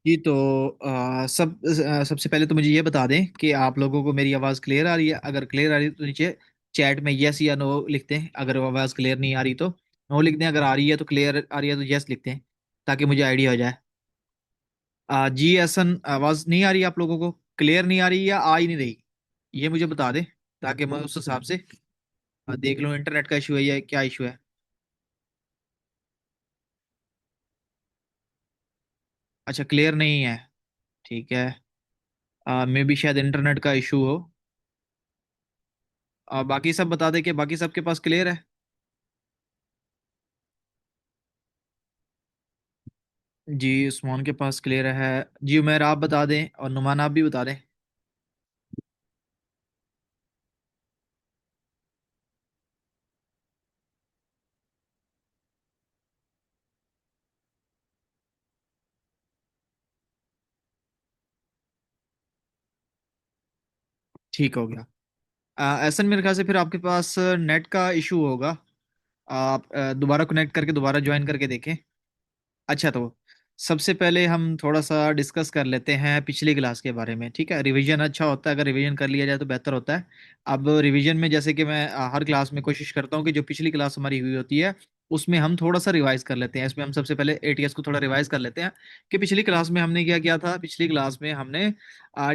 जी तो सबसे पहले तो मुझे ये बता दें कि आप लोगों को मेरी आवाज़ क्लियर आ रही है। अगर क्लियर आ रही है तो नीचे चैट में यस या नो लिखते हैं। अगर आवाज़ क्लियर नहीं आ रही तो नो लिखते हैं। अगर आ रही है तो क्लियर आ रही है तो यस लिखते हैं, ताकि मुझे आइडिया हो जाए। जी एसन आवाज़ नहीं आ रही आप लोगों को? क्लियर नहीं आ रही या आ ही नहीं रही, ये मुझे बता दें, ताकि मैं उस हिसाब से देख लूँ इंटरनेट का इशू है या क्या इशू है। अच्छा, क्लियर नहीं है। ठीक है। मे बी शायद इंटरनेट का इशू हो। बाकी सब बता दें कि बाकी सबके पास क्लियर है। जी उस्मान के पास क्लियर है। जी उमेर आप बता दें, और नुमान आप भी बता दें। ठीक हो गया। ऐसा मेरे ख्याल से फिर आपके पास नेट का इशू होगा। आप दोबारा कनेक्ट करके दोबारा ज्वाइन करके देखें। अच्छा, तो सबसे पहले हम थोड़ा सा डिस्कस कर लेते हैं पिछली क्लास के बारे में। ठीक है, रिवीजन अच्छा होता है, अगर रिवीजन कर लिया जाए तो बेहतर होता है। अब रिवीजन में जैसे कि मैं हर क्लास में कोशिश करता हूँ कि जो पिछली क्लास हमारी हुई होती है उसमें हम थोड़ा सा रिवाइज कर लेते हैं। इसमें हम सबसे पहले एटीएस को थोड़ा रिवाइज कर लेते हैं कि पिछली क्लास में हमने क्या किया था। पिछली क्लास में हमने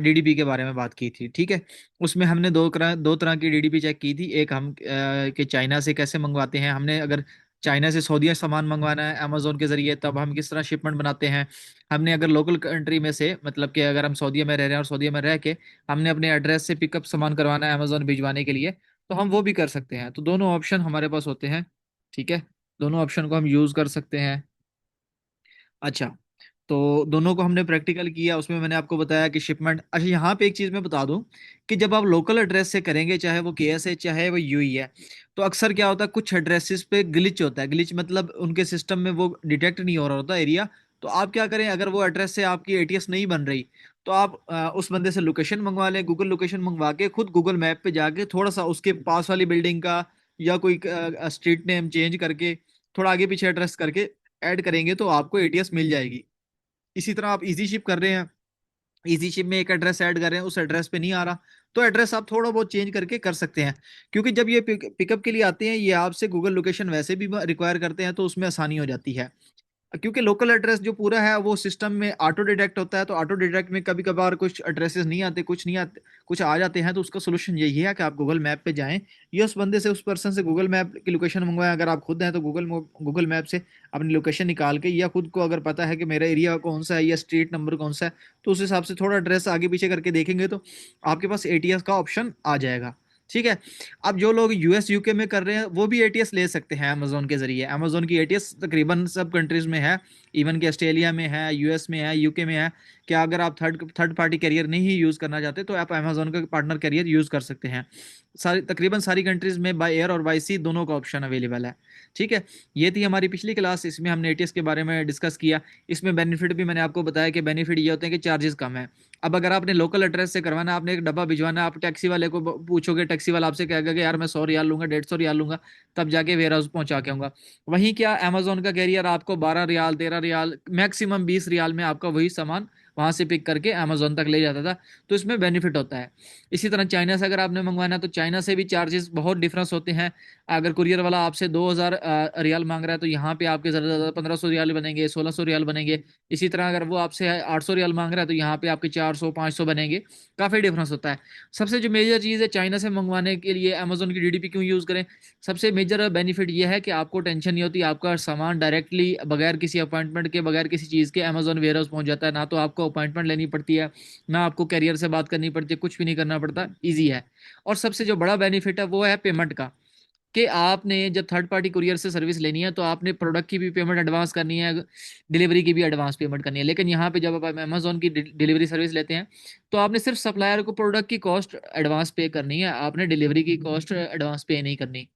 डीडीपी के बारे में बात की थी। ठीक है, उसमें हमने दो तरह की डीडीपी चेक की थी। एक हम कि चाइना से कैसे मंगवाते हैं, हमने अगर चाइना से सऊदीया सामान मंगवाना है अमेजोन के जरिए, तब हम किस तरह शिपमेंट बनाते हैं। हमने अगर लोकल कंट्री में से, मतलब कि अगर हम सऊदीया में रह रहे हैं और सऊदीया में रह के हमने अपने एड्रेस से पिकअप सामान करवाना है अमेजोन भिजवाने के लिए, तो हम वो भी कर सकते हैं। तो दोनों ऑप्शन हमारे पास होते हैं। ठीक है, दोनों ऑप्शन को हम यूज कर सकते हैं। अच्छा, तो दोनों को हमने प्रैक्टिकल किया, उसमें मैंने आपको बताया कि शिपमेंट। अच्छा, यहाँ पे एक चीज़ मैं बता दूं कि जब आप लोकल एड्रेस से करेंगे, चाहे वो केएस है चाहे वो यूई है, तो अक्सर क्या होता है, कुछ एड्रेसेस पे ग्लिच होता है। ग्लिच मतलब उनके सिस्टम में वो डिटेक्ट नहीं हो रहा होता एरिया। तो आप क्या करें, अगर वो एड्रेस से आपकी एटीएस नहीं बन रही, तो आप उस बंदे से लोकेशन मंगवा लें, गूगल लोकेशन मंगवा के खुद गूगल मैप पे जाके थोड़ा सा उसके पास वाली बिल्डिंग का या कोई स्ट्रीट नेम चेंज करके थोड़ा आगे पीछे एड्रेस करके ऐड करेंगे तो आपको एटीएस मिल जाएगी। इसी तरह आप इजी शिप कर रहे हैं, इजी शिप में एक एड्रेस ऐड कर रहे हैं, उस एड्रेस पे नहीं आ रहा, तो एड्रेस आप थोड़ा बहुत चेंज करके कर सकते हैं। क्योंकि जब ये पिकअप के लिए आते हैं, ये आपसे गूगल लोकेशन वैसे भी रिक्वायर करते हैं, तो उसमें आसानी हो जाती है। क्योंकि लोकल एड्रेस जो पूरा है वो सिस्टम में ऑटो डिटेक्ट होता है, तो ऑटो डिटेक्ट में कभी कभार कुछ एड्रेसेस नहीं आते, कुछ नहीं आते, कुछ आ जाते हैं। तो उसका सोल्यूशन यही है कि आप गूगल मैप पे जाएं, या उस बंदे से, उस पर्सन से गूगल मैप की लोकेशन मंगवाएं। अगर आप खुद हैं तो गूगल मैप से अपनी लोकेशन निकाल के, या खुद को अगर पता है कि मेरा एरिया कौन सा है या स्ट्रीट नंबर कौन सा है, तो उस हिसाब से थोड़ा एड्रेस आगे पीछे करके देखेंगे तो आपके पास एटीएस का ऑप्शन आ जाएगा। ठीक है। अब जो लोग यूएस यूके में कर रहे हैं वो भी एटीएस ले सकते हैं अमेजोन के जरिए। अमेजोन की एटीएस तकरीबन सब कंट्रीज में है, इवन कि ऑस्ट्रेलिया में है, यूएस में है, यूके में है। क्या अगर आप थर्ड थर्ड पार्टी कैरियर नहीं यूज़ करना चाहते तो आप अमेजोन का पार्टनर कैरियर यूज़ कर सकते हैं। सारी तकरीबन सारी कंट्रीज में बाय एयर और बाय सी दोनों का ऑप्शन अवेलेबल है। ठीक है, ये थी हमारी पिछली क्लास, इसमें हमने एटीएस के बारे में डिस्कस किया। इसमें बेनिफिट भी मैंने आपको बताया कि बेनिफिट ये होते हैं कि चार्जेस कम है। अब अगर आपने लोकल एड्रेस से करवाना, आपने एक डब्बा भिजवाना, आप टैक्सी वाले को पूछोगे, टैक्सी वाला आपसे कहेगा कि यार मैं 100 रियाल लूंगा, 150 रियाल लूंगा, तब जाके वेयर हाउस पहुंचा के आऊंगा। वहीं क्या अमेजोन का कैरियर आपको 12 रियाल, 13 रियाल, मैक्सिमम 20 रियाल में आपका वही सामान वहां से पिक करके अमेजोन तक ले जाता था। तो इसमें बेनिफिट होता है। इसी तरह चाइना से अगर आपने मंगवाना है तो चाइना से भी चार्जेस बहुत डिफरेंस होते हैं। अगर कुरियर वाला आपसे 2000 रियाल मांग रहा है तो यहाँ पे आपके ज़्यादा से ज़्यादा 1500 रियाल बनेंगे, 1600 रियाल बनेंगे। इसी तरह अगर वो आपसे 800 रियाल मांग रहा है तो यहाँ पे आपके 400 500 बनेंगे। काफ़ी डिफरेंस होता है। सबसे जो मेजर चीज़ है चाइना से मंगवाने के लिए अमेजोन की डीडीपी क्यों यूज़ करें, सबसे मेजर बेनिफिट ये है कि आपको टेंशन नहीं होती, आपका सामान डायरेक्टली बगैर किसी अपॉइंटमेंट के, बगैर किसी चीज़ के अमेजोन वेयर हाउस पहुंच जाता है। ना तो आपको अपॉइंटमेंट लेनी पड़ती है, ना आपको कैरियर से बात करनी पड़ती है, कुछ भी नहीं करना पड़ता, ईजी है। और सबसे जो बड़ा बेनिफिट है वो है पेमेंट का, कि आपने जब थर्ड पार्टी कुरियर से सर्विस लेनी है तो आपने प्रोडक्ट की भी पेमेंट एडवांस करनी है, डिलीवरी की भी एडवांस पेमेंट करनी है। लेकिन यहाँ पे जब आप अमेजोन की डिलीवरी सर्विस लेते हैं तो आपने सिर्फ सप्लायर को प्रोडक्ट की कॉस्ट एडवांस पे करनी है, आपने डिलीवरी की कॉस्ट एडवांस पे नहीं करनी।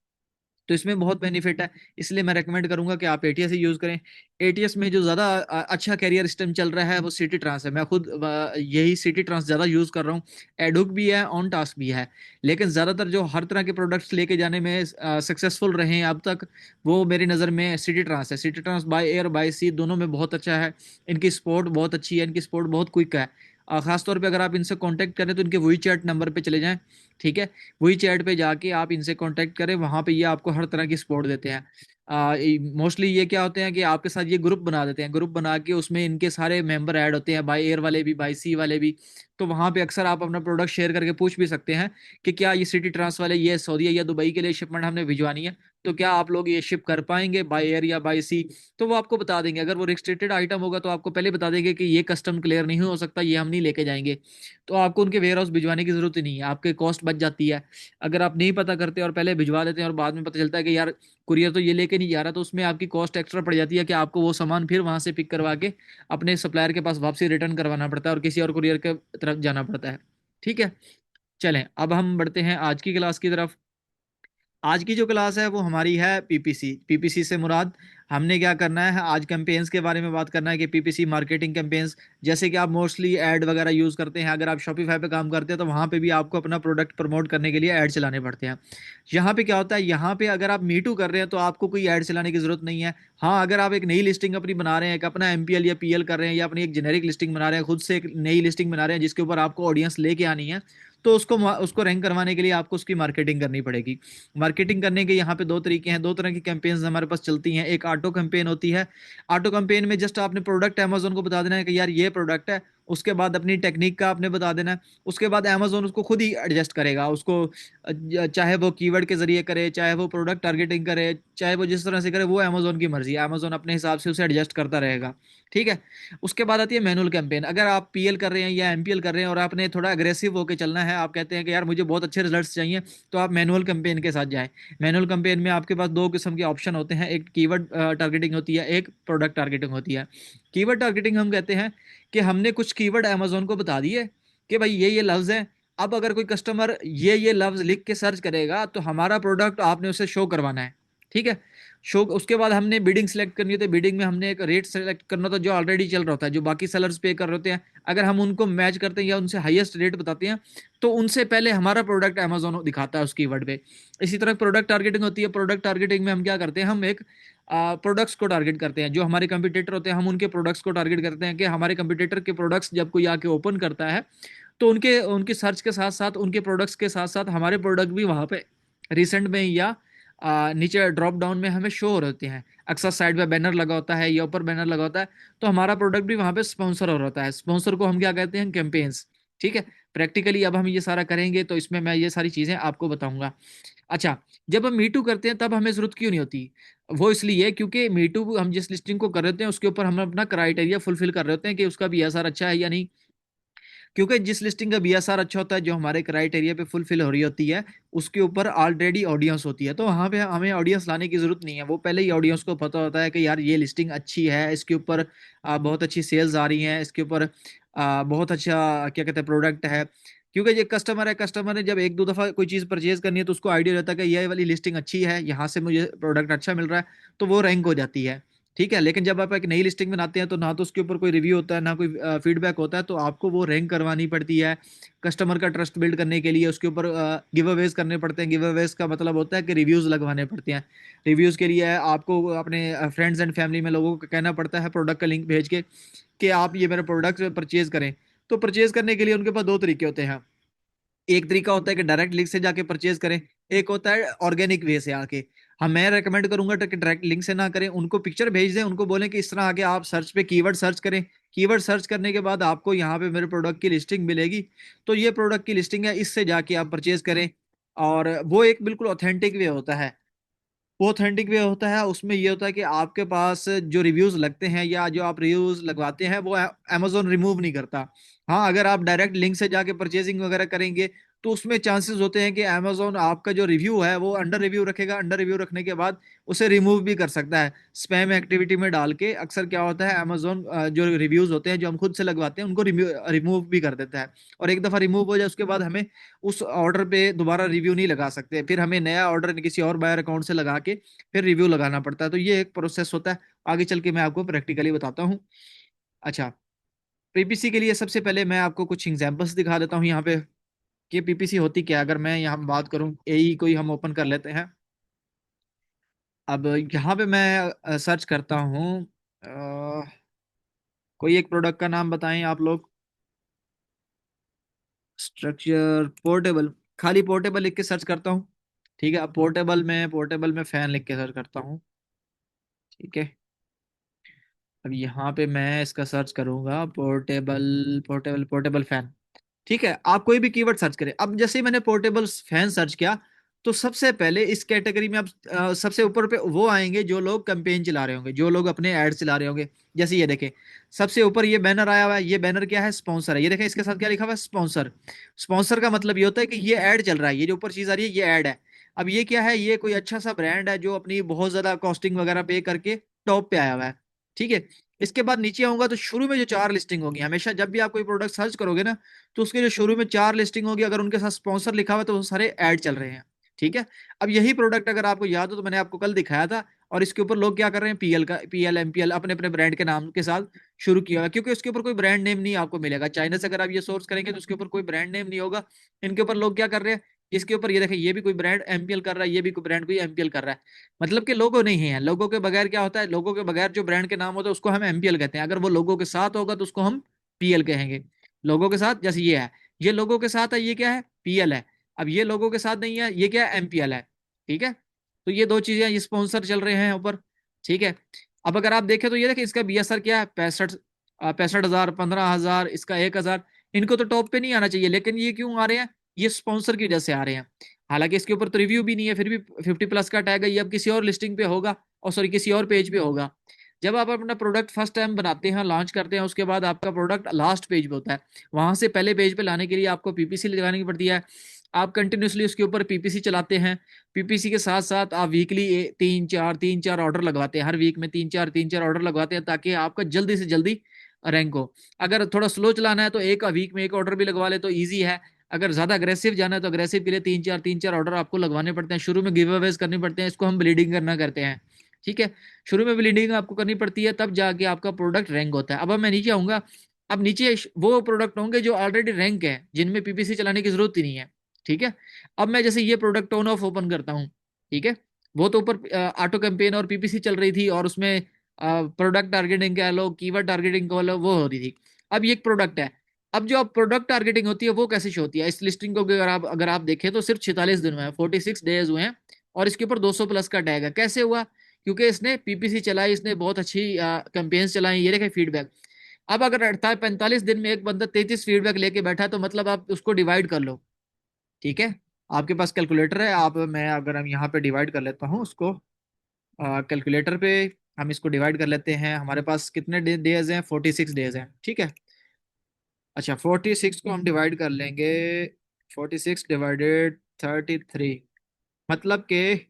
तो इसमें बहुत बेनिफिट है। इसलिए मैं रेकमेंड करूंगा कि आप एटीएस ही यूज करें। एटीएस में जो ज्यादा अच्छा कैरियर सिस्टम चल रहा है वो सिटी ट्रांस है। मैं खुद यही सिटी ट्रांस ज्यादा यूज कर रहा हूँ। एडुक भी है, ऑन टास्क भी है। लेकिन ज्यादातर जो हर तरह के प्रोडक्ट्स लेके जाने में सक्सेसफुल रहे हैं अब तक, वो मेरी नज़र में सिटी ट्रांस है। सिटी ट्रांस बाय एयर बाय सी दोनों में बहुत अच्छा है। इनकी सपोर्ट बहुत अच्छी है, इनकी सपोर्ट बहुत क्विक है। खासतौर पे अगर आप इनसे कांटेक्ट करें तो इनके वही चैट नंबर पे चले जाएं। ठीक है, वही चैट पे जाके आप इनसे कांटेक्ट करें, वहां पे ये आपको हर तरह की सपोर्ट देते हैं। मोस्टली ये क्या होते हैं कि आपके साथ ये ग्रुप बना देते हैं, ग्रुप बना के उसमें इनके सारे मेंबर ऐड होते हैं, बाई एयर वाले भी बाई सी वाले भी। तो वहां पे अक्सर आप अपना प्रोडक्ट शेयर करके पूछ भी सकते हैं कि क्या ये सिटी ट्रांस वाले, ये सऊदी या दुबई के लिए शिपमेंट हमने भिजवानी है, तो क्या आप लोग ये शिप कर पाएंगे बाई एयर या बाई सी। तो वो आपको बता देंगे। अगर वो रिस्ट्रिक्टेड आइटम होगा तो आपको पहले बता देंगे कि ये कस्टम क्लियर नहीं हो सकता, ये हम नहीं लेके जाएंगे। तो आपको उनके वेयर हाउस भिजवाने की जरूरत ही नहीं है, आपके कॉस्ट बच जाती है। अगर आप नहीं पता करते और पहले भिजवा देते हैं और बाद में पता चलता है कि यार कुरियर तो ये लेके नहीं जा रहा, तो उसमें आपकी कॉस्ट एक्स्ट्रा पड़ जाती है कि आपको वो सामान फिर वहां से पिक करवा के अपने सप्लायर के पास वापसी रिटर्न करवाना पड़ता है और किसी और कुरियर के तरफ जाना पड़ता है। ठीक है, चलें अब हम बढ़ते हैं आज की क्लास की तरफ। आज की जो क्लास है वो हमारी है पीपीसी। पीपीसी से मुराद हमने क्या करना है, आज कैंपेन्स के बारे में बात करना है कि पीपीसी मार्केटिंग कैंपेन्स। जैसे कि आप मोस्टली ऐड वगैरह यूज करते हैं, अगर आप शॉपिफाई पे काम करते हैं तो वहां पे भी आपको अपना प्रोडक्ट प्रमोट करने के लिए ऐड चलाने पड़ते हैं। यहाँ पे क्या होता है, यहाँ पे अगर आप मीटू कर रहे हैं तो आपको कोई ऐड चलाने की जरूरत नहीं है। हाँ, अगर आप एक नई लिस्टिंग अपनी बना रहे हैं, एक अपना एमपीएल या पीएल कर रहे हैं, या अपनी एक जेनेरिक लिस्टिंग बना रहे हैं, खुद से एक नई लिस्टिंग बना रहे हैं जिसके ऊपर आपको ऑडियंस लेके आनी है, तो उसको उसको रैंक करवाने के लिए आपको उसकी मार्केटिंग करनी पड़ेगी। मार्केटिंग करने के यहाँ पे दो तरीके हैं, दो तरह की कैंपेन्स हमारे पास चलती हैं। एक ऑटो कैंपेन होती है। ऑटो कैंपेन में जस्ट आपने प्रोडक्ट अमेजोन को बता देना है कि यार ये प्रोडक्ट है, उसके बाद अपनी टेक्निक का आपने बता देना है। उसके बाद अमेजोन उसको खुद ही एडजस्ट करेगा उसको, चाहे वो कीवर्ड के जरिए करे, चाहे वो प्रोडक्ट टारगेटिंग करे, चाहे वो जिस तरह से करे, वो अमेजोन की मर्जी है। अमेजोन अपने हिसाब से उसे एडजस्ट करता रहेगा। ठीक है, उसके बाद आती है मैनुअल कैंपेन। अगर आप पीएल कर रहे हैं या एमपीएल कर रहे हैं और आपने थोड़ा अग्रेसिव होकर चलना है, आप कहते हैं कि यार मुझे बहुत अच्छे रिजल्ट्स चाहिए, तो आप मैनुअल कैंपेन के साथ जाएं। मैनुअल कैंपेन में आपके पास दो किस्म के ऑप्शन होते हैं, एक कीवर्ड टारगेटिंग होती है, एक प्रोडक्ट टारगेटिंग होती है। कीवर्ड टारगेटिंग हम कहते हैं कि हमने कुछ कीवर्ड अमेजोन को बता दिए कि भाई ये लफ्ज है। अब अगर कोई कस्टमर ये लफ्ज लिख के सर्च करेगा तो हमारा प्रोडक्ट आपने उसे शो करवाना है। ठीक है, शो उसके बाद हमने बिडिंग सेलेक्ट करनी होती है। बिडिंग में हमने एक रेट सेलेक्ट करना होता है जो ऑलरेडी चल रहा होता है, जो बाकी सेलर्स पे कर रहे होते हैं। अगर हम उनको मैच करते हैं या उनसे हाईएस्ट रेट बताते हैं तो उनसे पहले हमारा प्रोडक्ट अमेजोन दिखाता है उस कीवर्ड पे। इसी तरह प्रोडक्ट टारगेटिंग होती है। प्रोडक्ट टारगेटिंग में हम क्या करते हैं, हम एक प्रोडक्ट्स को टारगेट करते हैं। जो हमारे कंपटीटर होते हैं हम उनके प्रोडक्ट्स को टारगेट करते हैं कि हमारे कंपटीटर के प्रोडक्ट्स जब कोई आके ओपन करता है तो उनके उनकी सर्च के साथ साथ, उनके प्रोडक्ट्स के साथ साथ हमारे प्रोडक्ट भी वहां पे रिसेंट में या नीचे ड्रॉप डाउन में हमें शो हो रहे होते हैं। अक्सर साइड पे बैनर लगा होता है या ऊपर बैनर लगा होता है, तो हमारा प्रोडक्ट भी वहां पे स्पॉन्सर हो रहा होता है। स्पॉन्सर को हम क्या कहते हैं, कैंपेन्स। ठीक है, प्रैक्टिकली अब हम ये सारा करेंगे तो इसमें मैं ये सारी चीजें आपको बताऊंगा। अच्छा, जब हम मीटू करते हैं तब हमें जरूरत क्यों नहीं होती? वो इसलिए क्योंकि मीटू हम जिस लिस्टिंग को कर रहे होते हैं उसके ऊपर हम अपना क्राइटेरिया फुलफिल कर रहे होते हैं कि उसका बीएसआर अच्छा है या नहीं। क्योंकि जिस लिस्टिंग का बीएसआर अच्छा होता है, जो हमारे क्राइटेरिया पे फुलफिल हो रही होती है, उसके ऊपर ऑलरेडी ऑडियंस होती है, तो वहां पे हमें ऑडियंस लाने की जरूरत नहीं है। वो पहले ही ऑडियंस को पता होता है कि यार ये लिस्टिंग अच्छी है, इसके ऊपर बहुत अच्छी सेल्स आ रही हैं, इसके ऊपर बहुत अच्छा क्या कहते हैं प्रोडक्ट है। क्योंकि ये कस्टमर है, कस्टमर ने जब एक दो दफा कोई चीज परचेज करनी है तो उसको आइडिया रहता है कि ये वाली लिस्टिंग अच्छी है, यहाँ से मुझे प्रोडक्ट अच्छा मिल रहा है, तो वो रैंक हो जाती है। ठीक है, लेकिन जब आप एक नई लिस्टिंग बनाते हैं तो ना तो उसके ऊपर कोई रिव्यू होता है, ना कोई फीडबैक होता है, तो आपको वो रैंक करवानी पड़ती है। कस्टमर का ट्रस्ट बिल्ड करने के लिए उसके ऊपर गिव अवेज करने पड़ते हैं। गिव अवेज का मतलब होता है कि रिव्यूज लगवाने पड़ते हैं। रिव्यूज के लिए आपको अपने फ्रेंड्स एंड फैमिली में लोगों को कहना पड़ता है, प्रोडक्ट का लिंक भेज के, कि आप ये मेरा प्रोडक्ट परचेज करें। तो परचेज करने के लिए उनके पास दो तरीके होते हैं। एक तरीका होता है कि डायरेक्ट लिंक से जाके परचेज करें, एक होता है ऑर्गेनिक वे से आके। हाँ, मैं रेकमेंड करूंगा कि डायरेक्ट लिंक से ना करें, उनको पिक्चर भेज दें, उनको बोलें कि इस तरह आके आप सर्च पे कीवर्ड सर्च करें। कीवर्ड सर्च करने के बाद आपको यहाँ पे मेरे प्रोडक्ट की लिस्टिंग मिलेगी, तो ये प्रोडक्ट की लिस्टिंग है, इससे जाके आप परचेज करें। और वो एक बिल्कुल ऑथेंटिक वे होता है। वो ऑथेंटिक वे होता है, उसमें ये होता है कि आपके पास जो रिव्यूज लगते हैं या जो आप रिव्यूज लगवाते हैं वो अमेजोन रिमूव नहीं करता। हाँ, अगर आप डायरेक्ट लिंक से जाके परचेजिंग वगैरह करेंगे तो उसमें चांसेस होते हैं कि अमेजोन आपका जो रिव्यू है वो अंडर रिव्यू रखेगा। अंडर रिव्यू रखने के बाद उसे रिमूव भी कर सकता है स्पैम एक्टिविटी में डाल के। अक्सर क्या होता है, अमेजोन जो रिव्यूज होते हैं जो हम खुद से लगवाते हैं उनको रिमूव भी कर देता है। और एक दफा रिमूव हो जाए उसके बाद हमें उस ऑर्डर पे दोबारा रिव्यू नहीं लगा सकते, फिर हमें नया ऑर्डर किसी और बायर अकाउंट से लगा के फिर रिव्यू लगाना पड़ता है। तो ये एक प्रोसेस होता है, आगे चल के मैं आपको प्रैक्टिकली बताता हूँ। अच्छा, पीपीसी के लिए सबसे पहले मैं आपको कुछ एग्जांपल्स दिखा देता हूँ यहाँ पे कि पीपीसी होती क्या है। अगर मैं यहाँ बात करूँ, एई कोई हम ओपन कर लेते हैं। अब यहाँ पे मैं सर्च करता हूँ, कोई एक प्रोडक्ट का नाम बताएं आप लोग। स्ट्रक्चर पोर्टेबल, खाली पोर्टेबल लिख के सर्च करता हूँ। ठीक है, अब पोर्टेबल में फैन लिख के सर्च करता हूँ। ठीक है, अब यहाँ पे मैं इसका सर्च करूंगा, पोर्टेबल पोर्टेबल पोर्टेबल फैन। ठीक है, आप कोई भी कीवर्ड सर्च करें। अब जैसे ही मैंने पोर्टेबल फैन सर्च किया तो सबसे पहले इस कैटेगरी में अब सबसे ऊपर पे वो आएंगे जो लोग कैंपेन चला रहे होंगे, जो लोग अपने एड चला रहे होंगे। जैसे ये देखें, सबसे ऊपर ये बैनर आया हुआ है। ये बैनर क्या है? स्पॉन्सर है। ये देखें इसके साथ क्या लिखा हुआ है? स्पॉन्सर। स्पॉन्सर का मतलब ये होता है कि ये ऐड चल रहा है, ये जो ऊपर चीज आ रही है ये ऐड है। अब ये क्या है? ये कोई अच्छा सा ब्रांड है जो अपनी बहुत ज्यादा कॉस्टिंग वगैरह पे करके टॉप पे आया हुआ है। ठीक है, इसके बाद नीचे आऊंगा तो शुरू में जो चार लिस्टिंग होगी, हमेशा जब भी आप कोई प्रोडक्ट सर्च करोगे ना तो उसके जो शुरू में चार लिस्टिंग होगी, अगर उनके साथ स्पॉन्सर लिखा हुआ है तो वो सारे ऐड चल रहे हैं। ठीक है, अब यही प्रोडक्ट अगर आपको याद हो तो मैंने आपको कल दिखाया था, और इसके ऊपर लोग क्या कर रहे हैं? पीएल का, पीएल एमपीएल अपने अपने ब्रांड के नाम के साथ शुरू किया हुआ है, क्योंकि उसके ऊपर कोई ब्रांड नेम नहीं आपको मिलेगा। चाइना से अगर आप ये सोर्स करेंगे तो उसके ऊपर कोई ब्रांड नेम नहीं होगा। इनके ऊपर लोग क्या कर रहे हैं? इसके ऊपर ये देखें, ये भी कोई ब्रांड एमपीएल कर रहा है, ये भी कोई ब्रांड कोई एमपीएल कर रहा है। मतलब कि लोगो नहीं है। लोगों के बगैर क्या होता है? लोगों के बगैर जो ब्रांड के नाम होता है उसको हम एमपीएल कहते हैं। अगर वो लोगों के साथ होगा तो उसको हम पीएल कहेंगे। लोगों के साथ, जैसे ये है, ये लोगों के साथ है, ये क्या है? पीएल है। अब ये लोगों के साथ नहीं है, ये क्या है? एमपीएल है। ठीक है, तो ये दो चीजें, ये स्पॉन्सर चल रहे हैं ऊपर। ठीक है, अब अगर आप देखें तो ये देखें, इसका बीएसआर क्या है? 65,000, 15,000, इसका 1,000। इनको तो टॉप पे नहीं आना चाहिए, लेकिन ये क्यों आ रहे हैं? ये स्पॉन्सर की वजह से आ रहे हैं। हालांकि इसके ऊपर तो रिव्यू भी नहीं है, फिर भी 50+ का टैग है। ये अब किसी और लिस्टिंग पे होगा, और सॉरी किसी और पेज पे होगा। जब आप अपना प्रोडक्ट फर्स्ट टाइम बनाते हैं, लॉन्च करते हैं, उसके बाद आपका प्रोडक्ट लास्ट पेज पे होता है। वहां से पहले पेज पे लाने के लिए आपको पीपीसी लगानी की पड़ती है। आप कंटिन्यूसली उसके ऊपर पीपीसी चलाते हैं। पीपीसी के साथ साथ आप वीकली तीन चार ऑर्डर लगवाते हैं। हर वीक में तीन चार ऑर्डर लगवाते हैं ताकि आपका जल्दी से जल्दी रैंक हो। अगर थोड़ा स्लो चलाना है तो एक वीक में एक ऑर्डर भी लगवा ले तो ईजी है। अगर ज्यादा अग्रेसिव जाना है तो अग्रेसिव के लिए तीन चार ऑर्डर आपको लगवाने पड़ते हैं। शुरू में गिव अवेज करनी पड़ते हैं, इसको हम ब्लीडिंग करना करते हैं। ठीक है, शुरू में ब्लीडिंग आपको करनी पड़ती है, तब जाके आपका प्रोडक्ट रैंक होता है। अब मैं नीचे आऊंगा। अब नीचे वो प्रोडक्ट होंगे जो ऑलरेडी रैंक है, जिनमें पीपीसी चलाने की जरूरत ही नहीं है। ठीक है, अब मैं जैसे ये प्रोडक्ट ऑन ऑफ ओपन करता हूँ। ठीक है, वो तो ऊपर ऑटो कैंपेन और पीपीसी चल रही थी, और उसमें प्रोडक्ट टारगेटिंग कह लो, कीवर्ड टारगेटिंग कह लो, वो हो रही थी। अब ये एक प्रोडक्ट है। अब जो प्रोडक्ट टारगेटिंग होती है वो कैसे शो होती है? इस लिस्टिंग को अगर आप देखें तो सिर्फ 46 दिन हुए हैं, 46 डेज हुए हैं, और इसके ऊपर 200+ का टैग है। कैसे हुआ? क्योंकि इसने पीपीसी चलाई, इसने बहुत अच्छी कैंपेन्स चलाई। ये देखे फीडबैक। अब अगर 45 दिन में एक बंदा 33 फीडबैक लेके बैठा है तो मतलब आप उसको डिवाइड कर लो। ठीक है, आपके पास कैलकुलेटर है, आप मैं अगर हम यहाँ पे डिवाइड कर लेता हूँ उसको, कैलकुलेटर पे हम इसको डिवाइड कर लेते हैं। हमारे पास कितने डेज हैं? 46 डेज हैं। ठीक है, अच्छा 46 को हम डिवाइड कर लेंगे, 46 डिवाइडेड 33, मतलब कि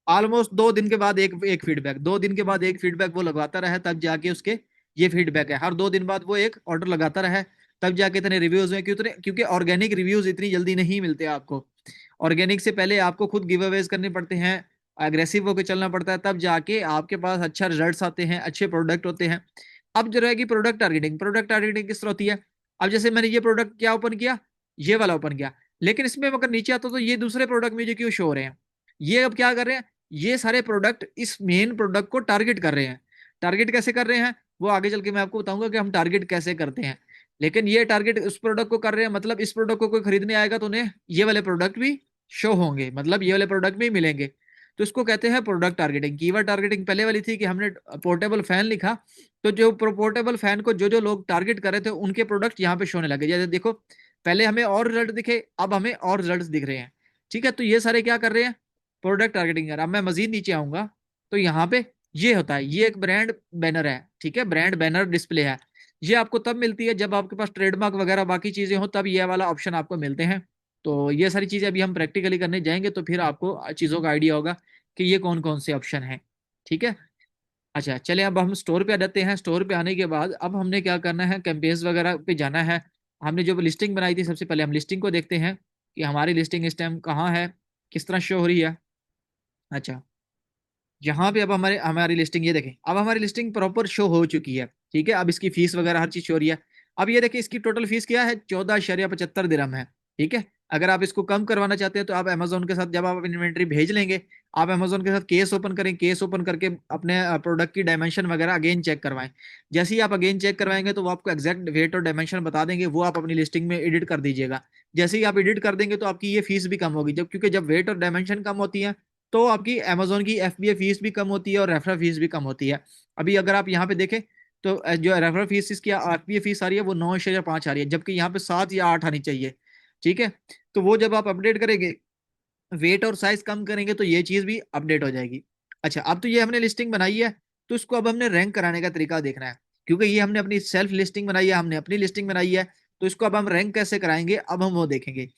ऑलमोस्ट 2 दिन के बाद एक एक फीडबैक, 2 दिन के बाद एक फीडबैक वो लगाता रहा, तब जाके उसके ये फीडबैक है। हर 2 दिन बाद वो एक ऑर्डर लगाता रहा, तब जाके इतने रिव्यूज में क्यों? क्योंकि ऑर्गेनिक रिव्यूज इतनी जल्दी नहीं मिलते आपको। ऑर्गेनिक से पहले आपको खुद गिव अवेज करने पड़ते हैं, अग्रेसिव होकर चलना पड़ता है, तब जाके आपके पास अच्छा रिजल्ट्स आते हैं, अच्छे प्रोडक्ट होते हैं। अब जो रहेगी प्रोडक्ट टारगेटिंग, प्रोडक्ट टारगेटिंग किस तरह होती है? अब जैसे मैंने ये प्रोडक्ट क्या ओपन किया, ये वाला ओपन किया, लेकिन इसमें अगर नीचे आता तो ये दूसरे प्रोडक्ट मुझे क्यों शो हो रहे हैं? ये अब क्या कर रहे हैं? ये सारे प्रोडक्ट इस मेन प्रोडक्ट को टारगेट कर रहे हैं। टारगेट कैसे कर रहे हैं वो आगे चल के मैं आपको बताऊंगा कि हम टारगेट कैसे करते हैं। लेकिन ये टारगेट उस प्रोडक्ट को कर रहे हैं, मतलब इस प्रोडक्ट को कोई खरीदने आएगा तो उन्हें ये वाले प्रोडक्ट भी शो होंगे, मतलब ये वाले प्रोडक्ट भी मिलेंगे। तो इसको कहते हैं प्रोडक्ट टारगेटिंग। कीवर्ड टारगेटिंग पहले वाली थी कि हमने पोर्टेबल फैन लिखा, तो जो पोर्टेबल फैन को जो जो लोग टारगेट कर रहे थे उनके प्रोडक्ट यहाँ पे शोने लगे। जैसे देखो, पहले हमें और रिजल्ट दिखे, अब हमें और रिजल्ट दिख रहे हैं। ठीक है, तो ये सारे क्या कर रहे हैं? प्रोडक्ट टारगेटिंग कर। अब मैं मजीद नीचे आऊंगा तो यहाँ पे ये होता है, ये एक ब्रांड बैनर है। ठीक है, ब्रांड बैनर डिस्प्ले है। ये आपको तब मिलती है जब आपके पास ट्रेडमार्क वगैरह बाकी चीजें हो, तब ये वाला ऑप्शन आपको मिलते हैं। तो ये सारी चीजें अभी हम प्रैक्टिकली करने जाएंगे तो फिर आपको चीजों का आइडिया होगा कि ये कौन कौन से ऑप्शन है। ठीक है। अच्छा चले, अब हम स्टोर पे आ जाते हैं। स्टोर पे आने के बाद अब हमने क्या करना है, कैंपेन्स वगैरह पे जाना है। हमने जो लिस्टिंग बनाई थी, सबसे पहले हम लिस्टिंग को देखते हैं कि हमारी लिस्टिंग इस टाइम कहाँ है, किस तरह शो हो रही है। अच्छा, यहाँ पे अब हमारे हमारी लिस्टिंग ये देखें, अब हमारी लिस्टिंग प्रॉपर शो हो चुकी है। ठीक है, अब इसकी फीस वगैरह हर चीज शो हो रही है। अब ये देखिए, इसकी टोटल फीस क्या है, 14.75 दिरहम है। ठीक है। अगर आप इसको कम करवाना चाहते हैं तो आप अमेजोन के साथ जब आप इन्वेंट्री भेज लेंगे, आप अमेजोन के साथ केस ओपन करें, केस ओपन करके अपने प्रोडक्ट की डायमेंशन वगैरह अगेन चेक करवाएं। जैसे ही आप अगेन चेक करवाएंगे तो वो आपको एक्जैक्ट वेट और डायमेंशन बता देंगे, वो आप अपनी लिस्टिंग में एडिट कर दीजिएगा। जैसे ही आप एडिट कर देंगे तो आपकी ये फीस भी कम होगी, जब क्योंकि जब वेट और डायमेंशन कम होती है तो आपकी अमेजोन की एफबीए फीस भी कम होती है और रेफरल फीस भी कम होती है। अभी अगर आप यहाँ पे देखें तो जो रेफरल फीस इसकी एफबीए फीस आ रही है वो 9.5 आ रही है, जबकि यहाँ पे 7 या 8 आनी चाहिए। ठीक है। तो वो जब आप अपडेट करेंगे, वेट और साइज कम करेंगे तो ये चीज भी अपडेट हो जाएगी। अच्छा, अब तो ये हमने लिस्टिंग बनाई है, तो इसको अब हमने रैंक कराने का तरीका देखना है। क्योंकि ये हमने अपनी सेल्फ लिस्टिंग बनाई है, हमने अपनी लिस्टिंग बनाई है, तो इसको अब हम रैंक कैसे कराएंगे अब हम वो देखेंगे।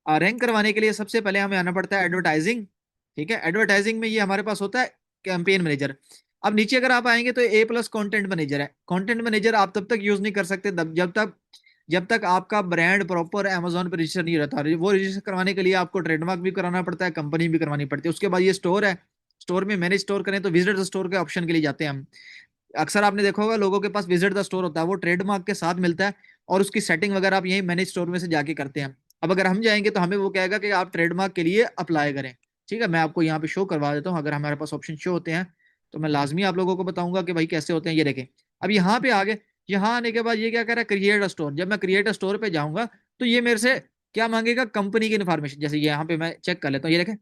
रैंक करवाने के लिए सबसे पहले हमें आना पड़ता है एडवर्टाइजिंग। ठीक है, एडवर्टाइजिंग में ये हमारे पास होता है कैंपेन मैनेजर। अब नीचे अगर आप आएंगे तो A+ कंटेंट मैनेजर है। कंटेंट मैनेजर आप तब तक यूज नहीं कर सकते जब तक आपका ब्रांड प्रॉपर अमेजोन पर रजिस्टर नहीं रहता। वो रजिस्टर करवाने के लिए आपको ट्रेडमार्क भी कराना पड़ता है, कंपनी भी करवानी पड़ती है। उसके बाद ये स्टोर है, स्टोर में मैनेज स्टोर करें तो विजिट द स्टोर के ऑप्शन के लिए जाते हैं हम। अक्सर आपने देखा होगा लोगों के पास विजिट द स्टोर होता है, वो ट्रेडमार्क के साथ मिलता है, और उसकी सेटिंग वगैरह आप यही मैनेज स्टोर में से जाके करते हैं। अब अगर हम जाएंगे तो हमें वो कहेगा कि आप ट्रेडमार्क के लिए अप्लाई करें। ठीक है, मैं आपको यहाँ पे शो करवा देता हूँ, अगर हमारे पास ऑप्शन शो होते हैं तो मैं लाजमी आप लोगों को बताऊंगा कि भाई कैसे होते हैं। ये देखें, अब यहाँ पे आ गए। यहाँ आने के बाद ये क्या कह रहा है, क्रिएट अ स्टोर। जब मैं क्रिएट अ स्टोर पे जाऊंगा तो ये मेरे से क्या मांगेगा, कंपनी की इन्फॉर्मेशन। जैसे यहाँ पे मैं चेक कर लेता हूँ, ये देखें,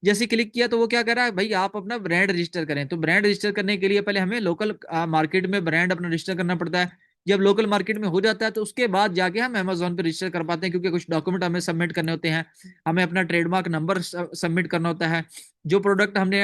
जैसे क्लिक किया तो वो क्या कर रहा है, भाई आप अपना ब्रांड रजिस्टर करें। तो ब्रांड रजिस्टर करने के लिए पहले हमें लोकल मार्केट में ब्रांड अपना रजिस्टर करना पड़ता है। जब लोकल मार्केट में हो जाता है तो उसके बाद जाके हम अमेजोन पे रजिस्टर कर पाते हैं, क्योंकि कुछ डॉक्यूमेंट हमें सबमिट करने होते हैं। हमें अपना ट्रेडमार्क नंबर सबमिट करना होता है। जो प्रोडक्ट हमने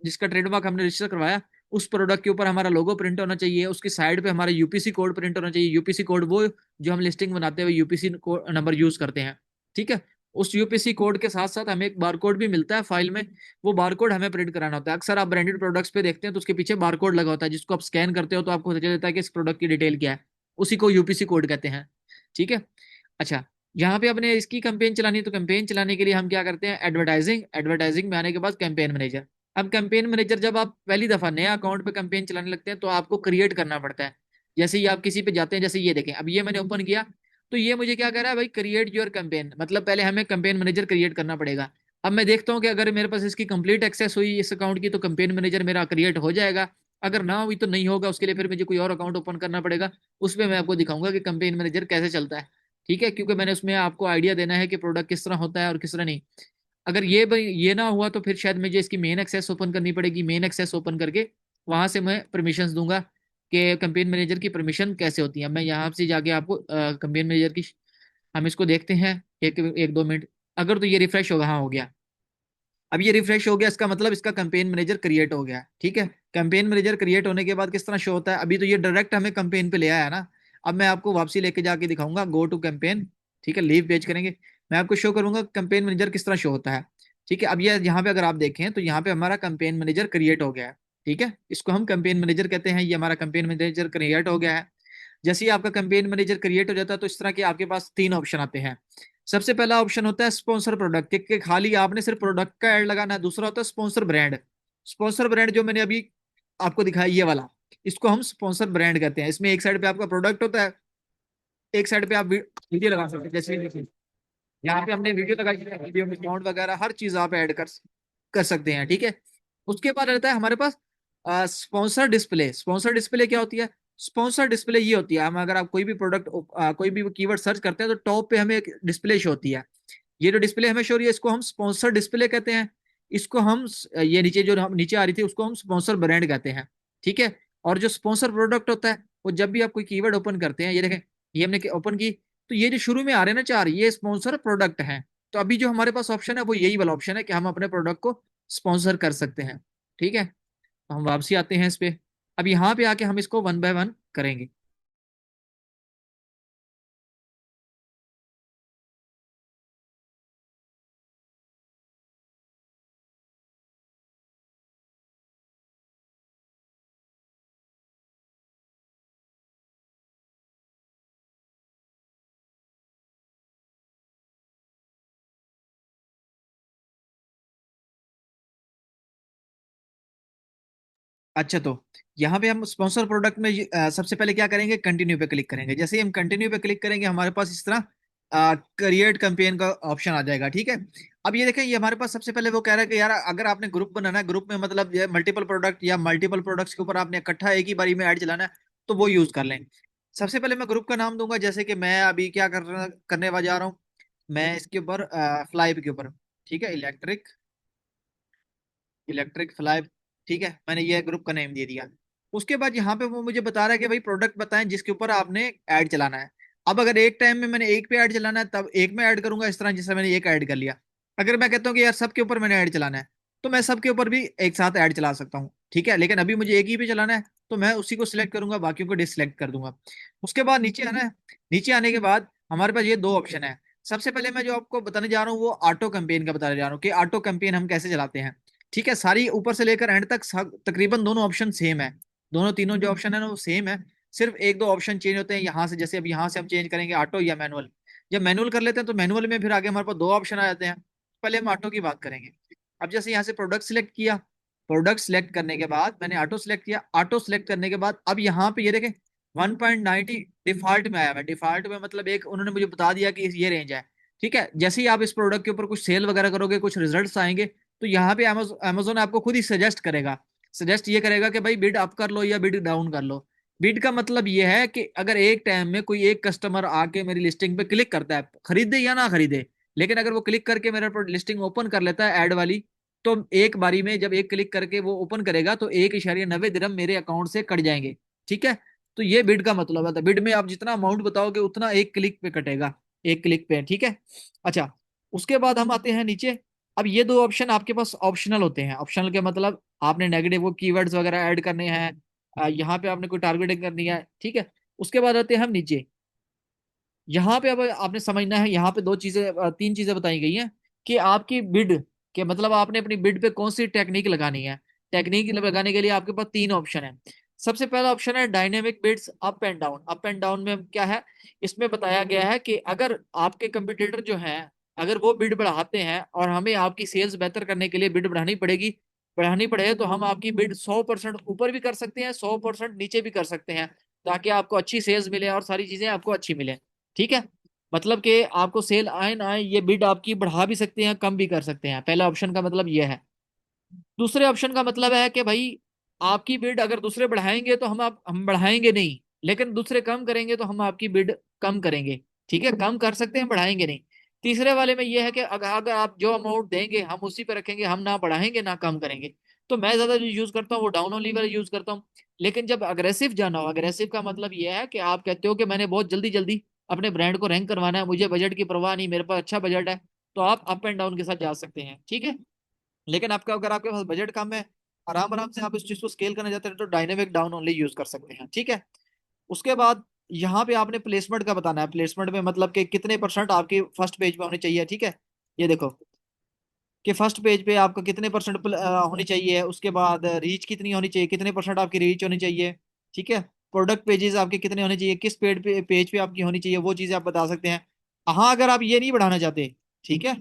जिसका ट्रेडमार्क हमने रजिस्टर करवाया, उस प्रोडक्ट के ऊपर हमारा लोगो प्रिंट होना चाहिए, उसकी साइड पे हमारा यूपीसी कोड प्रिंट होना चाहिए। यूपीसी कोड वो जो हम लिस्टिंग बनाते हुए यूपीसी नंबर यूज करते हैं। ठीक है। उस यूपीसी कोड के साथ साथ हमें एक बारकोड भी मिलता है फाइल में, वो बारकोड हमें प्रिंट कराना होता है। अक्सर आप ब्रांडेड प्रोडक्ट्स पे देखते हैं तो उसके पीछे बारकोड लगा होता है, जिसको आप स्कैन करते हो तो आपको पता चल जाता है कि इस प्रोडक्ट की डिटेल क्या है। उसी को यूपीसी कोड कहते हैं। ठीक है। अच्छा, यहाँ पे अपने इसकी कैंपेन चलानी है, तो कैंपेन चलाने के लिए हम क्या करते हैं, एडवर्टाइजिंग। एडवर्टाइजिंग में आने के बाद कैंपेन मैनेजर। अब कैंपेन मैनेजर जब आप पहली दफा नया अकाउंट पे कैंपेन चलाने लगते हैं तो आपको क्रिएट करना पड़ता है। जैसे ही आप किसी पे जाते हैं, जैसे ये देखें, अब ये मैंने ओपन किया तो ये मुझे क्या कह रहा है, भाई क्रिएट योर कैंपेन, मतलब पहले हमें कैंपेन मैनेजर क्रिएट करना पड़ेगा। अब मैं देखता हूँ कि अगर मेरे पास इसकी कंप्लीट एक्सेस हुई इस अकाउंट की तो कैंपेन मैनेजर मेरा क्रिएट हो जाएगा। अगर ना हुई तो नहीं होगा, उसके लिए फिर मुझे कोई और अकाउंट ओपन करना पड़ेगा। उसमें मैं आपको दिखाऊंगा कि कैंपेन मैनेजर कैसे चलता है। ठीक है, क्योंकि मैंने उसमें आपको आइडिया देना है कि प्रोडक्ट किस तरह होता है और किस तरह नहीं। अगर ये ना हुआ तो फिर शायद मुझे इसकी मेन एक्सेस ओपन करनी पड़ेगी। मेन एक्सेस ओपन करके वहां से मैं परमिशंस दूंगा कि कैंपेन मैनेजर की परमिशन कैसे होती है। मैं यहाँ से जाके आपको कैंपेन मैनेजर की, हम इसको देखते हैं एक एक दो मिनट। अगर तो ये रिफ्रेश होगा, हाँ हो गया। अब ये रिफ्रेश हो गया, इसका मतलब इसका कैंपेन मैनेजर क्रिएट हो गया। ठीक है। कैंपेन मैनेजर क्रिएट होने के बाद किस तरह शो होता है, अभी तो ये डायरेक्ट हमें कैंपेन पे ले आया है ना। अब मैं आपको वापसी लेके जाके दिखाऊंगा, गो टू कैंपेन। ठीक है, लीव पेज करेंगे, मैं आपको शो करूंगा कैंपेन मैनेजर किस तरह शो होता है। ठीक है, अब ये यहाँ पे अगर आप देखें तो यहाँ पे हमारा कैंपेन मैनेजर क्रिएट हो गया है। ठीक है, इसको हम कैंपेन मैनेजर कहते हैं, ये हमारा कैंपेन मैनेजर क्रिएट हो गया है। जैसे ही आपका कैंपेन मैनेजर क्रिएट हो जाता है तो इस तरह के आपके पास 3 ऑप्शन आते हैं। सबसे पहला ऑप्शन होता है स्पॉन्सर प्रोडक्ट, के खाली आपने सिर्फ प्रोडक्ट का ऐड लगाना है। दूसरा होता है स्पॉन्सर ब्रांड। स्पॉन्सर ब्रांड जो मैंने अभी आपको दिखाया ये वाला, इसको हम स्पॉन्सर ब्रांड कहते हैं। इसमें एक साइड पे आपका प्रोडक्ट होता है, एक साइड पे आप वीडियो लगा सकते हैं। जैसे ये देखिए, यहाँ पे हमने वीडियो लगाई है, वीडियो में साउंड वगैरह हर चीज आप ऐड कर सकते हैं। ठीक है। उसके बाद रहता है हमारे पास स्पॉन्सर डिस्प्ले। स्पॉन्सर डिस्प्ले क्या होती है, स्पॉन्सर डिस्प्ले ये होती है, हम अगर आप कोई भी प्रोडक्ट कोई भी कीवर्ड सर्च करते हैं तो टॉप पे हमें एक डिस्प्ले शो होती है। ये जो डिस्प्ले हमें शो हो रही है इसको हम स्पॉन्सर डिस्प्ले कहते हैं। इसको हम ये नीचे जो हम नीचे आ रही थी उसको हम स्पॉन्सर ब्रांड कहते हैं। ठीक है। और जो स्पॉन्सर प्रोडक्ट होता है वो जब भी आप कोई कीवर्ड ओपन करते हैं, ये देखें, ये हमने ओपन की तो ये जो शुरू में आ रहे हैं ना 4, ये स्पॉन्सर प्रोडक्ट हैं। तो अभी जो हमारे पास ऑप्शन है वो यही वाला ऑप्शन है कि हम अपने प्रोडक्ट को स्पॉन्सर कर सकते हैं। ठीक है। तो हम वापसी आते हैं इस पे। अब यहाँ पे आके हम इसको वन बाय वन करेंगे। अच्छा तो यहाँ पे हम स्पॉन्सर प्रोडक्ट में सबसे पहले क्या करेंगे, कंटिन्यू पे क्लिक करेंगे। जैसे ही हम कंटिन्यू पे क्लिक करेंगे हमारे पास इस तरह क्रिएट कैंपेन का ऑप्शन आ जाएगा। ठीक है, अब ये देखें, ये हमारे पास सबसे पहले वो कह रहा है कि यार अगर आपने ग्रुप बनाना है, ग्रुप में मतलब ये मल्टीपल प्रोडक्ट या मल्टीपल प्रोडक्ट्स के ऊपर आपने इकट्ठा एक ही बारी में ऐड चलाना है, तो वो यूज कर लें। सबसे पहले मैं ग्रुप का नाम दूंगा, जैसे कि मैं अभी क्या करने जा रहा हूँ, मैं इसके ऊपर फ्लाई के ऊपर, ठीक है, इलेक्ट्रिक फ्लाई, ठीक है, मैंने ये ग्रुप का नेम दे दिया। उसके बाद यहाँ पे वो मुझे बता रहा है कि भाई प्रोडक्ट बताएं जिसके ऊपर आपने ऐड चलाना है। अब अगर एक टाइम में मैंने एक पे ऐड चलाना है तब एक में ऐड करूंगा, इस तरह जैसे मैंने एक ऐड कर लिया। अगर मैं कहता हूँ कि यार सबके ऊपर मैंने ऐड चलाना है, तो मैं सबके ऊपर भी एक साथ ऐड चला सकता हूँ। ठीक है, लेकिन अभी मुझे एक ही पे चलाना है, तो मैं उसी को सिलेक्ट करूंगा, बाकियों को डिसलेक्ट कर दूंगा। उसके बाद नीचे आना है। नीचे आने के बाद हमारे पास ये दो ऑप्शन है। सबसे पहले मैं जो आपको बताने जा रहा हूँ वो ऑटो कैंपेन का बताने जा रहा हूँ कि ऑटो कैंपेन हम कैसे चलाते हैं। ठीक है, सारी ऊपर से लेकर एंड तक तकरीबन दोनों ऑप्शन सेम है। दोनों तीनों जो ऑप्शन है ना वो सेम है। सिर्फ एक दो ऑप्शन चेंज होते हैं यहाँ से, जैसे अब यहाँ से हम चेंज करेंगे ऑटो या मैनुअल। जब मैनुअल कर लेते हैं तो मैनुअल में फिर आगे हमारे पास दो ऑप्शन आ जाते हैं। पहले हम ऑटो की बात करेंगे। अब जैसे यहाँ से प्रोडक्ट सिलेक्ट किया, प्रोडक्ट सिलेक्ट करने के बाद मैंने ऑटो सिलेक्ट किया, ऑटो सिलेक्ट करने के बाद अब यहाँ पे ये देखें 1.90 डिफॉल्ट में आया हुआ है। डिफॉल्ट में मतलब एक उन्होंने मुझे बता दिया कि ये रेंज है। ठीक है, जैसे ही आप इस प्रोडक्ट के ऊपर कुछ सेल वगैरह करोगे, कुछ रिजल्ट्स आएंगे, तो यहाँ पे अमेजोन आपको खुद ही सजेस्ट करेगा। सजेस्ट ये करेगा कि भाई बिड अप कर लो या बिड डाउन कर लो। बिड का मतलब ये है कि अगर एक टाइम में कोई एक कस्टमर आके मेरी लिस्टिंग पे क्लिक करता है, खरीदे या ना खरीदे, लेकिन अगर वो क्लिक करके मेरा लिस्टिंग ओपन कर लेता है ऐड वाली, तो एक बारी में जब एक क्लिक करके वो ओपन करेगा तो 1.90 दिरहम मेरे अकाउंट से कट जाएंगे। ठीक है, तो ये बिड का मतलब है। तो बिड में आप जितना अमाउंट बताओगे उतना एक क्लिक पे कटेगा, एक क्लिक पे। ठीक है, अच्छा, उसके बाद हम आते हैं नीचे। अब ये दो ऑप्शन आपके पास ऑप्शनल होते हैं। ऑप्शनल के मतलब आपने नेगेटिव वो कीवर्ड्स वगैरह ऐड करने हैं, यहाँ पे आपने कोई टारगेटिंग करनी है। ठीक है, उसके बाद आते हैं हम नीचे। यहाँ पे अब आपने समझना है, यहाँ पे दो चीजें तीन चीजें बताई गई हैं कि आपकी बिड के मतलब आपने अपनी बिड पे कौन सी टेक्निक लगानी है। टेक्निक लगाने के लिए आपके पास तीन ऑप्शन है। सबसे पहला ऑप्शन है dynamic bids up and down. Up and down में क्या है, इसमें बताया गया है कि अगर आपके कंपटीटर जो हैं, अगर वो बिड बढ़ाते हैं और हमें आपकी सेल्स बेहतर करने के लिए बिड बढ़ानी पड़ेगी, बढ़ानी पड़े तो हम आपकी बिड 100% ऊपर भी कर सकते हैं, 100% नीचे भी कर सकते हैं, ताकि आपको अच्छी सेल्स मिले और सारी चीजें आपको अच्छी मिले। ठीक है, मतलब कि आपको सेल आए ना आए, ये बिड आपकी बढ़ा भी सकते हैं कम भी कर सकते हैं। पहला ऑप्शन का मतलब ये है। दूसरे ऑप्शन का मतलब है कि भाई आपकी बिड अगर दूसरे बढ़ाएंगे तो हम बढ़ाएंगे नहीं, लेकिन दूसरे कम करेंगे तो हम आपकी बिड कम करेंगे। ठीक है, कम कर सकते हैं, बढ़ाएंगे नहीं। तीसरे वाले में यह है कि अगर आप जो अमाउंट देंगे हम उसी पर रखेंगे, हम ना बढ़ाएंगे ना कम करेंगे। तो मैं ज्यादा जो यूज करता हूँ वो डाउन ओनली वाला यूज करता हूँ। लेकिन जब अग्रेसिव जाना हो, अग्रेसिव का मतलब यह है कि आप कहते हो कि मैंने बहुत जल्दी जल्दी अपने ब्रांड को रैंक करवाना है, मुझे बजट की परवाह नहीं, मेरे पास अच्छा बजट है, तो आप अप एंड डाउन के साथ जा सकते हैं। ठीक है, लेकिन आपका अगर आपके पास बजट कम है, आराम आराम से आप इस चीज को स्केल करना चाहते हैं, तो डायनेमिक डाउन ओनली यूज कर सकते हैं। ठीक है, उसके बाद यहाँ पे आपने प्लेसमेंट का बताना है। प्लेसमेंट में मतलब कि कितने परसेंट आपकी फर्स्ट पेज पे होनी चाहिए। ठीक है, ये देखो कि फर्स्ट पेज पे आपका कितने परसेंट होनी चाहिए, उसके बाद रीच कितनी होनी चाहिए, कितने परसेंट आपकी रीच होनी चाहिए। ठीक है, प्रोडक्ट पेजेस आपके कितने होने चाहिए, किस पेज पे आपकी होनी चाहिए, वो चीजें आप बता सकते हैं। हाँ, अगर आप ये नहीं बढ़ाना चाहते, ठीक है,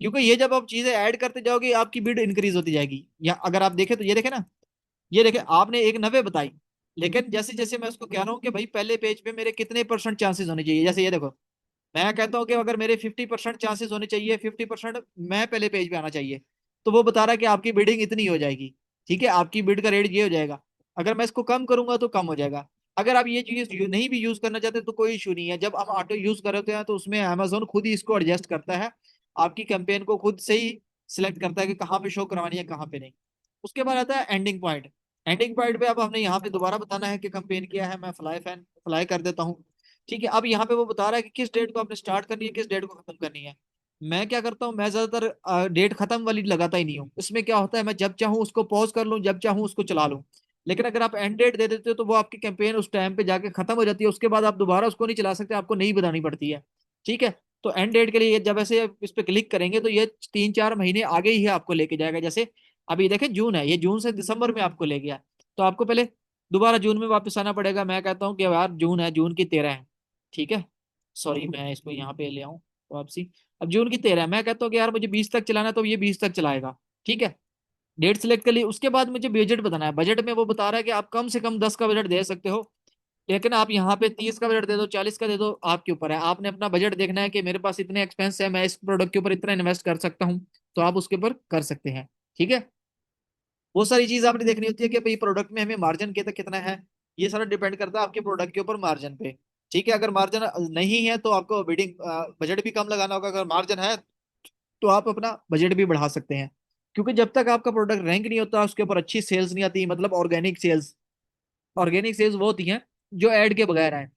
क्योंकि ये जब आप चीजें ऐड करते जाओगे आपकी बिड इंक्रीज होती जाएगी। या अगर आप देखें तो ये देखें ना, ये देखें आपने एक 90 बताई, लेकिन जैसे जैसे मैं उसको कह रहा हूँ कि भाई पहले पेज पे मेरे कितने परसेंट चांसेस होने चाहिए, जैसे ये देखो मैं कहता हूँ कि अगर मेरे 50% चांसेस होने चाहिए, 50% मैं पहले पेज पे आना चाहिए, तो वो बता रहा है कि आपकी बिडिंग इतनी हो जाएगी। ठीक है, आपकी बिड का रेट ये हो जाएगा। अगर मैं इसको कम करूंगा तो कम हो जाएगा। अगर आप ये चीज नहीं भी यूज करना चाहते तो कोई इशू नहीं है। जब हम ऑटो यूज कर रहे होते हैं तो उसमें अमेजोन खुद ही इसको एडजस्ट करता है, आपकी कैंपेन को खुद से ही सिलेक्ट करता है कि कहाँ पे शो करवानी है कहाँ पे नहीं। उसके बाद आता है एंडिंग पॉइंट। एंडिंग पॉइंट पे अब हमने यहाँ पे दोबारा बताना है कि कैंपेन किया है। मैं फ्लाई कर देता हूँ। ठीक है, अब यहाँ पे वो बता रहा है कि किस डेट को आपने स्टार्ट करनी है, किस डेट को खत्म करनी है। मैं क्या करता हूँ, मैं ज्यादातर डेट खत्म वाली लगाता ही नहीं हूँ। इसमें क्या होता है, मैं जब चाहूँ उसको पॉज कर लूँ, जब चाहूँ उसको चला लूँ। लेकिन अगर आप एंड डेट दे देते हो तो वो आपकी कैंपेन उस टाइम पे जाके खत्म हो जाती है, उसके बाद आप दोबारा उसको नहीं चला सकते, आपको नहीं बतानी पड़ती है। ठीक है, तो एंड डेट के लिए जब ऐसे इस पे क्लिक करेंगे तो ये 3-4 महीने आगे ही आपको लेके जाएगा। जैसे अभी देखें जून है, ये जून से दिसंबर में आपको ले गया, तो आपको पहले दोबारा जून में वापस आना पड़ेगा। मैं कहता हूँ कि यार जून है, जून की 13 है। ठीक है, सॉरी मैं इसको यहाँ पे ले आऊँ वापसी। अब जून की 13 है, मैं कहता हूँ कि यार मुझे 20 तक चलाना है, तो ये 20 तक चलाएगा। ठीक है, डेट सिलेक्ट कर ली, उसके बाद मुझे बजट बताना है। बजट में वो बता रहा है कि आप कम से कम 10 का बजट दे सकते हो, लेकिन आप यहाँ पे 30 का बजट दे दो, 40 का दे दो, आपके ऊपर है। आपने अपना बजट देखना है कि मेरे पास इतने एक्सपेंस है, मैं इस प्रोडक्ट के ऊपर इतना इन्वेस्ट कर सकता हूँ, तो आप उसके ऊपर कर सकते हैं। ठीक है, वो सारी चीज आपने देखनी होती है कि भाई प्रोडक्ट में हमें मार्जिन कितना है। ये सारा डिपेंड करता है आपके प्रोडक्ट के ऊपर मार्जिन पे। ठीक है, अगर मार्जिन नहीं है तो आपको बिडिंग बजट भी कम लगाना होगा। अगर मार्जिन है तो आप अपना बजट भी बढ़ा सकते हैं, क्योंकि जब तक आपका प्रोडक्ट रैंक नहीं होता, उसके ऊपर अच्छी सेल्स नहीं आती, मतलब ऑर्गेनिक सेल्स। ऑर्गेनिक सेल्स वो होती हैं जो ऐड के बगैर है।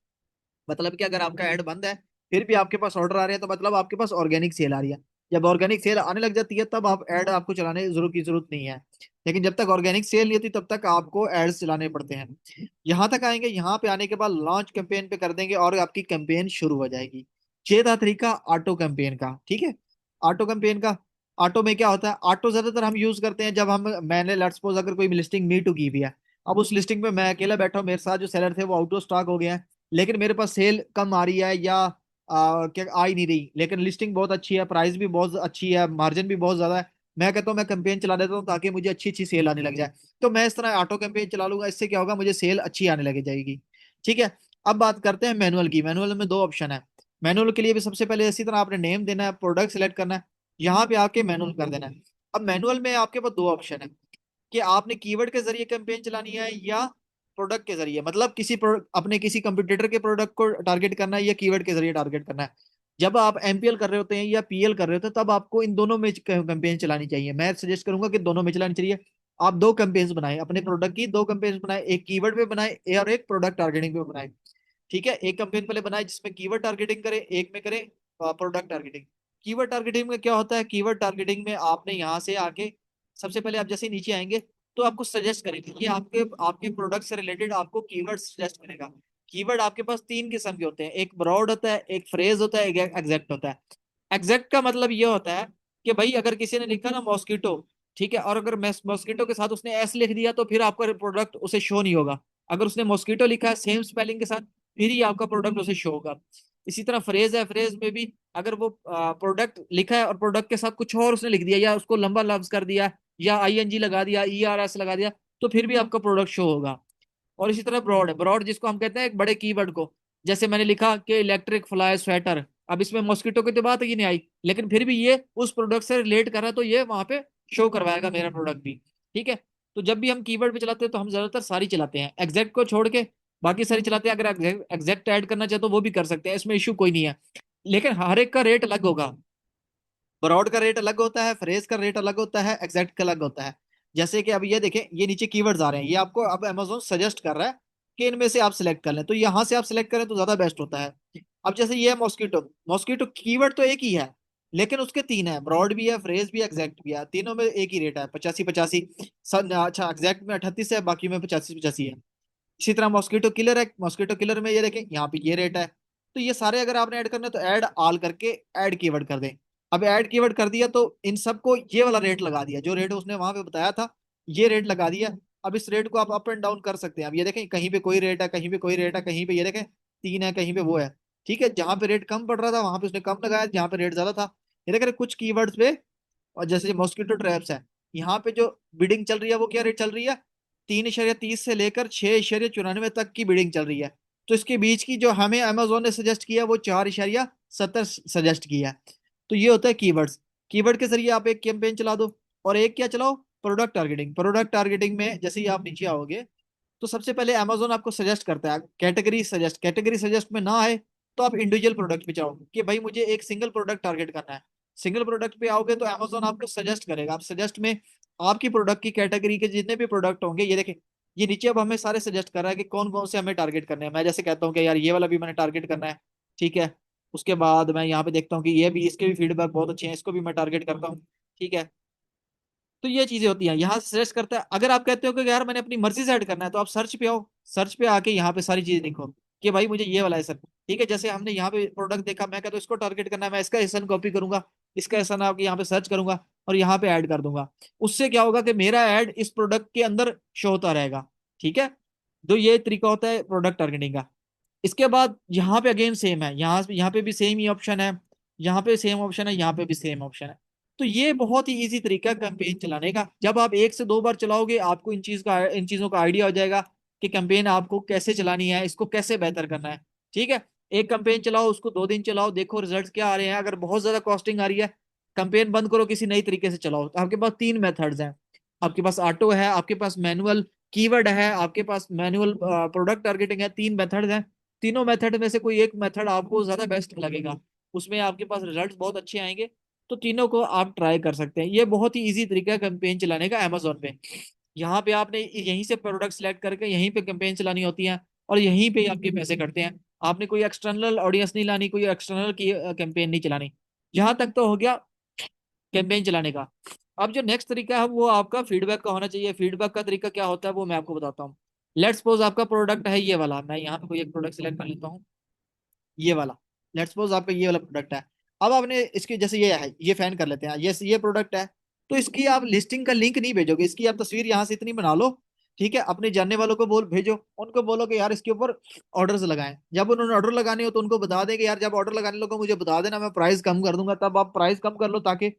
मतलब कि अगर आपका ऐड बंद है फिर भी आपके पास ऑर्डर आ रहे हैं, तो मतलब आपके पास ऑर्गेनिक सेल आ रही है। जब ऑर्गेनिक सेल आने लग जाती है तब आप ऐड आपको चलाने की जरूरत नहीं है। लेकिन जब तक ऑर्गेनिक सेल नहीं होती तब तक आपको एड्स चलाने पड़ते हैं। यहाँ तक आएंगे, यहाँ पे आने के बाद लॉन्च कैंपेन पे कर देंगे और आपकी कैंपेन शुरू हो जाएगी। ये था तरीका ऑटो कैंपेन का। ठीक है, ऑटो कैंपेन का। ऑटो में क्या होता है, ऑटो ज्यादातर हम यूज करते हैं जब मैंने लेट्स सपोज अगर कोई लिस्टिंग मी टू की भी है। अब उस लिस्टिंग पे मैं अकेला बैठा हूँ, मेरे साथ जो सेलर थे वो आउट ऑफ स्टॉक हो गए हैं, लेकिन मेरे पास सेल कम आ रही है या क्या आ ही नहीं रही, लेकिन लिस्टिंग बहुत अच्छी है, प्राइस भी बहुत अच्छी है, मार्जिन भी बहुत ज्यादा है। मैं कहता हूँ मैं कैंपेन चला देता हूँ ताकि मुझे अच्छी अच्छी सेल आने लग जाए। तो मैं इस तरह ऑटो कैंपेन चला लूंगा, इससे क्या होगा, मुझे सेल अच्छी आने लग जाएगी। ठीक है, अब बात करते हैं मैनुअल की। मैनुअल में दो ऑप्शन है। मैनुअल के लिए भी सबसे पहले इसी तरह आपने नेम देना है, प्रोडक्ट सेलेक्ट करना है, यहाँ पे आके मैनुअल कर देना है। अब मैनुअल में आपके पास दो ऑप्शन है कि आपने कीवर्ड के जरिए कैंपेन चलानी है या प्रोडक्ट के जरिए, मतलब अपने किसी कंपटीटर के प्रोडक्ट को टारगेट करना है या कीवर्ड के जरिए टारगेट करना है। जब आप एमपीएल कर रहे होते हैं या पीएल कर रहे होते हैं तब आपको इन दोनों में कैंपेन चलानी चाहिए। मैं सजेस्ट करूंगा कि दोनों में चलानी चाहिए। आप दो कैंपेन्स बनाए अपने प्रोडक्ट की, दो कैंपेन्स बनाए, एक कीवर्ड पे बनाए और एक प्रोडक्ट टारगेटिंग पे बनाए। ठीक है, एक कैंपेन पहले बनाए जिसमें कीवर्ड टारगेटिंग करे, एक में करे प्रोडक्ट टारगेटिंग। कीवर्ड टारगेटिंग में क्या होता है, कीवर्ड टारगेटिंग में आपने यहाँ से आके सबसे पहले आप जैसे ही नीचे आएंगे तो आपको सजेस्ट करेगा कि आपके आपके प्रोडक्ट से रिलेटेड आपको कीवर्ड सजेस्ट करेगा। कीवर्ड आपके पास तीन किस्म के होते हैं, एक ब्रॉड होता है, एक फ्रेज होता है, एक एग्जैक्ट होता है। एग्जैक्ट का मतलब ये होता है कि भाई अगर किसी ने लिखा ना मॉस्किटो, ठीक है, और अगर मॉस्किटो के साथ उसने एस लिख दिया तो फिर आपका प्रोडक्ट उसे शो नहीं होगा। अगर उसने मॉस्किटो लिखा है सेम स्पेलिंग के साथ फिर ही आपका प्रोडक्ट उसे शो होगा। इसी तरह फ्रेज है, फ्रेज में भी अगर वो प्रोडक्ट लिखा है और प्रोडक्ट के साथ कुछ और उसने लिख दिया या उसको लंबा लफ्ज कर दिया या आईएनजी लगा दिया, ईआरएस लगा दिया, तो फिर भी आपका प्रोडक्ट शो होगा। और इसी तरह ब्रॉड है, ब्रॉड जिसको हम कहते हैं एक बड़े कीवर्ड को। जैसे मैंने लिखा कि इलेक्ट्रिक फ्लाई स्वेटर, अब इसमें मॉस्किटो की तो बात ही नहीं आई, लेकिन फिर भी ये उस प्रोडक्ट से रिलेट कर रहा है तो ये वहां पे शो करवाएगा मेरा प्रोडक्ट भी। ठीक है, तो जब भी हम कीवर्ड पे चलाते हैं तो हम ज्यादातर सारी चलाते हैं, एग्जैक्ट को छोड़ के बाकी सारी चलाते हैं। अगर एग्जैक्ट ऐड करना चाहे तो वो भी कर सकते हैं, इसमें इश्यू कोई नहीं है, लेकिन हर एक का रेट अलग होगा। ब्रॉड का रेट अलग होता है, फ्रेज का रेट अलग होता है, एग्जैक्ट का अलग होता है। जैसे कि अब ये देखें, ये नीचे कीवर्ड्स आ रहे हैं, ये आपको अब अमेजोन सजेस्ट कर रहा है कि इनमें से आप सिलेक्ट कर लें, तो यहाँ से आप सिलेक्ट करें तो ज्यादा बेस्ट होता है। अब जैसे ये है मॉस्किटो, मॉस्किटो कीवर्ड तो एक ही है लेकिन उसके तीन है, ब्रॉड भी है, फ्रेज भी है, एग्जैक्ट भी है, तीनों में एक ही रेट है 85-85। अच्छा, एग्जैक्ट में 38 है, बाकी में 85-85 है। इसी तरह मॉस्किटो किलर है, मॉस्किटो किलर में ये देखें यहाँ पे ये रेट है। तो ये सारे अगर आपने ऐड करना है तो ऐड ऑल करके ऐड कीवर्ड कर दें। अब ऐड कीवर्ड कर दिया तो इन सबको ये वाला रेट लगा दिया, जो रेट उसने वहां पे बताया था ये रेट लगा दिया। अब इस रेट को आप अप एंड डाउन कर सकते हैं। अब ये देखें कहीं पे कोई रेट है, कहीं पे कोई रेट है, कहीं पे ये देखें तीन है, कहीं पे वो है। ठीक है, जहां पे रेट कम पड़ रहा था वहां पे उसने कम लगाया, जहां पे रेट ज्यादा था। ये देख रहे हैं कुछ कीवर्ड्स पे, और जैसे मॉस्किटो ट्रैप्स है, यहाँ पे जो बिडिंग चल रही है वो क्या रेट चल रही है, 3.30 से लेकर 6.94 तक की बिडिंग चल रही है। तो इसके बीच की जो हमें अमेजोन ने सजेस्ट किया वो 4.70 सजेस्ट किया है। तो ये होता है कीवर्ड्स। कीवर्ड के जरिए आप एक कैंपेन चला दो, और एक क्या चलाओ, प्रोडक्ट टारगेटिंग। प्रोडक्ट टारगेटिंग में जैसे ही आप नीचे आओगे तो सबसे पहले अमेजोन आपको सजेस्ट करता है कैटेगरी सजेस्ट, कैटेगरी सजेस्ट में ना आए तो आप इंडिविजुअल प्रोडक्ट पे जाओ कि भाई मुझे एक सिंगल प्रोडक्ट टारगेट करना है। सिंगल प्रोडक्ट पे आओगे तो अमेजोन आपको सजेस्ट करेगा, आप सजेस्ट में आपकी प्रोडक्ट की कैटेगरी के जितने भी प्रोडक्ट होंगे, ये देखें ये नीचे अब हमें सारे सजेस्ट कर रहा है कि कौन कौन से हमें टारगेट करने हैं। मैं जैसे कहता हूँ कि यार ये वाला भी मैंने टारगेट करना है। ठीक है, उसके बाद मैं यहाँ पे देखता हूँ कि ये भी, इसके भी फीडबैक बहुत अच्छे हैं, इसको भी मैं टारगेट करता हूँ। ठीक है, तो ये चीजें होती हैं, यहाँ सजेस्ट करता है। अगर आप कहते हो कि यार मैंने अपनी मर्जी से ऐड करना है तो आप सर्च पे आओ, सर्च पे आके यहाँ पे सारी चीजें लिखो कि भाई मुझे ये वाला है सर। ठीक है, जैसे हमने यहाँ पे प्रोडक्ट देखा, मैं कहता हूँ इसको टारगेट करना है, मैं इसका एसन कॉपी करूंगा, इसका एसन आके यहाँ पे सर्च करूंगा और यहाँ पे ऐड कर दूंगा। उससे क्या होगा कि मेरा ऐड इस प्रोडक्ट के अंदर शो होता रहेगा। ठीक है, तो ये तरीका होता है प्रोडक्ट टारगेटिंग का। इसके बाद यहाँ पे अगेन सेम है, यहाँ पे भी सेम ही ऑप्शन है, यहाँ पे सेम ऑप्शन है, यहाँ पे भी सेम ऑप्शन है। तो ये बहुत ही इजी तरीका है कैंपेन चलाने का। जब आप 1 से 2 बार चलाओगे आपको इन चीजों का आइडिया हो जाएगा कि कैंपेन आपको कैसे चलानी है, इसको कैसे बेहतर करना है। ठीक है, एक कैंपेन चलाओ, उसको 2 दिन चलाओ, देखो रिजल्ट क्या आ रहे हैं। अगर बहुत ज्यादा कॉस्टिंग आ रही है, कैंपेन बंद करो, किसी नई तरीके से चलाओ। तो आपके पास 3 मेथड्स हैं। आपके पास ऑटो है, आपके पास मैनुअल कीवर्ड है, आपके पास मैनुअल प्रोडक्ट टारगेटिंग है। 3 मेथड हैं। तीनों मेथड में से कोई एक मेथड आपको ज्यादा बेस्ट लगेगा, उसमें आपके पास रिजल्ट बहुत अच्छे आएंगे। तो तीनों को आप ट्राई कर सकते हैं। ये बहुत ही इजी तरीका है कैंपेन चलाने का अमेजोन पे। यहाँ पे आपने यहीं से प्रोडक्ट सेलेक्ट करके यहीं पे कैंपेन चलानी होती है, और यहीं पे आपके पैसे कटते हैं। आपने कोई एक्सटर्नल ऑडियंस नहीं लानी, कोई एक्सटर्नल की कैंपेन नहीं चलानी। यहाँ तक तो हो गया कैंपेन चलाने का। अब जो नेक्स्ट तरीका है वो आपका फीडबैक का होना चाहिए। फीडबैक का तरीका क्या होता है वो मैं आपको बताता हूँ। लेट्स सपोज आपका प्रोडक्ट है ये वाला, मैं यहाँ पे कोई एक प्रोडक्ट सेलेक्ट कर लेता हूँ, ये वाला। लेट्स सपोज आपका ये वाला प्रोडक्ट है। अब आपने इसकी जैसे ये है, ये फैन कर लेते हैं, ये प्रोडक्ट है। तो इसकी आप लिस्टिंग का लिंक नहीं भेजोगे, इसकी आप तस्वीर यहाँ से इतनी बना लो। ठीक है, अपने जानने वालों को बोल भेजो, उनको बोलो कि यार इसके ऊपर ऑर्डर्स लगाएं। जब उन्होंने ऑर्डर लगाने हो तो उनको बता दें कि यार जब ऑर्डर लगाने लगो मुझे बता देना, मैं प्राइस कम कर दूंगा। तब आप प्राइस कम कर लो ताकि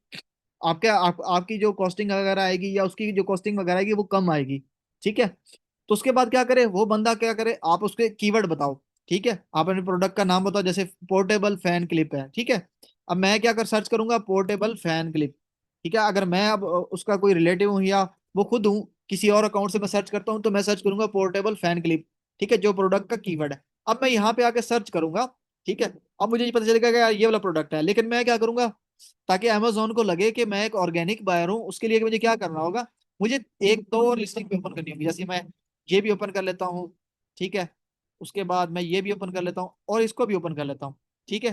आपकी जो कॉस्टिंग वगैरह आएगी या उसकी जो कॉस्टिंग वगैरह आएगी वो कम आएगी। ठीक है, तो उसके बाद क्या करे वो बंदा, क्या करे आप उसके कीवर्ड बताओ। ठीक है, आप अपने प्रोडक्ट का नाम बताओ, जैसे पोर्टेबल फैन क्लिप है। ठीक है, अब मैं क्या कर सर्च करूंगा, पोर्टेबल फैन क्लिप। ठीक है, अगर मैं अब उसका कोई रिलेटिव हूँ या वो खुद हूँ, किसी और अकाउंट से मैं सर्च करता हूँ, तो मैं सर्च करूंगा पोर्टेबल फैन क्लिप। ठीक है, जो प्रोडक्ट का कीवर्ड है। अब मैं यहाँ पे आके सर्च करूंगा। ठीक है, अब मुझे ये पता चलेगा कि यार ये वाला प्रोडक्ट है, लेकिन मैं क्या करूंगा, ताकि अमेजोन को लगे कि मैं एक ऑर्गेनिक बायर हूँ, उसके लिए मुझे क्या करना होगा, मुझे एक दो और लिस्टिंग पे ओपन करनी होगी। जैसे मैं ये भी ओपन कर लेता हूँ। ठीक है, उसके बाद मैं ये भी ओपन कर लेता हूँ और इसको भी ओपन कर लेता हूँ। ठीक है,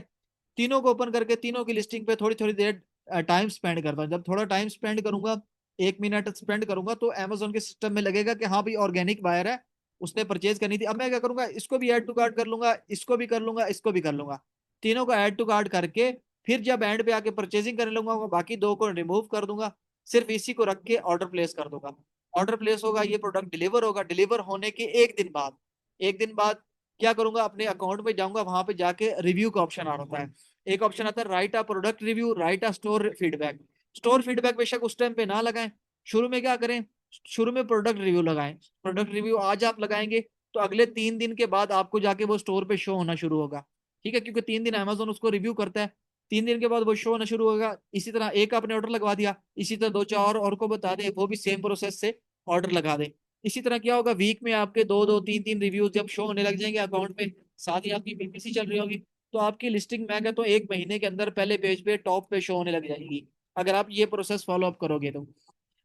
तीनों को ओपन करके तीनों की लिस्टिंग पे थोड़ी थोड़ी देर टाइम स्पेंड करता हूँ। जब थोड़ा टाइम स्पेंड करूंगा, 1 मिनट स्पेंड करूंगा, तो अमेजोन के सिस्टम में लगेगा कि हाँ भाई ऑर्गेनिक बायर है, उसने परचेज करनी थी। अब मैं क्या करूंगा, इसको भी ऐड टू कार्ट कर लूंगा, इसको भी कर लूंगा, इसको भी कर लूंगा। तीनों को ऐड टू कार्ट करके फिर जब एंड पे आके परचेजिंग करने लगूंगा, वो बाकी 2 को रिमूव कर दूंगा। सिर्फ इसी को रख के ऑर्डर प्लेस कर दूंगा। ऑर्डर प्लेस होगा, ये प्रोडक्ट डिलीवर होगा। डिलीवर होने के 1 दिन बाद, 1 दिन बाद क्या करूंगा, अपने अकाउंट में जाऊंगा, वहां पे जाके रिव्यू का ऑप्शन आ रहा है। एक ऑप्शन आता है right a product review, right a store feedback. Store feedback बेशक उस टाइम पे ना लगाएं, शुरू में क्या करें, शुरू में प्रोडक्ट रिव्यू लगाएं। प्रोडक्ट रिव्यू आज आप लगाएंगे तो अगले 3 दिन के बाद आपको जाके वो स्टोर पे शो होना शुरू होगा। ठीक है, क्योंकि 3 दिन अमेजोन उसको रिव्यू करता है। 3 दिन के बाद वो शो होना शुरू होगा। इसी तरह एक आपने ऑर्डर लगवा दिया, इसी तरह दो चार और को बता दे, वो भी सेम प्रोसेस से ऑर्डर लगा दे। इसी तरह क्या होगा, वीक में आपके दो दो तीन तीन रिव्यूज जब शो होने लग जाएंगे अकाउंट पे, साथ ही आपकी पीपीसी चल रही होगी, तो आपकी लिस्टिंग मैं कहता हूँ 1 महीने के अंदर पहले पेज पे टॉप पे शो होने लग जाएगी, अगर आप ये प्रोसेस फॉलो अप करोगे तो।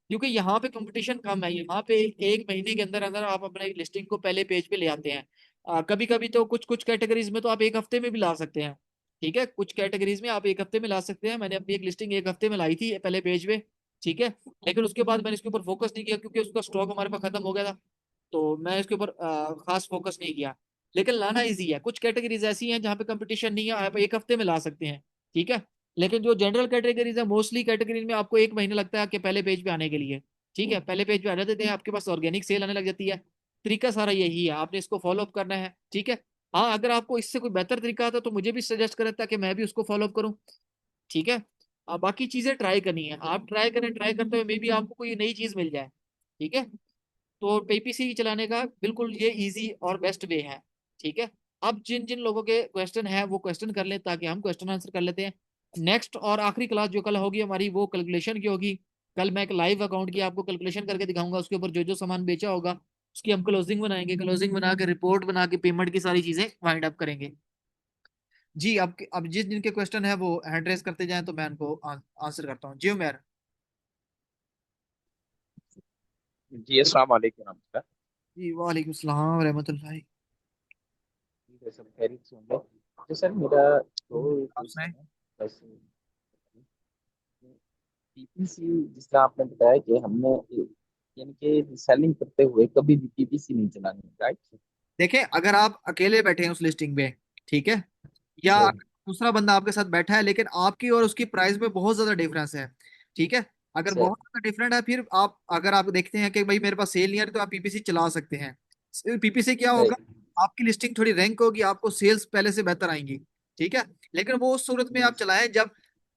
क्योंकि यहाँ पे कंपटीशन कम है, यहाँ पे 1 महीने के अंदर अंदर आप अपने लिस्टिंग को पहले पेज पे ले आते हैं। कभी कभी तो कुछ कुछ कैटेगरीज में तो आप 1 हफ्ते में भी ला सकते हैं। ठीक है, कुछ कैटेगरीज में आप 1 हफ्ते में ला सकते हैं। मैंने अपनी एक लिस्टिंग 1 हफ्ते में लाई थी पहले पेज पे। ठीक है, लेकिन उसके बाद मैंने इसके ऊपर फोकस नहीं किया क्योंकि उसका स्टॉक हमारे पास खत्म हो गया था। तो मैं इसके ऊपर खास फोकस नहीं किया। लेकिन लाना इजी है। कुछ कैटेगरीज ऐसी हैं जहाँ पे कंपटीशन नहीं है, आप 1 हफ्ते में ला सकते हैं। ठीक है, लेकिन जो जनरल कैटेगरीज है, मोस्टली कैटेगरीज में आपको 1 महीना लगता है कि पहले पेज पे आने के लिए। ठीक है, पहले पेज पे आ जाते हैं, आपके पास ऑर्गेनिक सेल आने लग जाती है। तरीका सारा यही है, आपने इसको फॉलो अप करना है। ठीक है, हाँ अगर आपको इससे कोई बेहतर तरीका आता तो मुझे भी सजेस्ट करें ताकि मैं भी उसको फॉलो अप करूँ। ठीक है, बाकी चीजें ट्राई करनी है, आप ट्राई करें, ट्राई करते हुए मे भी आपको कोई नई चीज मिल जाए। ठीक है, तो पीपीसी चलाने का बिल्कुल ये इजी और बेस्ट वे है। ठीक है, अब जिन जिन लोगों के क्वेश्चन है वो क्वेश्चन कर लें ताकि हम क्वेश्चन आंसर कर लेते हैं। नेक्स्ट और आखिरी क्लास जो कल होगी हमारी वो कैलकुलेशन की होगी। कल मैं एक लाइव अकाउंट की आपको कैलकुलेशन करके दिखाऊंगा, उसके ऊपर जो जो सामान बेचा होगा उसकी हम क्लोजिंग बनाएंगे, क्लोजिंग बना के रिपोर्ट बना के पेमेंट की सारी चीजें वाइंड अप करेंगे। जी, अब जिस जिनके क्वेश्चन है वो हैंड रेस करते जाएं तो मैं उनको आंसर करता हूँ। जी उमेर। जी अस्सलाम वालेकुम। नमस्कार। जी वालेकुम सलाम रहमतुल्लाहि। ठीक है, सब खैरियत से होंगे। तो सर मेरा तो आप क्वेश्चन सुनाएं। है बस। पीपीसी जिस तरह आपने बताया कि हमने यानी कि सेलिंग करते हुए कभी भी पीपीसी नहीं चलानी, राइट? देखें, अगर आप अकेले बैठे हैं उस लिस्टिंग पे, ठीक है, या जी दूसरा बंदा आपके साथ बैठा है लेकिन आपकी और उसकी प्राइस में बहुत ज्यादा डिफरेंस है। ठीक है, अगर सर। बहुत ज्यादा डिफरेंट है, फिर आप अगर आप देखते हैं कि भाई मेरे पास सेल नहीं आ रही, तो आप पीपीसी चला सकते हैं। पीपीसी क्या होगा, राइट। आपकी लिस्टिंग थोड़ी रैंक होगी, आपको सेल्स पहले से बेहतर आएंगी। ठीक है, लेकिन वो उस सूरत में आप चलाएं जब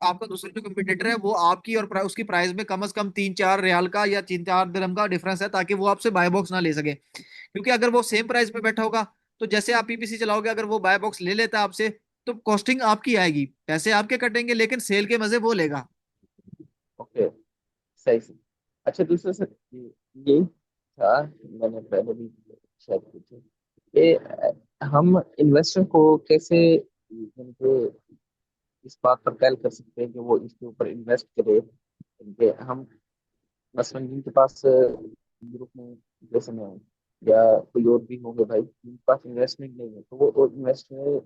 आपका दूसरा जो कम्पिटिटर है वो आपकी और उसकी प्राइस में कम से कम 3-4 रियाल का या 3-4 दिरहम का डिफरेंस है, ताकि वो आपसे बाय बॉक्स ना ले सके। क्योंकि अगर वो सेम प्राइस पे बैठा होगा तो जैसे आप पीपीसी चलाओगे, अगर वो बाय बॉक्स ले लेता है आपसे, तो कॉस्टिंग आपकी आएगी, पैसे आपके कटेंगे, लेकिन सेल के मजे वो लेगा। ओके, सही से। अच्छा, दूसरा सर, ये था, मैंने पहले भी शायद पूछा, कि हम इन्वेस्टर को कैसे इनके इस बात पर तय कर सकते हैं कि वो इसके ऊपर इन्वेस्ट करे, इनके हम मसलन जिनके पास ग्रुप में, जैसे मैं हूँ या कोई और भी होंगे भाई, जिनके पास इन्वेस्टमेंट नहीं है, तो वो इन्वेस्टमेंट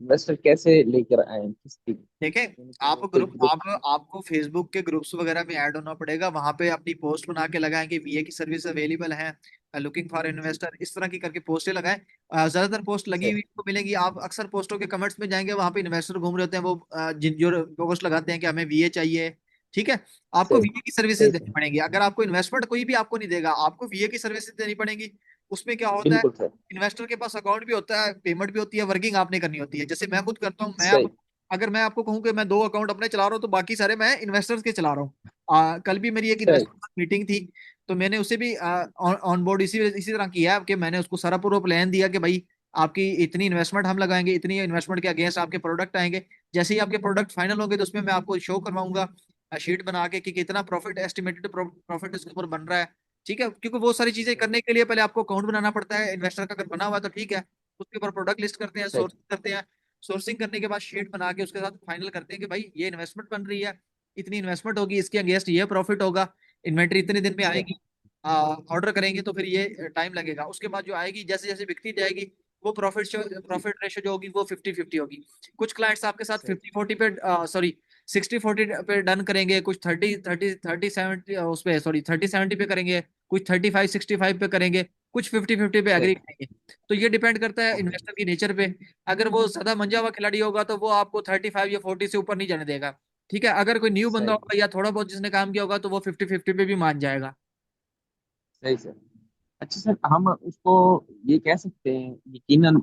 इन्वेस्टर कैसे लेकर आए, किस देखें, आप इनको कोई ग्रुप ग्रुप। आप आपको फेसबुक के ग्रुप्स वगैरह में ऐड होना पड़ेगा, वहां पे अपनी पोस्ट बना के लगाएं कि वीए की सर्विस अवेलेबल है, लुकिंग फॉर इन्वेस्टर, इस तरह की करके पोस्टें लगाएं। ज्यादातर पोस्ट लगी से हुई आपको मिलेंगी, आप अक्सर पोस्टों के कमेंट्स में जाएंगे, वहां पे इन्वेस्टर घूम रहे होते हैं, वो जिन जो पोस्ट लगाते हैं कि हमें वीए चाहिए। ठीक है, आपको से वीए की सर्विसेज से देनी पड़ेंगी, अगर आपको इन्वेस्टमेंट कोई भी आपको नहीं देगा, आपको वीए की सर्विसेज देनी पड़ेंगी। उसमें क्या होता है, बिल्कुल सर। इन्वेस्टर के पास अकाउंट भी होता है, पेमेंट भी होती है, वर्किंग आपने करनी होती है। जैसे मैं खुद करता हूँ, सही अगर मैं आपको कहूँ कि मैं 2 अकाउंट अपने चला रहा हूँ, तो बाकी सारे मैं इन्वेस्टर्स के चला रहा हूँ। कल भी मेरी एक सही इन्वेस्टर मीटिंग थी, तो मैंने उसे भी ऑन बोर्ड इसी इसी तरह किया है कि मैंने उसको सारा पूरा प्लान दिया कि भाई आपकी इतनी इन्वेस्टमेंट हम लगाएंगे, इतनी इन्वेस्टमेंट के अगेंस्ट आपके प्रोडक्ट आएंगे। जैसे ही आपके प्रोडक्ट फाइनल होंगे तो उसमें मैं आपको शो करवाऊंगा शीट बना के कि कितना प्रॉफिट, एस्टिमेटेड प्रॉफिट इसके ऊपर बन रहा है। ठीक है, क्योंकि वो सारी चीजें करने के लिए पहले आपको अकाउंट बनाना पड़ता है, इन्वेस्टर का अगर बना हुआ है तो ठीक है, उसके ऊपर प्रोडक्ट लिस्ट करते हैं, सही सोर्स करते हैं, सोर्सिंग करने के बाद शीट बना के उसके साथ फाइनल करते हैं कि भाई ये इन्वेस्टमेंट बन रही है, इतनी इन्वेस्टमेंट होगी, इसके अगेंस्ट ये प्रॉफिट होगा, इन्वेंट्री इतने दिन में सही आएगी, ऑर्डर करेंगे तो फिर ये टाइम लगेगा, उसके बाद जो आएगी जैसे जैसे बिकती जाएगी, वो प्रॉफिट रेशो जो होगी वो 50-50 होगी। कुछ क्लाइंट्स आपके साथ सही 50-40 पे, सॉरी 60-40 पे डन करेंगे, कुछ 30-30-30-70 उस पे, सॉरी 30-70 पे करेंगे, कुछ 35-65 पे करेंगे, कुछ 50-50 पे सही एग्री करेंगे। तो ये डिपेंड करता है ओके इन्वेस्टर की नेचर पे। अगर वो ज्यादा मंजा हुआ खिलाड़ी होगा तो वो आपको 35 या 40 से ऊपर नहीं जाने देगा। ठीक है, अगर कोई न्यू बंदा सही होगा या थोड़ा बहुत जिसने काम किया होगा तो वो 50-50 पे भी मान जाएगा। सही सर। अच्छा सर, हम उसको ये कह सकते हैं यकीनन,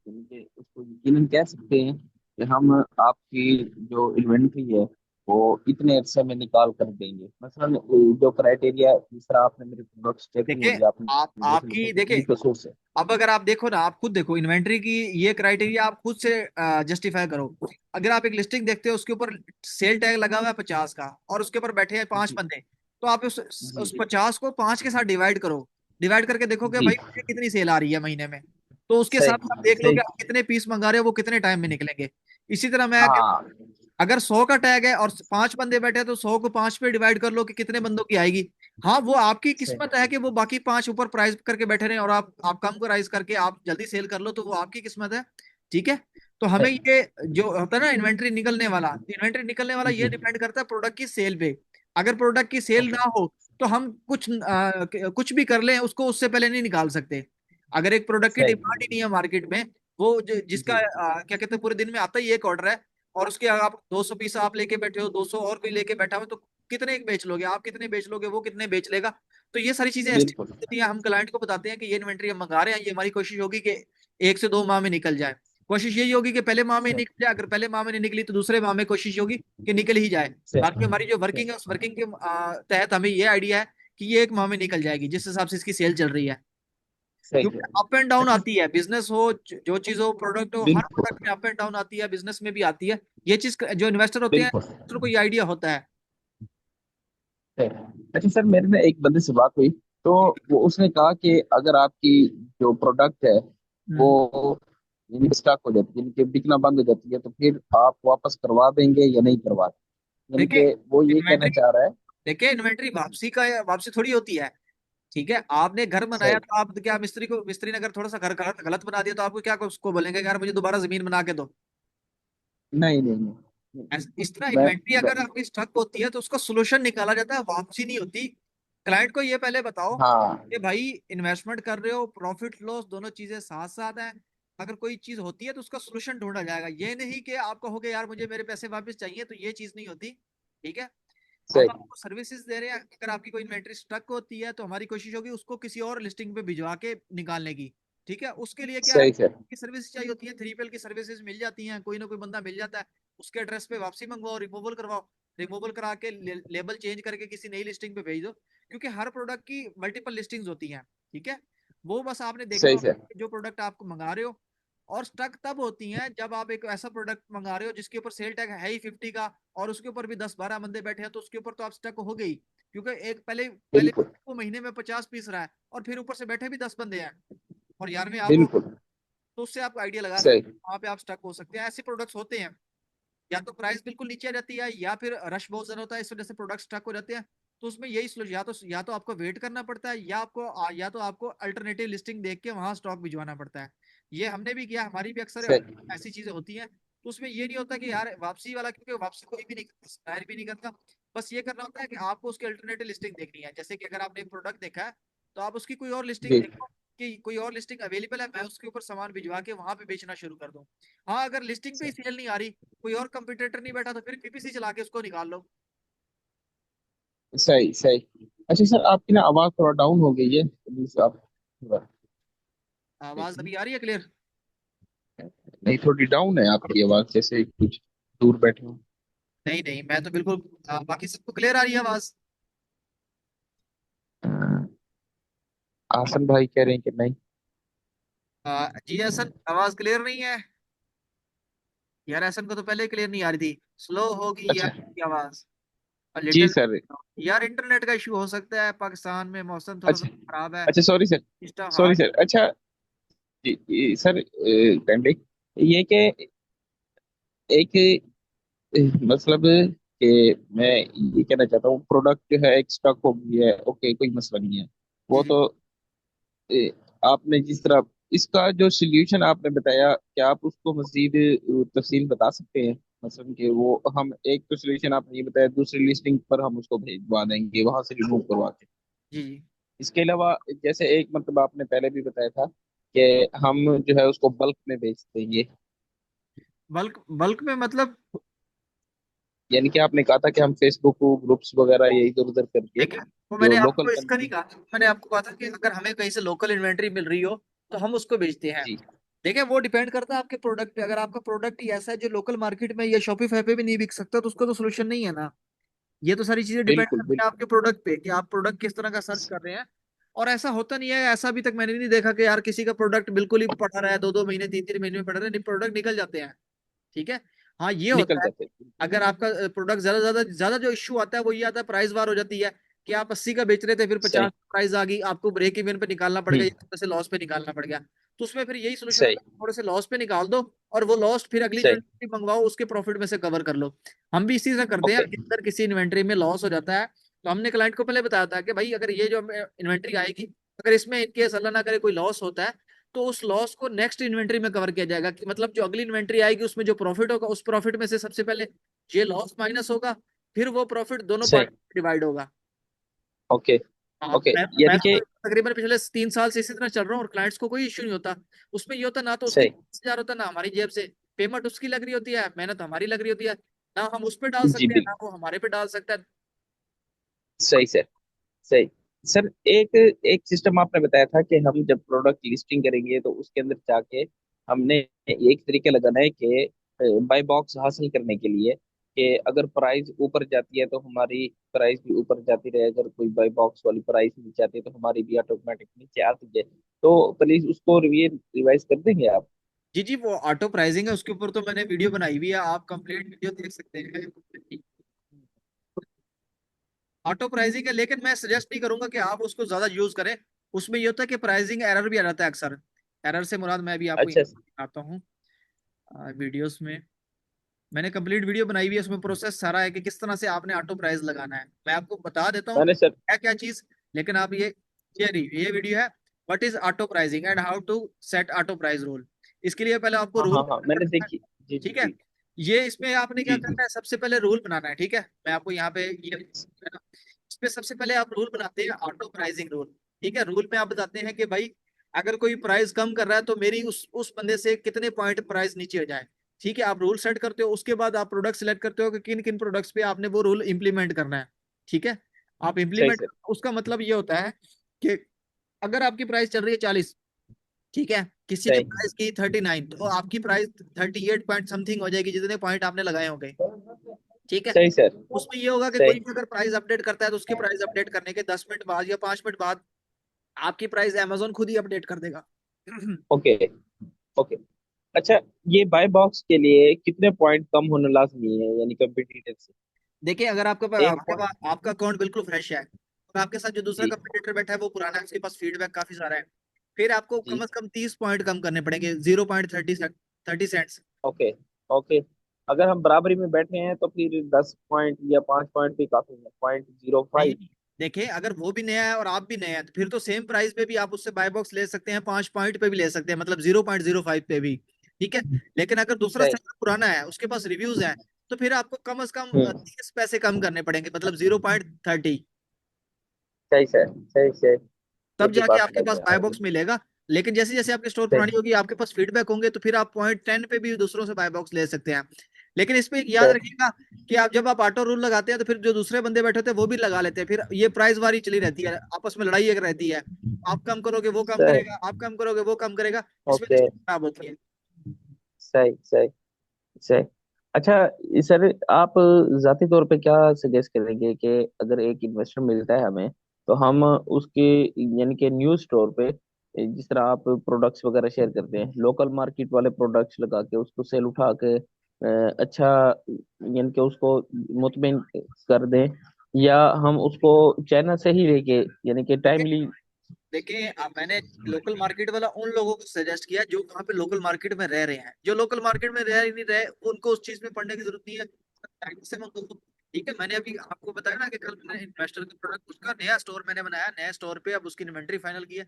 ये उसको यकीनन कह सकते हैं कि हम आपकी जो इन्वेंट्री है वो इतने अरसे में निकाल कर देंगे, मसलन जो क्राइटेरिया, जिस तरह आपने मेरे प्रोडक्ट्स चेक नहीं देखिए, होगी, आप आपने जैसे लिखा आपकी कि देखिए, बी का सोर्स है। अब अगर आप देखो ना, आप खुद देखो इन्वेंट्री की ये क्राइटेरिया आप खुद से जस्टिफाई करो। अगर आप एक लिस्टिंग देखते हो, उसके ऊपर सेल टैग लगा हुआ है 50 का, और उसके ऊपर बैठे हैं 5 जी बंदे, तो आप जी उस 50 को 5 के साथ डिवाइड करो, डिवाइड करके देखो कि जी। भाई मुझे कितनी सेल आ रही है महीने में। तो उसके सही साथ आप देख लो सही। कि आप कितने पीस मंगा रहे हो, वो कितने टाइम में निकलेंगे। इसी तरह मैं, हाँ अगर 100 का टैग है और 5 बंदे बैठे हैं, तो 100 को 5 पे डिवाइड कर लो कि कितने बंदों की आएगी। हाँ, वो आपकी सही किस्मत है कि वो बाकी 5 ऊपर प्राइस करके बैठे रहे और आप कम प्राइस करके आप जल्दी सेल कर लो, तो वो आपकी किस्मत है। ठीक है, तो हमें सही। ये जो होता है ना इन्वेंट्री निकलने वाला ये जी डिपेंड करता है प्रोडक्ट की सेल पे। अगर प्रोडक्ट की सेल ओके ना हो तो हम कुछ भी कर लें उसको उससे पहले नहीं निकाल सकते। अगर एक प्रोडक्ट की सही। डिमांड ही नहीं है मार्केट में, वो जिसका जी क्या कहते हैं पूरे दिन में आता ही एक ऑर्डर है, और उसके आप 200 पीस आप लेके बैठे हो, 200 और कोई लेके बैठा हो, तो कितने बेच लोगे आप, कितने बेच लोगे, वो कितने बेच लेगा। तो ये सारी चीजें बिल्कुल। एस्टिमेट होती है, हम क्लाइंट को बताते हैं कि ये इन्वेंट्री हम मंगा रहे हैं, ये हमारी कोशिश होगी कि 1 से 2 माह में निकल जाए। कोशिश यही होगी कि पहले माह में सही निकल जाए, अगर पहले माह में नहीं निकली तो दूसरे माह में कोशिश होगी कि निकल ही जाए। सही बाकी हमारी जो सही वर्किंग है, उस वर्किंग के तहत हमें ये आइडिया है कि ये 1 माह में निकल जाएगी, जिस हिसाब से इसकी सेल चल रही है। सही क्योंकि है। अप एंड डाउन अच्छा, आती है, बिजनेस हो, जो चीज हो, प्रोडक्ट हो, हर बिल्कुल प्रोडक्ट में अप एंड डाउन आती है, बिजनेस में भी आती है। ये चीज जो इन्वेस्टर होते हैं, बिल्कुल इन्वेस्टर को ये आइडिया होता है। सही। अच्छा सर, मेरे ना एक बंदे से बात हुई, तो वो उसने कहा कि अगर आपकी जो प्रोडक्ट है वो हम्म। स्टॉक हो जाती है, यानी कि बिकना बंद हो जाती है, तो फिर आप वापस करवा देंगे या नहीं करवा देंगे? यानी देखिए, कि वो ये कहना इन्वेंट्री चाह रहा है। देखिए इन्वेंट्री वापसी थोड़ी होती है। ठीक है, आपने घर बनाया सही। तो आप क्या, मिस्त्री ने अगर थोड़ा सा घर गलत गलत बना दिया तो आपको क्या उसको बोलेंगे कि यार मुझे दोबारा जमीन बना के दो। नहीं नहीं नहीं। इस तरह मैं, इन्वेंट्री मैं अगर आपकी स्टक होती है तो उसका सोल्यूशन निकाला जाता है, वापसी नहीं होती। क्लाइंट को ये पहले बताओ हाँ कि भाई इन्वेस्टमेंट कर रहे हो, प्रॉफिट लॉस दोनों चीजें साथ साथ हैं, अगर कोई चीज होती है तो उसका सोल्यूशन ढूंढा जाएगा, ये नहीं कि आप कहोगे यार मुझे मेरे पैसे वापस चाहिए, तो ये चीज नहीं होती। ठीक है, हम सही आपको सर्विसेज दे रहे हैं, अगर आपकी कोई इन्वेंट्री स्टक होती है तो हमारी कोशिश होगी उसको किसी और लिस्टिंग पे भिजवा के निकालने की। ठीक है, उसके लिए क्या है सही सर। की सर्विस चाहिए होती है, 3PL की सर्विसेज मिल जाती हैं, कोई ना कोई बंदा मिल जाता है, उसके एड्रेस पे वापसी मंगवाओ, रिमूवल करवाओ, रिमूवल करा के लेबल चेंज करके किसी नई लिस्टिंग पे भेज दो, क्योंकि हर प्रोडक्ट की मल्टीपल लिस्टिंग्स होती हैं। ठीक है, वो बस आपने देखना सही होता सर। है कि जो प्रोडक्ट आप मंगा रहे हो, और स्टक तब होती हैं जब आप एक ऐसा प्रोडक्ट मंगा रहे हो जिसके ऊपर सेल टैग है ही 50 का, और उसके ऊपर भी 10-12 बंदे बैठे हैं, तो उसके ऊपर तो आप स्टक हो गई, क्योंकि एक पहले पहले बिल्कुल वो महीने में 50 पीस रहा है, और फिर ऊपर से बैठे भी 10 बंदे हैं, और यार में आप हो, बिल्कुल। तो उससे आप आइडिया लगा सकते सही। हैं वहां पे आप स्टक हो सकते हैं। ऐसे प्रोडक्ट्स होते हैं, या तो प्राइस बिल्कुल नीचे आ जाती है, या फिर रश बहुत ज्यादा होता है, इस वजह से प्रोडक्ट स्टक हो जाते हैं। तो उसमें यही या तो आपको वेट करना पड़ता है, या तो आपको अल्टरनेटिव लिस्टिंग देख के वहां स्टॉक भिजवाना पड़ता है। ये हमने भी किया, हमारी भी अक्सर सही। ऐसी चीजें होती हैं। तो उसमें ये नहीं होता कि यार वापसी वाला, क्योंकि वापसी कोई भी नहीं करता, supplier भी नहीं करता। बस ये करना होता है कि आपको उसकी अल्टरनेटिव लिस्टिंग देखनी है, जैसे कि अगर आपने एक प्रोडक्ट देखा है, तो आप उसकी कोई और लिस्टिंग जी। देखो कि कोई और लिस्टिंग अवेलेबल है, मैं उसके ऊपर सामान भिजवा के वहां पे बेचना शुरू कर दूं। हाँ, अगर लिस्टिंग पे ही सेल नहीं आ रही, कोई और कंपटीटर नहीं बैठा, तो फिर पीपीसी चला के उसको निकाल लो। सही सही। अच्छा सर, आपकी ना आवाज़ थोड़ा डाउन हो गई है, प्लीज आप थोड़ा आवाज देखिए। अभी आ रही है क्लियर? नहीं, थोड़ी डाउन है आपकी आवाज़, जैसे कुछ दूर बैठे हो। नहीं नहीं, मैं तो बिल्कुल बाकी सबको क्लियर आ रही है आवाज। अ, आसन भाई कह रहे हैं कि नहीं। जी हसन, आवाज क्लियर नहीं है यार, हसन को तो पहले क्लियर नहीं आ रही थी, स्लो होगी यार अच्छा। की आवाज, और जी लिटिल। सर। यार इंटरनेट का इशू हो सकता है, पाकिस्तान में मौसम थोड़ा सा अच्छा। खराब है, अच्छा सॉरी सर। सिस्टम। हाँ। Sorry sir. अच्छा। जी सर, काइंडली ये कि एक मतलब कि मैं ये कहना चाहता हूँ, प्रोडक्ट जो है एक स्टॉक हो गई है, ओके, कोई मसला नहीं है। जी वो जी। तो आपने जिस तरह इसका जो सोल्यूशन आपने बताया, क्या आप उसको मजीद तफसील बता सकते हैं? मतलब कि वो हम एक तो सोल्यूशन आपने ये बताया, दूसरी लिस्टिंग पर हम उसको भेजवा देंगे वहां से रिमूव करवा के। जी जी। इसके अलावा जैसे एक मतलब आपने पहले भी बताया था कि हम जो है उसको बल्क में बेच देंगे। बल्क बल्क में मतलब? यानी कि आपने कहा था कि हम फेसबुक ग्रुप्स वगैरह ये इधर उधर करके देखिए, वो जो मैंने लोकल आपको इसका नहीं कंपनी। कहा, मैंने आपको कहा था कि अगर हमें कहीं से लोकल इन्वेंट्री मिल रही हो, तो हम उसको बेचते हैं। जी। देखिए, वो डिपेंड करता है आपके प्रोडक्ट पे, अगर आपका प्रोडक्ट ही ऐसा है जो लोकल मार्केट में या शॉपिफाई पे भी नहीं बिक सकता, तो उसका तो सोल्यूशन नहीं है ना। ये तो सारी चीजें डिपेंड बिल्कुल करती है बिल्कुल। आपके प्रोडक्ट पे कि आप प्रोडक्ट किस तरह का सर्च कर रहे हैं। और ऐसा होता नहीं है, ऐसा अभी तक मैंने नहीं देखा कि यार किसी का प्रोडक्ट बिल्कुल ही पड़ा रहा है, 2-2 महीने 3-3 महीने में पड़ा रहा है, नहीं, प्रोडक्ट निकल जाते हैं। ठीक है। हाँ, ये निकल होता है। जाते हैं। अगर आपका प्रोडक्ट ज्यादा ज्यादा ज्यादा जो इश्यू आता है वो ये आता है, प्राइस वार हो जाती है, कि आप 80 का बेच रहे थे, फिर 50 सही। प्राइस आ गई, आपको ब्रेक इवन पे निकालना पड़ गया, हम्म। या से लॉस पे निकालना पड़ गया। तो उसमें फिर यही सोल्यूशन सही होता है, थोड़े से लॉस पे निकाल दो, और वो लॉस फिर अगली जो सही। इन्वेंट्री मंगवाओ उसके प्रॉफिट में से कवर कर लो। हम भी इसी तरह करते हैं, ओके। अगर किसी इन्वेंट्री में लॉस हो जाता है, तो हमने क्लाइंट को पहले बताया था कि भाई अगर ये जो इन्वेंट्री आएगी, अगर इसमें इनकेस अल्लाह ना करे कोई लॉस होता है, तो उस लॉस को नेक्स्ट इन्वेंट्री में कवर किया जाएगा, कि मतलब जो अगली इन्वेंट्री आएगी उसमें जो प्रॉफिट होगा, उस प्रॉफिट में से सबसे पहले ये लॉस माइनस होगा, फिर वो प्रॉफिट दोनों सही। पार्ट डिवाइड होगा। ओके। हाँ, ओके। मैं यानी तो कि तकरीबन पिछले 3 साल से इसी तरह चल रहा हूँ, और क्लाइंट्स को कोई इश्यू नहीं होता। उसमें ये होता ना, तो उसकी सही। 10,000 होता ना हमारी जेब से, पेमेंट उसकी लग रही होती है, मेहनत हमारी लग रही होती है, ना हम उस पर डाल जी सकते हैं, ना बिल्कुल। वो हमारे पे डाल सकता है। सही सर। सही। सर, एक एक सिस्टम आपने बताया था कि हम जब प्रोडक्ट लिस्टिंग करेंगे तो उसके अंदर जाके हमने एक तरीके लगाना है कि बाय बॉक्स हासिल करने के लिए, कि अगर प्राइस ऊपर जाती है तो हमारी प्राइस भी ऊपर जाती रहे, अगर कोई बाय बॉक्स वाली प्राइस नीचे आती है तो हमारी भी ऑटोमेटिक नीचे आती है। तो प्लीज उसको रिवाइज कर देंगे आप? जी जी, वो ऑटो प्राइसिंग है, उसके ऊपर तो मैंने वीडियो बनाई हुई है, आप कंप्लीट वीडियो देख सकते हैं। ऑटो प्राइसिंग है, लेकिन मैं सजेस्ट नहीं करूंगा कि आप उसको ज्यादा यूज करें। उसमें ये होता है कि प्राइसिंग एरर भी आ जाता है अक्सर। एरर से मुराद मैं भी आपको अच्छा। आता हूँ वीडियोस में। मैंने कंप्लीट वीडियो बनाई हुई है, उसमें प्रोसेस सारा है कि किस तरह से आपने ऑटो प्राइस लगाना है, मैं आपको बता देता हूँ मैंने सर। क्या क्या चीज। लेकिन आप ये नहीं, ये वीडियो है what is auto pricing and how to set auto price rule. इसके लिए पहले आपको हाँ रूल हाँ हाँ, मैंने करना है। देखी। जी जी ठीक है, जी। ये इसमें आपने क्या जी जी। करना है, सबसे पहले रूल बनाना है। ठीक है, मैं आपको यहाँ पे ये है ना, इसमें सबसे पहले आप रूल बनाते हैं ऑटो प्राइसिंग रूल। ठीक है, रूल में आप बताते हैं कि भाई अगर कोई प्राइस कम कर रहा है, तो मेरी उस बंदे से कितने पॉइंट प्राइस नीचे हो जाए। ठीक है, आप रूल सेट करते हो, उसके बाद आप प्रोडक्ट सेलेक्ट करते हो कि किन किन प्रोडक्ट्स पे आपने वो रूल इंप्लीमेंट करना है। ठीक है, आप सही इंप्लीमेंट, सर। उसका मतलब ये होता है कि अगर आपकी प्राइस चल रही है 40, ठीक है, किसी ने सही प्राइस की 39, तो आपकी प्राइस 38 पॉइंट समथिंग हो जाएगी, जितने पॉइंट आपने लगाए होंगे। ठीक है। सही सर। उसमें ये होगा कि कोई सही भी अगर प्राइस अपडेट करता है तो उसकी प्राइस अपडेट करने के 10 मिनट बाद या 5 मिनट बाद आपकी प्राइस अमेजोन खुद ही अपडेट कर देगा। ओके। ओके। अच्छा, ये बाय बॉक्स के लिए कितने पॉइंट कम होना लाजमी है, यानी कंपटीटर से? देखिए, अगर एक पॉइंट। आपका अकाउंट बिल्कुल फ्रेश है और आपके साथ जो दूसरा जी। कंपटीटर बैठा है वो पुराना है, उसके पास फीडबैक काफी सारा है, फिर आपको कम जी। से कम 30 पॉइंट कम करने पड़ेंगे, 0.30 सेंट्स। ओके। ओके। अगर हम बराबरी में बैठे हैं तो फिर 10 पॉइंट या 5 पॉइंट भी काफी है, नहीं, 0.05। देखिए, अगर वो भी नया है और आप भी नए हैं तो फिर तो सेम प्राइस पे भी आप उससे बाय बॉक्स ले सकते हैं, 5 पॉइंट पे भी ले सकते हैं, मतलब 0.05 पे भी। ठीक है। लेकिन अगर दूसरा सही। सेलर पुराना है, उसके पास रिव्यूज हैं, तो फिर आपको कम से कम हम्म। 30 पैसे कम करने पड़ेंगे, मतलब 0.30। सही सर। सही सही। ये तब भी जाके बात आपके समझ पास में आ बाय रही बॉक्स है। मिलेगा। लेकिन जैसे जैसे आपकी स्टोर पुरानी सही। होगी, आपके पास फीडबैक होंगे, तो फिर आप पॉइंट 10 पे भी दूसरों से बाय बॉक्स ले सकते हैं। लेकिन इसमें याद सही। रखिएगा कि आप जब आप ऑटो रूल लगाते हैं तो फिर जो दूसरे बंदे बैठे होते हैं वो भी लगा लेते हैं, फिर ये प्राइस वारी चली रहती है, आपस में लड़ाई एक रहती है। आप कम करोगे वो कम सही। करेगा, आप कम करोगे वो कम करेगा, इसमें ओके। स्टोर खराब होती है। सही सही। सही। अच्छा, सर आप जाती तौर पे क्या सजेस्ट करेंगे कि अगर एक इन्वेस्टर मिलता है हमें, तो हम उसके यानी कि न्यूज़ स्टोर पे जिस तरह आप प्रोडक्ट्स वगैरह शेयर करते हैं, लोकल मार्केट वाले प्रोडक्ट्स लगा के उसको सेल उठा के अच्छा यानी कि उसको मुतमिन कर दें, या हम उसको चाइना से ही लेके यानी कि टाइमली? देखिए, अब मैंने लोकल मार्केट वाला उन लोगों को सजेस्ट किया जो वहाँ पे लोकल मार्केट में रह रहे हैं, जो लोकल मार्केट में रह ही नहीं रहे उनको उस चीज में पढ़ने की जरूरत नहीं है, टाइम से मैं उनको। ठीक है, मैंने अभी आपको बताया ना कि कल मैंने इन्वेस्टर का प्रोडक्ट, उसका नया स्टोर मैंने बनाया, नया स्टोर पे अब उसकी इन्वेंट्री फाइनल की है।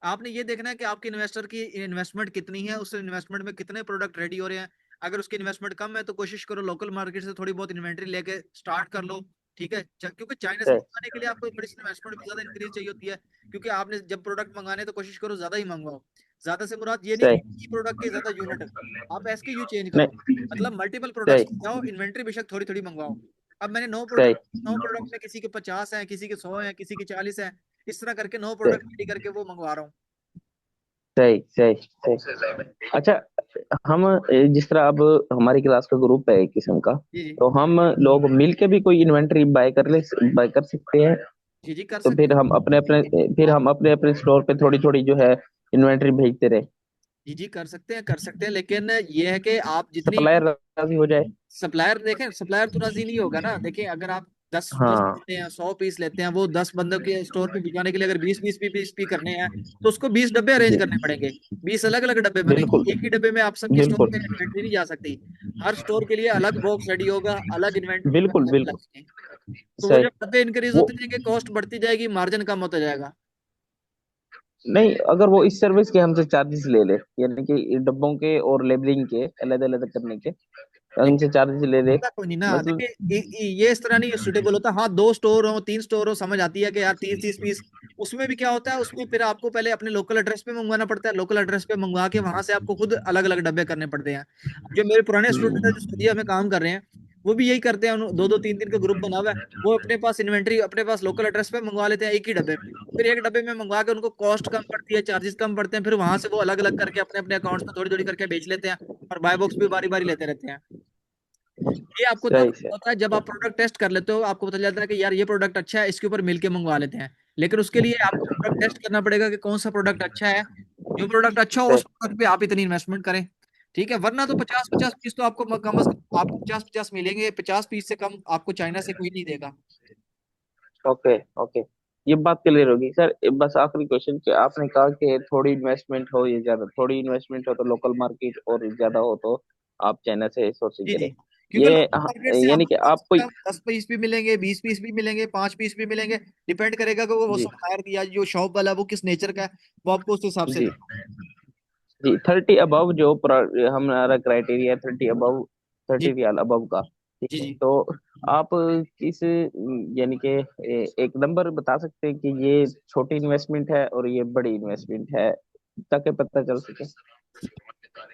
आपने ये देखना है कि आपके इन्वेस्टर की इन्वेस्टमेंट कितनी है, उस इन्वेस्टमेंट में कितने प्रोडक्ट रेडी हो रहे हैं। अगर उसकी इन्वेस्टमेंट कम है तो कोशिश करो लोकल मार्केट से थोड़ी बहुत इन्वेंट्री लेके स्टार्ट कर लो। ठीक है, क्योंकि चाइना से सही मंगाने के लिए आपको थोड़ी सी इन्वेस्टमेंट भी ज्यादा इंक्रीज चाहिए होती है, क्योंकि आपने जब प्रोडक्ट मंगाने तो कोशिश करो ज्यादा ही मंगवाओ। ज्यादा से मुराद ये नहीं सही। कि प्रोडक्ट के ज्यादा यूनिट, आप एसकेयू चेंज करो, नहीं। मतलब मल्टीपल प्रोडक्ट्स सही। जाओ, इन्वेंट्री बेशक थोड़ी थोड़ी मंगवाओ। अब मैंने सही। 9 प्रोडक्ट में किसी के 50 हैं, किसी के 100 हैं, किसी के 40 हैं, इस तरह करके 9 प्रोडक्ट सही। रेडी करके वो मंगवा रहा हूँ। सही सही सही। अच्छा, हम जिस तरह अब हमारी क्लास का ग्रुप है एक किस्म का, जी जी। तो हम लोग मिल के भी कोई इन्वेंटरी बाय कर सकते हैं। जी जी, कर तो सकते हैं फिर आप। हम अपने अपने स्टोर पे थोड़ी थोड़ी जो है इन्वेंटरी भेजते रहे। जी जी, कर सकते हैं, कर सकते हैं, लेकिन ये है कि आप जितनी सप्लायर राजी हो जाए। सप्लायर देखें, सप्लायर तो राजी नहीं होगा ना। देखिए, अगर आप दस पीस हाँ। लेते हैं, 100 पीस लेते हैं, वो 10 बंदों के स्टोर पे भिजवाने के लिए अगर 20 20 पीस भी करने हैं तो उसको 20 डब्बे अरेंज जी। करने पड़ेंगे। 20 अलग अलग डब्बे बिल्कुल। बनेंगे, एक ही डब्बे में आप सबकी स्टोर बिल्कुल। पे इन्वेंट्री नहीं जा सकती। हर स्टोर के लिए अलग बॉक्स रेडी होगा, अलग इन्वेंट्री बिल्कुल। बिल्कुल। लगेंगे। तो वो सही। जब डब्बे इंक्रीज वो होते जाएंगे, कॉस्ट बढ़ती जाएगी, मार्जिन कम होता जाएगा। नहीं, अगर वो इस सर्विस के हमसे चार्जेस ले ले, यानी कि डब्बों के और लेबलिंग के अलग अलग करने के हमसे चार्जेस ले ले, होता कोई नहीं ना। मतलब। देखिए, ये इस तरह नहीं सुटेबल होता। हाँ, 2 स्टोर हो, 3 स्टोर हो, समझ आती है कि यार 30 30 पीस। उसमें भी क्या होता है, उसमें फिर आपको पहले अपने लोकल एड्रेस पे मंगवाना पड़ता है, लोकल एड्रेस पे मंगवा के वहां से आपको खुद अलग अलग डब्बे करने पड़ते हैं। जो मेरे पुराने स्टूडेंट है जो सऊदीया में काम कर रहे हैं, वो भी यही करते हैं, दो दो तीन तीन का ग्रुप बना हुआ है। वो अपने पास इन्वेंट्री अपने पास लोकल एड्रेस पे मंगवा लेते हैं एक ही डब्बे में, फिर एक डब्बे में मंगवा के उनको कॉस्ट कम पड़ती है, चार्जेस कम पड़ते हैं, फिर वहां से वो अलग अलग करके अपने अपने अकाउंट्स में थोड़ी थोड़ी करके बेच लेते हैं, और बाय बॉक्स भी बारी बारी लेते रहते हैं। ये आपको तब सही से। होता है जब आप प्रोडक्ट टेस्ट कर लेते हो, आपको पता चलता है कि यार ये प्रोडक्ट अच्छा है, इसके ऊपर मिलके मंगवा लेते हैं। लेकिन उसके लिए आपको प्रोडक्ट टेस्ट करना पड़ेगा कि कौन सा प्रोडक्ट अच्छा है। जो प्रोडक्ट अच्छा हो सही। उस प्रोडक्ट पे आप इतनी इन्वेस्टमेंट करें। ठीक है, वरना तो 50 50 पीस तो आपको कम से कम आपको 50 50 मिलेंगे, 50 पीस से कम आपको चाइना से कोई नहीं देगा। ओके। ओके। ये बात क्लियर होगी सर। बस आखिरी क्वेश्चन, कि आपने कहा कि थोड़ी इन्वेस्टमेंट हो या ज्यादा, थोड़ी इन्वेस्टमेंट हो तो लोकल मार्केट और ज्यादा हो तो आप चाइना से सोर्सिंग जी जी, करें। क्योंकि ये लोकल मार्केट से यानी आपको कि कम आप से कोई। कम 10 पीस भी मिलेंगे, 20 पीस भी मिलेंगे, 5 पीस भी मिलेंगे। डिपेंड करेगा कि वो जी। सप्लायर या जो शॉप वाला है वो किस नेचर का है, वो आपको उस हिसाब से जी। देगा। जी, 30 अबव जो हमारा क्राइटेरिया है, 30 अबव, जी 30 रियाल अबव का। ठीक जी है, जी। तो आप किस यानी कि एक नंबर बता सकते हैं कि ये छोटी इन्वेस्टमेंट है और ये बड़ी इन्वेस्टमेंट है, ताकि पता चल सके?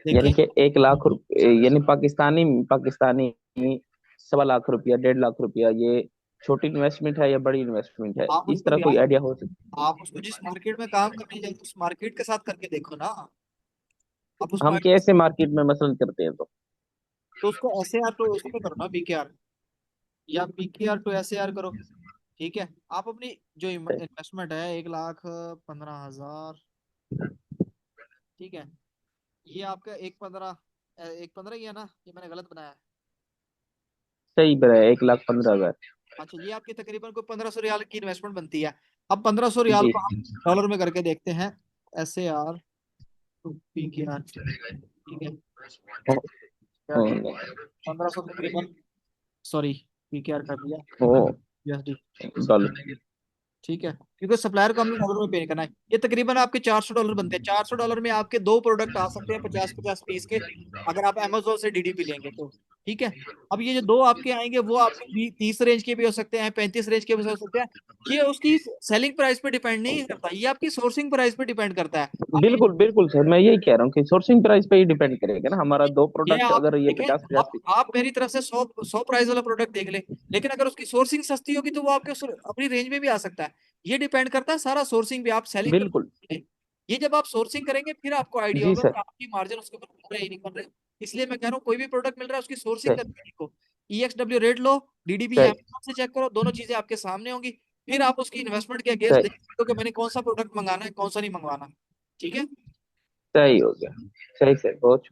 यानी देखिए, कि 1 लाख रुपए, यानी पाकिस्तानी पाकिस्तानी 1.25 लाख रुपया, 1.5 लाख रुपया, ये छोटी इन्वेस्टमेंट है या बड़ी इन्वेस्टमेंट है, आप इस उसको तरह कोई ध्यान, आइडिया हो सकता आप उसको जिस मार्केट में काम करने जाए उस मार्केट के साथ करके देखो ना। आप उस है? हम मार्केट, कैसे मार्केट में मसलन करते हैं तो? तो उसको ऐसे यार तो उसको करो ना बीकेआर, या बीकेआर टू ऐसे यार करो। ठीक है, आप अपनी जो इन्वेस्टमेंट है 1,15,000, ठीक है, ये आपका 1,15,000 ही है ना, ये मैंने गलत बनाया है। सही बताया, 1,15,000। अच्छा, ये आपकी तकरीबन कोई 1,500 रियाल की इन्वेस्टमेंट बनती है। अब 1,500 रियाल जी। को हम डॉलर में करके देखते हैं। ऐसे यार टू बीकेआर, ठीक है, ओ, ओ, 1,500 तकरीबन, सॉरी बीकेआर कर दिया, ओ, यूएसडी, डॉलर। ठीक है, क्योंकि सप्लायर को हमने डॉलर में पे करना है। ये तकरीबन आपके $400 बनते हैं। $400 में आपके दो प्रोडक्ट आ सकते हैं 50-50 पीस के, अगर आप अमेजोन से डीडीपी लेंगे तो। ठीक है, अब ये जो दो आपके आएंगे वो आपके 30 रेंज के भी हो सकते हैं, 35 रेंज के भी हो सकते हैं। ये उसकी सेलिंग प्राइस पे डिपेंड नहीं करता, ये आपकी सोर्सिंग प्राइस पे डिपेंड करता है। अब बिल्कुल बिल्कुल सर, मैं यही कह रहा हूँ कि सोर्सिंग प्राइस पे ही डिपेंड करेगा ना, हमारा दो ये प्रोडक्ट आप अगर ये देखें, 50-50 आप मेरी तरफ से 100 प्राइस वाला प्रोडक्ट देख ले, लेकिन अगर उसकी सोर्सिंग सस्ती होगी तो वो आपके अपनी रेंज में भी आ सकता है। ये डिपेंड करता है सारा सोर्सिंग भी, आप सेलिंग बिल्कुल। कर, ये जब आप सोर्सिंग करेंगे फिर आपको आइडिया जी होगा सर। कि आपकी मार्जिन उसके ऊपर बन रहे हैं, नहीं बन रहे। इसलिए मैं कह रहा हूँ कोई भी प्रोडक्ट मिल रहा है उसकी सोर्सिंग सही करके देखो। EXW रेट लो, डीडीबी सही एमेजॉन से चेक करो, दोनों चीजें आपके सामने होंगी। फिर आप उसकी इन्वेस्टमेंट के अगेंस्ट सही देख सकते हो कि मैंने कौन सा प्रोडक्ट मंगाना है कौन सा नहीं मंगवाना। ठीक है, सही हो गया। सही सर, बहुत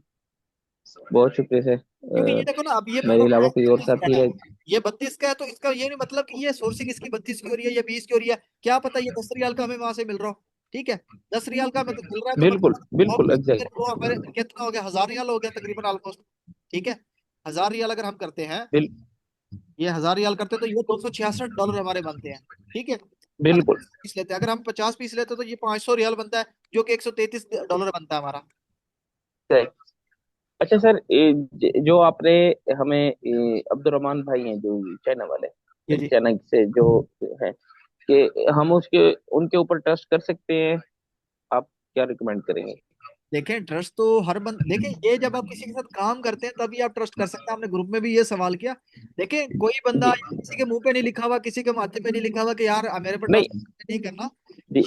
बहुत शुक्रिया सर। क्योंकि ये देखो ना, अब ये मेरे प्रोडक्ट अलावा कोई और 32 का साथी है, है? ये 32 का है, तो इसका ये नहीं मतलब कि ये सोर्सिंग इसकी 32 की हो रही है या 20 की हो रही है। क्या पता ये 10 रियाल का हमें वहां से मिल रहा हो। ठीक है, 10 रियाल का मतलब मिल रहा है तो बिल्कुल मतलब बिल्कुल एग्जैक्ट। वो हमारे कितना हो गया, 1,000 रियाल हो गया तकरीबन ऑलमोस्ट। ठीक है, 1,000 रियाल अगर हम करते हैं, बिल, ये 1,000 रियाल करते हैं तो ये $266 हमारे बनते हैं। ठीक है, अगर बिल्कुल 50 पीस लेते हैं, अगर हम 50 पीस लेते हैं तो ये 500 रियाल बनता है, जो कि $133 बनता है हमारा। सही। अच्छा सर, जो आपने हमें अब्दुल रहमान भाई हैं जो चाइना वाले, ये जी, चाइना से जो है, कि हम उसके उनके ऊपर ट्रस्ट कर सकते हैं? आप क्या रिकमेंड करेंगे? देखें ट्रस्ट तो हर बंद, देखें ये जब आप किसी के साथ काम करते हैं तभी आप ट्रस्ट कर सकते हैं। आपने ग्रुप में भी ये सवाल किया। देखें कोई बंदा जी। किसी के मुंह पे नहीं लिखा हुआ, किसी के माथे पे नहीं लिखा हुआ कि यार मेरे पर ट्रस्ट नहीं नहीं करना। जी,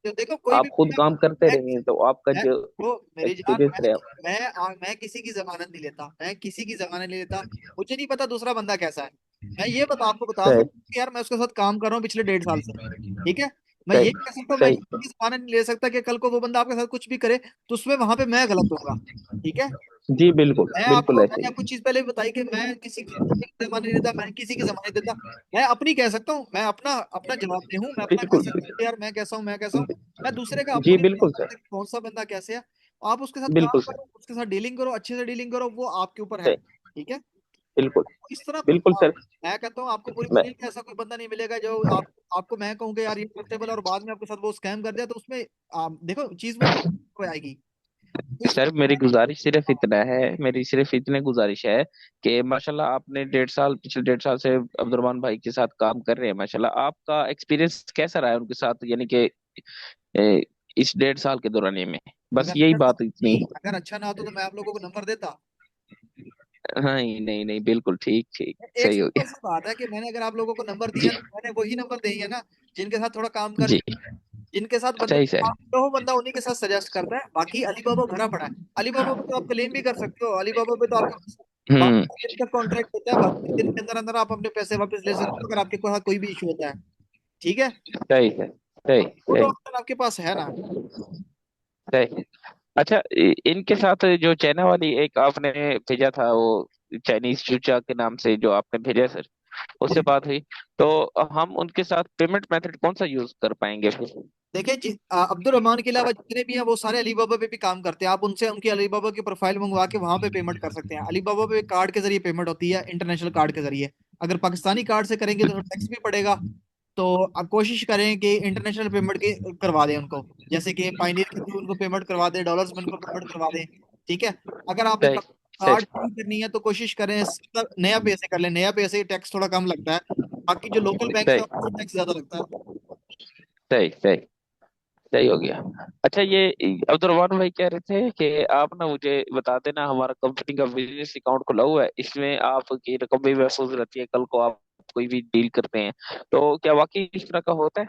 ये देखो कोई भी, आप खुद काम करते मैं, रहे हैं तो आपका मैं जो वो मेरी जान, एक्सपीरियंस रहा। मैं किसी की जमानत नहीं लेता, मैं किसी की जमानत नहीं लेता। मुझे नहीं पता दूसरा बंदा कैसा है। मैं ये आपको बता सही सकता हूँ कि यार मैं उसके साथ काम कर रहा हूँ पिछले 1.5 साल से। ठीक है, मैं ये सही कह सकता हूँ, मैं सही। किसी की जमानत नहीं ले सकता कि कल को वो बंदा आपके साथ कुछ भी करे तो उसमें वहां पे मैं गलत होगा। ठीक है, जी बिल्कुल बिल्कुल ऐसे मैंने ही। आपको चीज पहले भी बताई कि मैं किसी की जमानत नहीं देता, मैं किसी की जमानत देता। मैं अपनी कह सकता हूँ, मैं अपना अपना जवाब दे हूँ, मैं अपना कह बिल्कुल। सकता हूँ कि यार मैं कैसा हूँ, मैं कैसा हूँ। मैं दूसरे का आपको जी नहीं बता बिल्कुल सर। सकता कि कौन सा बंदा कैसे है। आप उसके साथ काम बिल्कुल सर। करो, उसके साथ डीलिंग करो, अच्छे से डीलिंग करो, वो आपके ऊपर है। सही। ठीक है, बिल्कुल इस तरह बिल्कुल सर। मैं कहता हूँ आपको पूरी मैं दुनिया में ऐसा कोई बंदा नहीं मिलेगा जो आपको मैं कहूँगा यार ये ट्रस्टेबल है, और बाद में आपके साथ वो स्कैम कर दिया तो उसमें देखो चीज वो आएगी। तो सर, मेरी गुजारिश सिर्फ इतना है, मेरी सिर्फ इतनी गुजारिश है कि माशाल्लाह आपने 1.5 साल, पिछले 1.5 साल से अब्दुलरमान भाई के साथ काम कर रहे हैं, माशाल्लाह आपका एक्सपीरियंस कैसा रहा है उनके साथ, यानी कि ए, इस 1.5 साल के दौरान में? बस यही अगर बात इतनी। अगर अच्छा ना होता तो मैं आप लोगों को नंबर देता। हाँ, नहीं नहीं, बिल्कुल ठीक ठीक। एक सही हो सिंपल गया। सी बात है कि मैंने अगर आप लोगों को नंबर जी दिया तो मैंने वही नंबर दिए है ना जिनके साथ थोड़ा काम कर, जी। जिनके साथ बंदे सही सर। वो बंदा उन्हीं के साथ सजेस्ट करता है। बाकी अलीबाबा भरा पड़ा है, अलीबाबा पे तो आप क्लेम भी कर सकते हो, अलीबाबा पे तो आपके हम्म। 12 दिन का कॉन्ट्रैक्ट होता है, 12 दिन के अंदर अंदर आप अपने पैसे वापस ले सकते हो अगर आपके पास कोई भी इशू होता है। ठीक है, सही सर। सही वो तो सही ऑप्शन आपके पास है ना। सही। अच्छा, इनके साथ जो चाइना वाली एक आपने भेजा था, वो चाइनीज चूचा के नाम से जो आपने भेजा सर, उससे बात हुई, तो हम उनके साथ पेमेंट मेथड कौन सा यूज कर पाएंगे फिर? देखिए अब्दुल रहमान के अलावा जितने भी हैं वो सारे अलीबाबा पे भी काम करते हैं। आप उनसे उनकी अलीबाबा की प्रोफाइल मंगवा के वहां पे पेमेंट कर सकते हैं। अलीबाबा पे कार्ड के जरिए पेमेंट होती है, इंटरनेशनल कार्ड के जरिए। अगर पाकिस्तानी कार्ड से करेंगे तो टैक्स भी पड़ेगा। तो आप कोशिश करें कि इंटरनेशनल पेमेंट की करवा दें उनको, जैसे कि पाइनियर के थ्रू उनको पेमेंट करवा दें, डॉलर्स में उनको पेमेंट करवा दें। ठीक है, अगर आपने सही कार्ड सही करनी है तो कोशिश करें सीधा नया पैसे कर लें, नया पैसे टैक्स थोड़ा कम लगता है। बाकी जो लोकल बैंक है सही उसको टैक्स ज्यादा लगता है। सही सही। सही हो गया। अच्छा, ये अब्दुल भाई कह रहे थे कि आप ना मुझे बता देना, हमारा कंपनी का बिजनेस अकाउंट खुला हुआ है, इसमें आपकी रकम भी महफूज रहती है, कल को आप कोई भी डील करते हैं, तो क्या वाकई इस तरह का होता है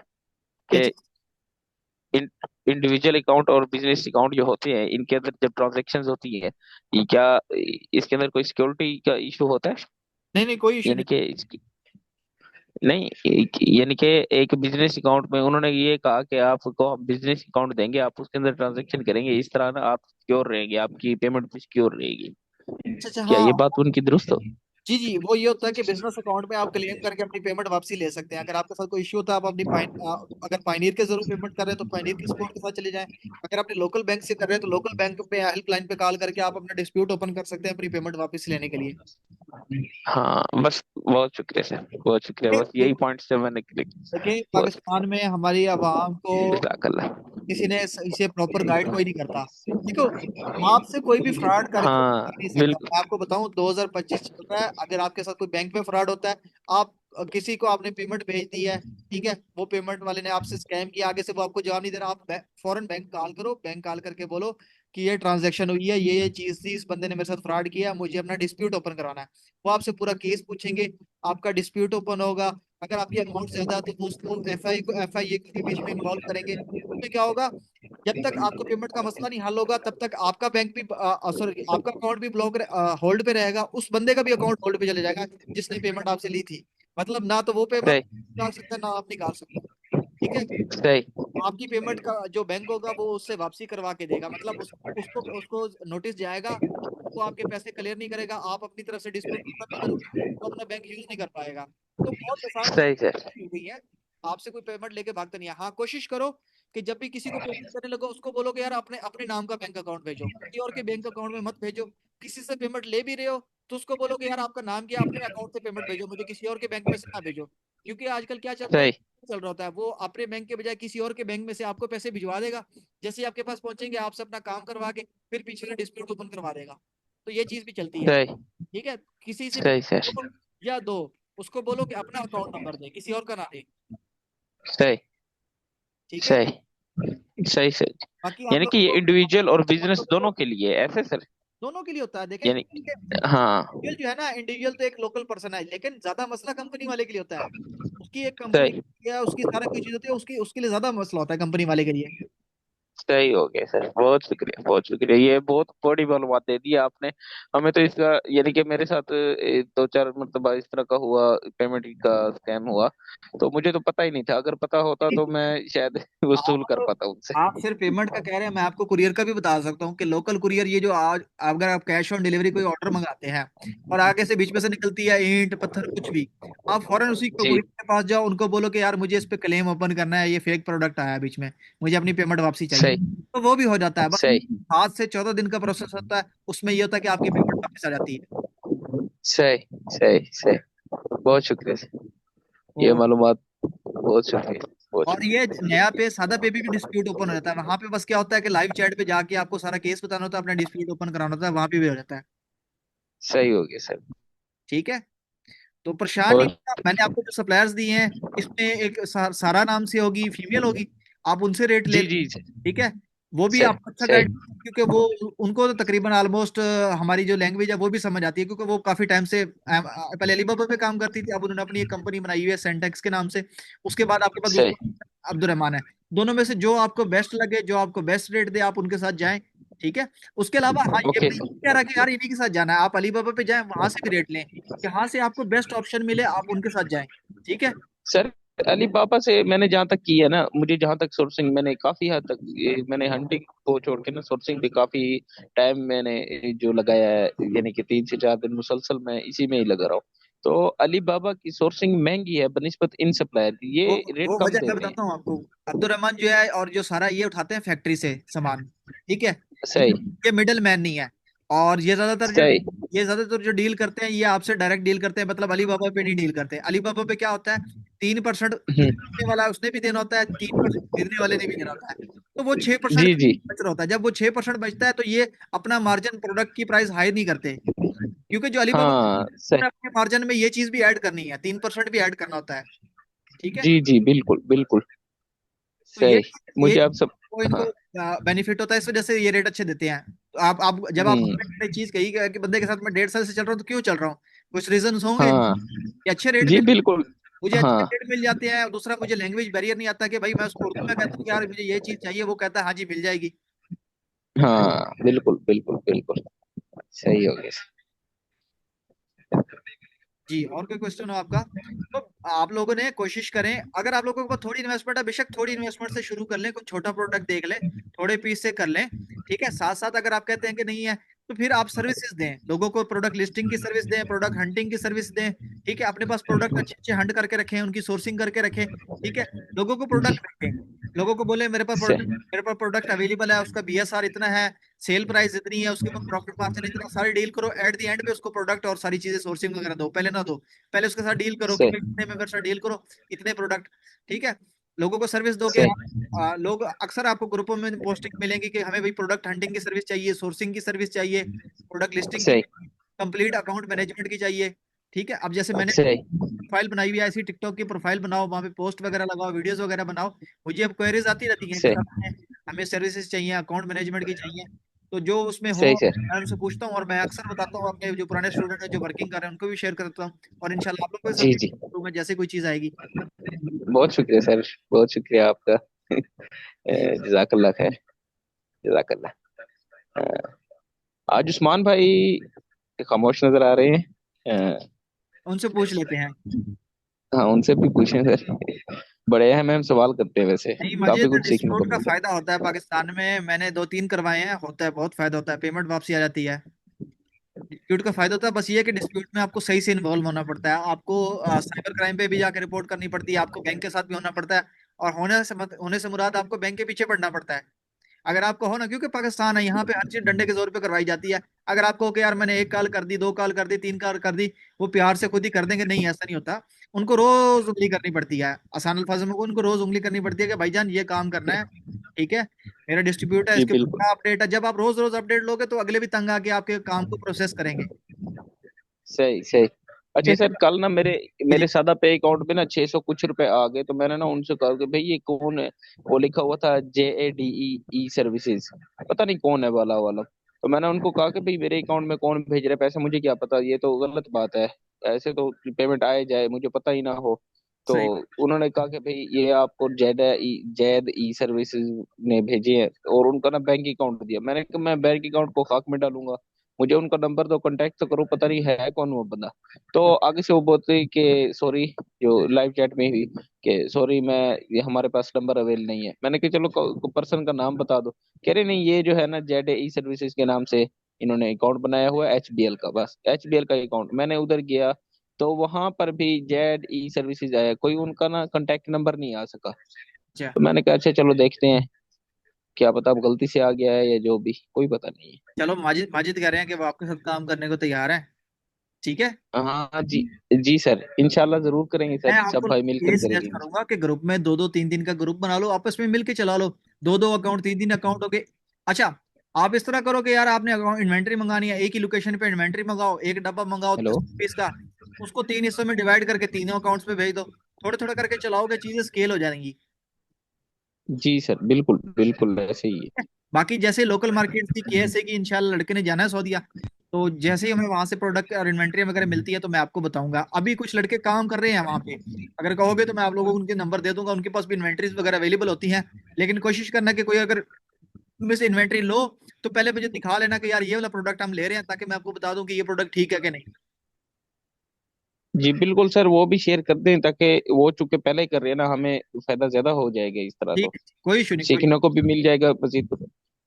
क्या कि चीज? इंडिविजुअल अकाउंट और बिजनेस अकाउंट जो होते हैं इनके अंदर जब ट्रांजेक्शन्स होती है, ये क्या इसके अंदर कोई सिक्योरिटी का इशू होता है? नहीं नहीं, कोई इशू यानी नहीं। कि नहीं, यानी कि एक बिजनेस अकाउंट में उन्होंने ये कहा कि आपको हम बिजनेस अकाउंट देंगे, आप उसके अंदर ट्रांजेक्शन करेंगे, इस तरह ना आप सिक्योर रहेंगे, आपकी पेमेंट भी सिक्योर रहेगी। अच्छा अच्छा, क्या हाँ। ये बात उनकी दुरुस्त हो? जी जी, वो ये होता है कि बिजनेस अकाउंट में आप क्लेम करके अपनी पेमेंट वापसी ले सकते हैं। अगर आपके साथ कोई इश्यू होता है, आप अपनी अगर पाइनियर के जरूर पेमेंट कर रहे हैं तो पाइनियर के स्कोर के साथ चले जाएं। अगर अपने लोकल बैंक से कर रहे हैं तो लोकल बैंक पे हेल्पलाइन पे कॉल करके आप अपना डिस्प्यूट ओपन कर सकते हैं अपनी पेमेंट वापस लेने के लिए। हाँ बस, बहुत शुक्रिया सर, बहुत शुक्रिया, बस यही पॉइंट्स से मैंने क्लिक। देखिए, बहुत पाकिस्तान में हमारी आवाम को जज़ाकल्लाह। किसी ने इसे प्रॉपर गाइड कोई नहीं करता। देखो, आपसे कोई भी फ्रॉड करके कर हाँ नहीं सकता। बिल्कुल। मैं आपको बताऊं, 2025 चल रहा है, अगर आपके साथ कोई बैंक में फ्रॉड होता है, आप किसी को आपने पेमेंट भेज दी है, ठीक है, वो पेमेंट वाले ने आपसे स्कैम किया, आगे से वो आपको जवाब नहीं दे रहा, आप फौरन बैंक कॉल करो, बैंक कॉल करके बोलो कि ये ट्रांजैक्शन हुई है, ये चीज थी, इस बंदे ने मेरे साथ फ्रॉड किया, मुझे अपना डिस्प्यूट ओपन कराना है। वो आपसे पूरा केस पूछेंगे, आपका डिस्प्यूट ओपन होगा। अगर आपकी अमाउंट ज्यादा है तो उसको एफ आई ए के बीच में इन्वॉल्व करेंगे। उसमें क्या होगा, जब तक आपका पेमेंट का मसला नहीं हल होगा तब तक आपका बैंक भी, सॉरी, आपका अकाउंट भी ब्लॉक होल्ड पे रहेगा, उस बंदे का भी अकाउंट होल्ड पे चले जाएगा जिसने पेमेंट आपसे ली थी। मतलब ना तो वो पेमेंट सही। निकाल सकता है, ना आप निकाल सकते हैं। ठीक है। सही। आपकी पेमेंट का जो बैंक होगा वो उससे वापसी करवा के देगा, मतलब उसको उसको नोटिस जाएगा, वो आपके पैसे क्लियर नहीं करेगा, आप अपनी तरफ से डिस्प्यूट खत्म नहीं करोगे, तो अपना बैंक यूज नहीं कर पाएगा। तो बहुत आसान सही सर। हो गई है। आपसे कोई पेमेंट लेके भागता नहीं है। हाँ, कोशिश करो कि जब भी किसी को पेमेंट करने लगो उसको बोलो कि यार अपने अपने नाम का बैंक अकाउंट भेजो, किसी और के बैंक अकाउंट में मत भेजो। किसी से पेमेंट ले भी रहे हो तो उसको बोलो कि यार आपका नाम क्या है, अपने अकाउंट से पेमेंट भेजो, मुझे किसी और के बैंक में से ना भेजो। क्योंकि आजकल क्या चलता है, सही। चल रहा होता है, वो अपने बैंक के बजाय किसी और के बैंक में से आपको पैसे भिजवा देगा। जैसे ही आपके पास पहुंचेंगे, आपसे अपना काम करवा के फिर पीछे का डिस्प्यूट ओपन करवा देगा। तो ये चीज भी चलती है। सही। ठीक है। किसी से सही सर। पेमेंट या दो, उसको बोलो कि अपना अकाउंट नंबर दे, किसी और का ना दे। सही। ठीक है। सही। सही सर। बाकी आप यानी कि लोगों ये को इंडिविजुअल और बिजनेस दोनों के लिए है ऐसे सर? दोनों के लिए होता है। देखें, यानी हाँ। इंडिविजुअल जो है ना, इंडिविजुअल तो एक लोकल पर्सन है, लेकिन ज्यादा मसला कंपनी वाले के लिए होता है। उसकी एक कंपनी सही। या उसकी सारा कुछ चीज होती है, उसकी उसके लिए ज्यादा मसला होता है कंपनी वाले के लिए। सही हो गया सर, बहुत शुक्रिया, बहुत शुक्रिया, ये बहुत बड़ी मालूमात दे दी आपने हमें। तो इसका यानी कि मेरे साथ दो चार मतलब इस तरह का हुआ, पेमेंट का स्कैम हुआ, तो मुझे तो पता ही नहीं था, अगर पता होता तो मैं शायद वसूल कर आप पाता उनसे। आप सिर्फ पेमेंट का कह रहे हैं, मैं आपको कुरियर का भी बता सकता हूँ कि लोकल कुरियर, ये जो आज अगर आप कैश ऑन डिलीवरी कोई ऑर्डर मंगाते हैं और आगे से बीच में से निकलती है ईंट पत्थर कुछ भी, आप फौरन उसी जी। कुरियर के पास जाओ, उनको बोलो कि यार मुझे इस पे क्लेम ओपन करना है, ये फेक प्रोडक्ट आया है बीच में, मुझे अपनी पेमेंट वापसी चाहिए। सही। तो वो भी हो जाता है। बस सही। 7 से 14 दिन का प्रोसेस होता है, उसमें ये होता है कि आपकी पेमेंट वापस आ जाती है। सही। सही। सही। बहुत शुक्रिया सर, ये तो मालूमात, बहुत शुक्रिया, बहुत और ये शुक्रिया। नया पे सादा पे भी डिस्प्यूट ओपन हो जाता है, वहां पे बस क्या होता है कि लाइव चैट पे जाके आपको सारा केस बताना होता है, अपना डिस्प्यूट ओपन कराना होता है, वहां पे भी हो जाता है। सही हो गया सर। ठीक है। तो परेशान नहीं और होना। मैंने आपको जो सप्लायर्स दिए हैं, इसमें एक सारा नाम से होगी, फीमेल होगी, आप उनसे रेट ले जी लें। जी सर। ठीक है। वो भी सही। आपको अच्छा सही। गाइड, क्योंकि वो उनको तो तकरीबन ऑलमोस्ट हमारी जो लैंग्वेज है वो भी समझ आती है, क्योंकि वो काफी टाइम से पहले अलीबाबा पे काम करती थी, अब उन्होंने अपनी एक कंपनी बनाई हुई है सेंटेक्स के नाम से। उसके बाद आपके पास सही। दूसरा अब्दुल रहमान है। दोनों में से जो आपको बेस्ट लगे, जो आपको बेस्ट रेट दे, आप उनके साथ जाएं। ठीक है। उसके अलावा हाँ, ये ओके मैं सर। नहीं कह रहा कि यार इन्हीं के साथ जाना है, आप अलीबाबा पे जाएं, वहां से भी रेट लें, जहां से आपको बेस्ट ऑप्शन मिले आप उनके साथ जाएं। ठीक है। सर अली बाबा से मैंने जहाँ तक की है ना, मुझे जहाँ तक सोर्सिंग मैंने काफी हद तक मैंने हंटिंग को छोड़ के ना सोर्सिंग पे काफी टाइम मैंने जो लगाया है, यानी कि 3 से 4 दिन मुसलसल मैं इसी में ही लगा रहा हूँ। तो अली बाबा की सोर्सिंग महंगी है बनिस्बत इन सप्लायर की, वो ये रेट वो कम वजह मैं देते हैं। बताता हूँ आपको। अब्दुल रहमान जो है और जो सारा ये उठाते हैं फैक्ट्री से सामान। ठीक है। ये सही। ये मिडल मैन नहीं है। और सही। ये ज्यादातर जो डील करते हैं, ये आपसे डायरेक्ट डील करते हैं, मतलब अली बाबा पे नहीं डील करते। अली बाबा पे क्या होता है, 3% खरीदने वाला है, उसने भी देना होता है, 3% खरीदने वाले ने भी देना होता है। तो वो 6% जी जी। बच रहा होता है। जब वो 6% बचता है तो ये अपना मार्जिन प्रोडक्ट की प्राइस हाई नहीं करते, क्योंकि जो अली बाबा हाँ सही। अपने मार्जिन में ये चीज भी ऐड करनी है, 3% भी ऐड करना होता है। ठीक है। जी जी बिल्कुल बिल्कुल। तो ये सही। ये मुझे अब सब। वो हाँ। इनको बेनिफिट होता है, इस वजह से ये रेट अच्छे देते हैं। तो आप जब हम्म। आपने चीज कही कि बंदे के साथ मैं 1.5 साल से चल रहा हूँ, तो क्यों चल रहा हूँ? कुछ रीजन होंगे हाँ कि अच्छे रेट जी मिल, बिल्कुल। मुझे अच्छे हाँ रेट मिल जाते हैं, और दूसरा मुझे लैंग्वेज बैरियर नहीं आता कि भाई मैं उसको उर्दू में कहता हूँ कि यार मुझे ये चीज चाहिए, वो कहता है हाँ जी मिल जाएगी। हाँ बिल्कुल बिल्कुल बिल्कुल। सही हो गया। जी, और कोई क्वेश्चन हो आपका? तो आप लोगों ने कोशिश करें, अगर आप लोगों के पास थोड़ी इन्वेस्टमेंट है, बेशक थोड़ी इन्वेस्टमेंट से शुरू कर लें, कुछ छोटा प्रोडक्ट देख लें, थोड़े पीस से कर लें। ठीक है, साथ साथ अगर आप कहते हैं कि नहीं है, तो फिर आप सर्विसेज दें लोगों को, प्रोडक्ट लिस्टिंग की सर्विस दें, प्रोडक्ट हंटिंग की सर्विस दें। ठीक है, अपने पास प्रोडक्ट अच्छे अच्छे हंट करके रखें, उनकी सोर्सिंग करके रखें। ठीक है, लोगों को जी। प्रोडक्ट दें, लोगों को बोले सही। मेरे पास प्रोडक्ट अवेलेबल है, उसका बीएसआर इतना है, सेल प्राइस इतनी है, उसके ऊपर प्रॉफिट मार्जिन इतना, सारी डील करो, एट द एंड पे उसको प्रोडक्ट और सारी चीजें सोर्सिंग वगैरह दो, पहले ना दो। पहले उसके साथ डील करो कि भाई सही। इतने में मेरे साथ डील करो, इतने प्रोडक्ट। ठीक है, लोगों को सर्विस दोगे आप। सही। लोग अक्सर आपको ग्रुपों में पोस्टिंग मिलेंगी कि हमें भाई प्रोडक्ट हंटिंग की सर्विस चाहिए, सोर्सिंग की सर्विस चाहिए, प्रोडक्ट लिस्टिंग की, सही। कंप्लीट अकाउंट मैनेजमेंट की चाहिए। ठीक है, अब जैसे मैंने सही। प्रोफाइल बनाई हुई है, ऐसी टिकटॉक की प्रोफाइल बनाओ, वहां पे पोस्ट वगैरह लगाओ, वीडियोस वगैरह बनाओ। मुझे अब क्वेरीज आती रहती हैं कि सही। सर हमें सर्विसेज चाहिए, अकाउंट मैनेजमेंट की चाहिए। तो जो उसमें हो सही सर। मैं उनसे पूछता हूँ, और मैं अक्सर बताता हूँ अपने जो पुराने स्टूडेंट हैं जो वर्किंग कर रहे हैं उनको भी शेयर करता हूँ, और इंशाल्लाह आप लोग को जी सजेस्ट जी। करूंगा जैसे कोई चीज आएगी। बहुत शुक्रिया सर। बहुत शुक्रिया आपका। जी, जजाकल्ला खैर। जजाकल्ला। अ, आज उस्मान भाई खामोश नजर आ रहे हैं। उनसे पूछ लेते हैं। हाँ उनसे भी पूछें सर। बड़े अहम अहम सवाल करते हैं वैसे। नहीं, काफी मजीद कुछ सीखने को डिस्प्यूट का मिलता फायदा होता है पाकिस्तान में, मैंने 2 3 करवाए हैं, होता है बहुत फायदा होता है, पेमेंट वापसी आ जाती है। डिस्प्यूट का फायदा होता है, बस ये है कि डिस्प्यूट में आपको सही से इन्वॉल्व होना पड़ता है, आपको साइबर क्राइम पे भी जाकर रिपोर्ट करनी पड़ती है, आपको बैंक के साथ भी होना पड़ता है, और होने से मुराद आपको बैंक के पीछे पड़ना पड़ता है। अगर आपको हो ना, क्योंकि पाकिस्तान है, यहाँ पे हर चीज डंडे के जोर पे करवाई जाती है। अगर आपको हो कि यार मैंने 1 कॉल कर दी, 2 कॉल कर दी, 3 कॉल कर दी, वो प्यार से खुद ही कर देंगे, नहीं ऐसा नहीं होता। उनको रोज उंगली करनी पड़ती है, आसान अल्फाजों में उनको रोज उंगली करनी पड़ती है कि भाईजान ये काम करना है। ठीक है, मेरा डिस्ट्रीब्यूट है, जी इसके ऊपर बिल्कुल। क्या अपडेट है, जब आप रोज रोज अपडेट लोगे तो अगले भी तंग आके आपके काम को प्रोसेस करेंगे। सही सही। अच्छा मेरे सर कल ना मेरे जी जी। मेरे सादा पे अकाउंट में ना 600 कुछ रुपए आ गए, तो मैंने ना उनसे कहा कि भाई ये कौन है। वो लिखा हुआ था JADE सर्विसेज। पता नहीं कौन है वाला वाला। तो मैंने उनको कहा कि भाई मेरे अकाउंट में कौन भेज रहा है पैसे, मुझे क्या पता, ये तो गलत बात है। ऐसे तो पेमेंट आए जाए मुझे पता ही ना हो। तो सही। उन्होंने कहा कि भाई ये आपको जैद ई सर्विसेज ने भेजे हैं, और उनका ना बैंक अकाउंट दिया। मैंने कहा मैं बैंक अकाउंट को खाक में डालूंगा, मुझे उनका नंबर दो, कांटेक्ट तो करो, पता नहीं है कौन वो बंदा। तो आगे से वो बोलते कि सॉरी, जो लाइव चैट में हुई, कि सॉरी मैं ये हमारे पास नंबर अवेल नहीं है। मैंने कहा चलो पर्सन का नाम बता दो। कह रहे नहीं ये जो है ना JADE सर्विसेज के नाम से इन्होंने अकाउंट बनाया हुआ है, HBL का, बस HBL का अकाउंट। मैंने उधर गया तो वहां पर भी JADE सर्विसेज आया, कोई उनका ना कांटेक्ट नंबर नहीं आ सका। अच्छा, तो मैंने कहा अच्छा चलो देखते हैं, क्या पता अब गलती से आ गया है या जो भी, कोई पता नहीं है। चलो, माजिद माजिद कह रहे हैं कि वो आपके साथ काम करने को तैयार है। ठीक है, हाँ जी। जी सर इंशाल्लाह जरूर करेंगे मैं सर, सब आपको भाई ये मिलकर सजेस्ट करेंगे। करूंगा कि ग्रुप में 2 2 3 3 का ग्रुप बना लो, आपस में मिलके चला लो। 2 2 अकाउंट, 3 3 अकाउंट हो गए। अच्छा, आप इस तरह करो कि यार आपने इन्वेंट्री मंगानी है, एक ही लोकेशन पे इन्वेंट्री मंगाओ, एक डब्बा मंगाओ हेलो। 10 पीस का, उसको 3 हिस्सों में डिवाइड करके तीनों अकाउंट्स में भेज दो। थोड़े थोड़े करके चलाओगे, चीजें स्केल हो जाएंगी। जी सर बिल्कुल बिल्कुल ऐसे ही है। बाकी जैसे लोकल मार्केट थी, केएसए की, इंशाल्लाह लड़के ने जाना है सऊदीया, तो जैसे ही हमें वहां से प्रोडक्ट और इन्वेंट्री वगैरह मिलती है तो मैं आपको बताऊंगा। अभी कुछ लड़के काम कर रहे हैं वहां पे, अगर कहोगे तो मैं आप लोगों को उनके नंबर दे दूंगा, उनके पास भी इन्वेंट्रीज वगैरह अवेलेबल होती हैं। लेकिन कोशिश करना कि कोई अगर उनमें से इन्वेंट्री लो, तो पहले मुझे दिखा लेना कि यार ये वाला प्रोडक्ट हम ले रहे हैं, ताकि मैं आपको बता दूं कि ये प्रोडक्ट ठीक है कि नहीं। जी बिल्कुल सर, वो भी शेयर कर दें ताकि वो चूंकि पहले ही कर रहे हैं ना, हमें फायदा ज्यादा हो जाएगा इस तरह ठीक तो। है, कोई इशू नहीं, कोई। सीखने को भी मिल जाएगा मजीद कुछ।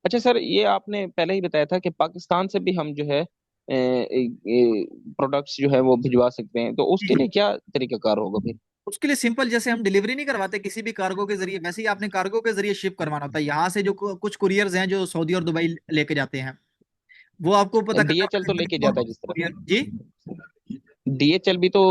अच्छा सर ये आपने पहले ही बताया था कि पाकिस्तान से भी हम जो है प्रोडक्ट्स जो है वो भिजवा सकते हैं, तो जी उसके जी। लिए क्या तरीकाकार होगा फिर। उसके लिए सिंपल, जैसे हम डिलीवरी नहीं करवाते किसी भी कार्गो के जरिए, वैसे ही आपने कार्गो के जरिए शिप करवाना होता है। यहाँ से जो कुछ कुरियर्स हैं जो सऊदी और दुबई लेके जाते हैं, वो आपको पता करना DHL तो पड़ेगा कि लेके कौन जाता है कौन जिस से कुरियर। जी तरह, DHL भी तो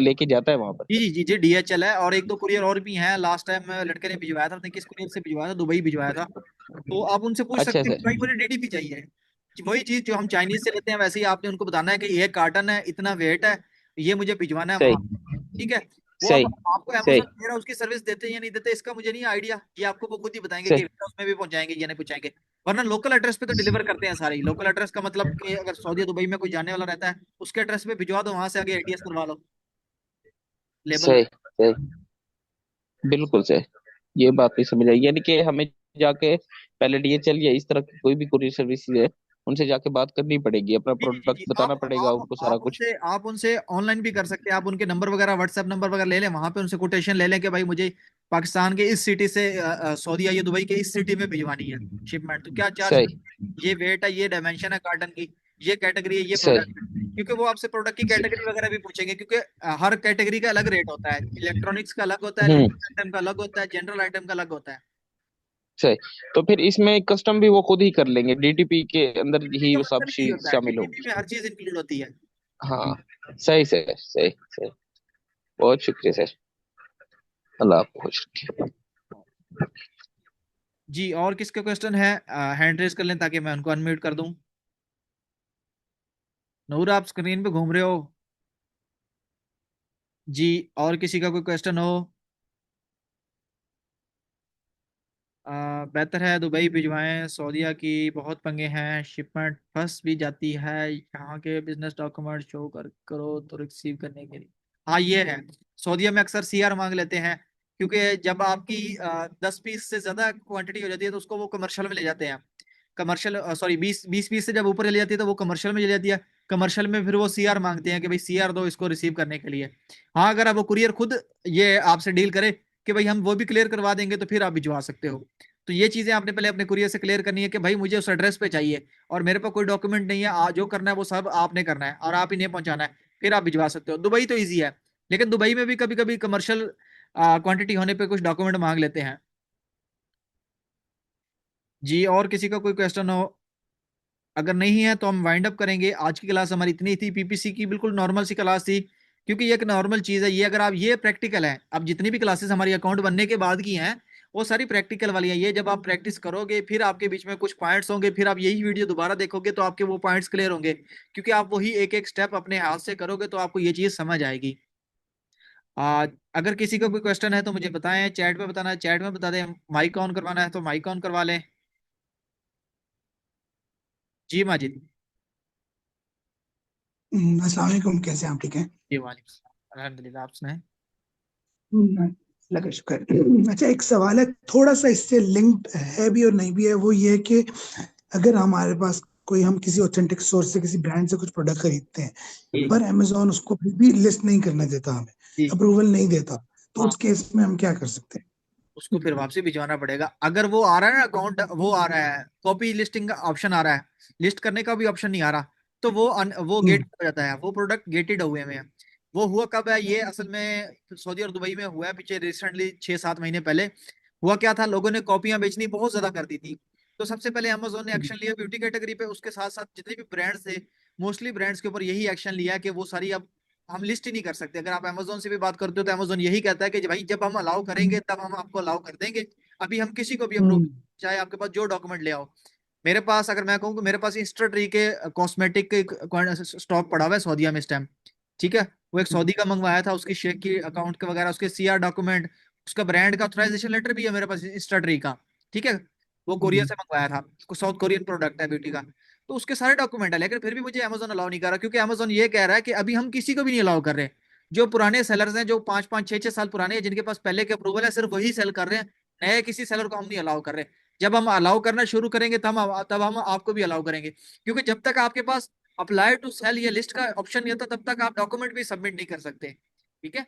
लेके जाता है वहां पर। जी जी जी जी, डीएचएल है, और 1 2 कुरियर और भी हैं। लास्ट टाइम लड़के ने भिजवाया था, अपने किस कुरियर से भिजवाया था, दुबई भिजवाया था। तो आप उनसे पूछ अच्छा सकते हैं कि सर। भाई मुझे डीडीपी चाहिए। वही चीज जो हम चाइनीज से लेते हैं, वैसे ही आपने उनको बताना है कि ये कार्टन है, इतना वेट है, ये मुझे भिजवाना है सही। वहां। ठीक है, वो आप सही। आपको सही। अमेजोन दे रहा है, उसकी सर्विस देते हैं या नहीं देते इसका मुझे नहीं आइडिया, ये आपको वो खुद ही बताएंगे कि सही। उसमें भी पहुंचाएंगे या नहीं पहुंचाएंगे। वरना लोकल एड्रेस पे तो डिलीवर करते हैं सारे। लोकल एड्रेस का मतलब कि अगर सऊदी दुबई में कोई जाने वाला रहता है, उसके एड्रेस पे भिजवा दो, वहां से आगे एटीएस करवा लो, लेबल। सही सही, बिल्कुल सही। ये बात भी समझ आई, यानी कि हमें जाके पहले डीएचएल या इस तरह की कोई भी कुरियर सर्विसेज है, उनसे जाके बात करनी पड़ेगी, अपना जी जी जी प्रोडक्ट जी। बताना पड़ेगा उनको सारा कुछ। आप उनसे ऑनलाइन भी कर सकते हैं। आप उनके नंबर वगैरह, व्हाट्सएप नंबर वगैरह ले लें, वहां पे उनसे कोटेशन ले लें कि भाई मुझे पाकिस्तान के इस सिटी से सऊदी या दुबई के इस सिटी में भिजवानी है शिपमेंट, तो क्या चार्ज, सही ये वेट है, ये डायमेंशन है कार्टन की, ये कैटेगरी है, ये प्रोडक्ट है। सही क्योंकि वो आपसे प्रोडक्ट की कैटेगरी वगैरह भी पूछेंगे, क्योंकि हर कैटेगरी का अलग रेट होता है। इलेक्ट्रॉनिक्स का अलग होता है, हम्म, लिविंग आइटम का अलग होता है, जनरल आइटम का अलग होता है। सही। तो फिर इसमें कस्टम भी वो खुद ही कर लेंगे, डीटीपी के अंदर डीटीपी ही का वो सब मतलब यही चीज होता है, शामिल डीटीपी होगी। में हर चीज इंक्लूड होती है। हाँ, सही सही सही सही। बहुत शुक्रिया सर, अल्लाह आपको खुश रखे। जी, और किसके क्वेश्चन है? हैंड रेज कर लें ताकि मैं उनको अनम्यूट कर दूं। नूर, आप स्क्रीन पे घूम रहे हो? जी, और किसी का कोई क्वेश्चन हो? बेहतर है दुबई भिजवाएं, सऊदीया की बहुत पंगे हैं, शिपमेंट फंस भी जाती है, यहाँ के बिजनेस डॉक्यूमेंट शो करो तो रिसीव करने के लिए। हाँ, ये है, सऊदीया में अक्सर सीआर मांग लेते हैं, क्योंकि जब आपकी 10 पीस से ज्यादा क्वांटिटी हो जाती है तो उसको वो कमर्शियल में ले जाते हैं। कमर्शियल, सॉरी, 20 20 पीस से जब ऊपर ले जाती है तो वो कमर्शियल में ले जाती है। कमर्शियल में फिर वो सीआर मांगते हैं कि भाई सीआर दो इसको रिसीव करने के लिए। हाँ, अगर आप वो कुरियर खुद ये आपसे डील करे कि भाई हम वो भी क्लियर करवा देंगे, तो फिर आप भिजवा सकते हो। तो ये चीजें आपने पहले अपने कुरियर से क्लियर करनी है कि भाई मुझे उस एड्रेस पे चाहिए, और मेरे पास कोई डॉक्यूमेंट नहीं है, जो करना है वो सब आपने करना है और आप ही नहीं पहुंचाना है, फिर आप भिजवा सकते हो। दुबई तो ईजी है, लेकिन दुबई में भी कभी कभी कमर्शियल क्वांटिटी होने पे कुछ डॉक्यूमेंट मांग लेते हैं। जी, और किसी का कोई क्वेश्चन हो? अगर नहीं है तो हम वाइंड अप करेंगे। आज की क्लास हमारी इतनी थी, पीपीसी की बिल्कुल नॉर्मल सी क्लास थी, क्योंकि ये एक नॉर्मल चीज है। ये अगर आप, ये प्रैक्टिकल है, अब जितनी भी क्लासेस हमारी अकाउंट बनने के बाद की हैं वो सारी प्रैक्टिकल वाली है। ये जब आप प्रैक्टिस करोगे, फिर आपके बीच में कुछ पॉइंट्स होंगे, फिर आप यही वीडियो दोबारा देखोगे तो आपके वो पॉइंट्स क्लियर होंगे, क्योंकि आप वही एक एक स्टेप अपने हाथ से करोगे तो आपको ये चीज समझ आएगी। अगर किसी का कोई क्वेश्चन है तो मुझे बताएं, चैट में बताना है चैट में बता दें, माइक ऑन करवाना है तो माइक ऑन करवा लें। जी माजिद। अस्सलाम वालेकुम, कैसे हैं आप? ठीक हैं? जी वालेकुम, अल्हम्दुलिल्लाह, आप सुनाएं। हम्म, अल्लाह का शुक्र। अच्छा, एक सवाल है, थोड़ा सा इससे लिंक्ड है भी और नहीं भी है। वो ये है कि अगर हमारे पास कोई, हम किसी ऑथेंटिक सोर्स से, किसी ब्रांड से कुछ प्रोडक्ट खरीदते हैं, जी पर अमेजोन उसको फिर भी लिस्ट नहीं करने देता, हमें जी। अप्रूवल नहीं देता, तो हाँ, उस केस में हम क्या कर सकते हैं? उसको फिर वापसी भिजवाना पड़ेगा। अगर वो आ रहा है ना अकाउंट, वो आ रहा है कॉपी लिस्टिंग का ऑप्शन आ रहा है, लिस्ट करने का भी ऑप्शन नहीं आ रहा, तो वो हम्म, गेट हो जाता है, वो प्रोडक्ट गेटेड हुए में है। वो हुआ कब है ये? असल में सऊदी और दुबई में हुआ है पीछे रिसेंटली, 6 7 महीने पहले। हुआ क्या था, लोगों ने कॉपियां बेचनी बहुत ज्यादा कर दी थी। तो सबसे पहले अमेजोन ने एक्शन लिया ब्यूटी कैटेगरी पे, उसके साथ साथ जितने भी ब्रांड्स थे, मोस्टली ब्रांड्स के ऊपर यही एक्शन लिया कि वो सारी अब हम लिस्ट ही नहीं कर सकते। अगर आप अमेजोन से भी बात करते हो तो अमेजोन यही कहता है कि भाई जब हम अलाउ करेंगे तब हम आपको अलाउ कर देंगे, अभी हम किसी को भी अप्रूव, हम्म, चाहे आपके पास जो डॉक्यूमेंट ले आओ। मेरे पास, अगर मैं कहूँ कि मेरे पास इंस्टा ट्री के कॉस्मेटिक के स्टॉक पड़ा हुआ है सऊदीया में इस टाइम, ठीक है। वो एक सऊदी का मंगवाया था, उसकी शेख की अकाउंट के वगैरह, उसके सीआर डॉक्यूमेंट, उसका ब्रांड का ऑथराइजेशन लेटर भी है मेरे पास इंस्टा ट्री का, ठीक है। वो कोरिया हम्म, से मंगवाया था, साउथ कोरियन प्रोडक्ट है ब्यूटी का। तो उसके सारे डॉक्यूमेंट है, लेकिन फिर भी मुझे अमेजोन अलाउ नहीं कर रहा, क्योंकि अमेजोन ये कह रहा है कि अभी हम किसी को भी नहीं अलाउ कर रहे। जो पुराने सेलर्स हैं, जो 5 5 6 6 साल पुराने हैं, जिनके पास पहले के अप्रूवल है, सिर्फ वही सेल कर रहे हैं। नए किसी सेलर को हम नहीं अलाउ कर रहे। जब हम अलाउ करना शुरू करेंगे तब हम आपको भी अलाउ करेंगे, क्योंकि जब तक आपके पास अप्लाई टू सेल या लिस्ट का ऑप्शन नहीं होता तब तक आप डॉक्यूमेंट भी सबमिट नहीं कर सकते, ठीक है।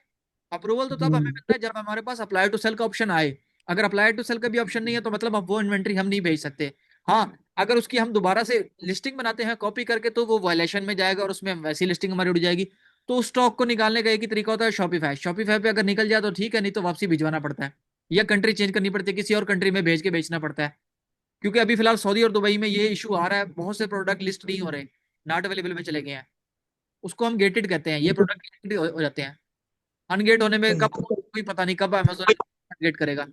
अप्रूवल तो तब हमें हम्म, मिलता है जब हमारे पास अप्लाई टू सेल का ऑप्शन आए। अगर अप्लाई टू सेल का भी ऑप्शन नहीं है तो मतलब अब वो इन्वेंट्री हम नहीं भेज सकते। हाँ, अगर उसकी हम दोबारा से लिस्टिंग बनाते हैं कॉपी करके तो वो वायलेशन में जाएगा और उसमें वैसी लिस्टिंग हमारी उड़ जाएगी। तो उस स्टॉक को निकालने का एक ही तरीका होता है, शॉपिफाई। शॉपिफाई पे अगर निकल जाए तो ठीक है, नहीं तो वापसी भिजवाना पड़ता है, या कंट्री चेंज करनी पड़ती है, किसी और कंट्री में भेज के बेचना पड़ता है। क्योंकि अभी फिलहाल सऊदी और दुबई में ये इशू आ रहा है, बहुत से प्रोडक्ट लिस्ट नहीं हो रहे, नॉट अवेलेबल में चले गए हैं। उसको हम गेटेड कहते हैं, ये ये तो प्रोडक्ट गेटेड हो जाते हैं। अनगेट होने में सही है, कब, कोई पता नहीं कब अमेजोन गेट करेगा।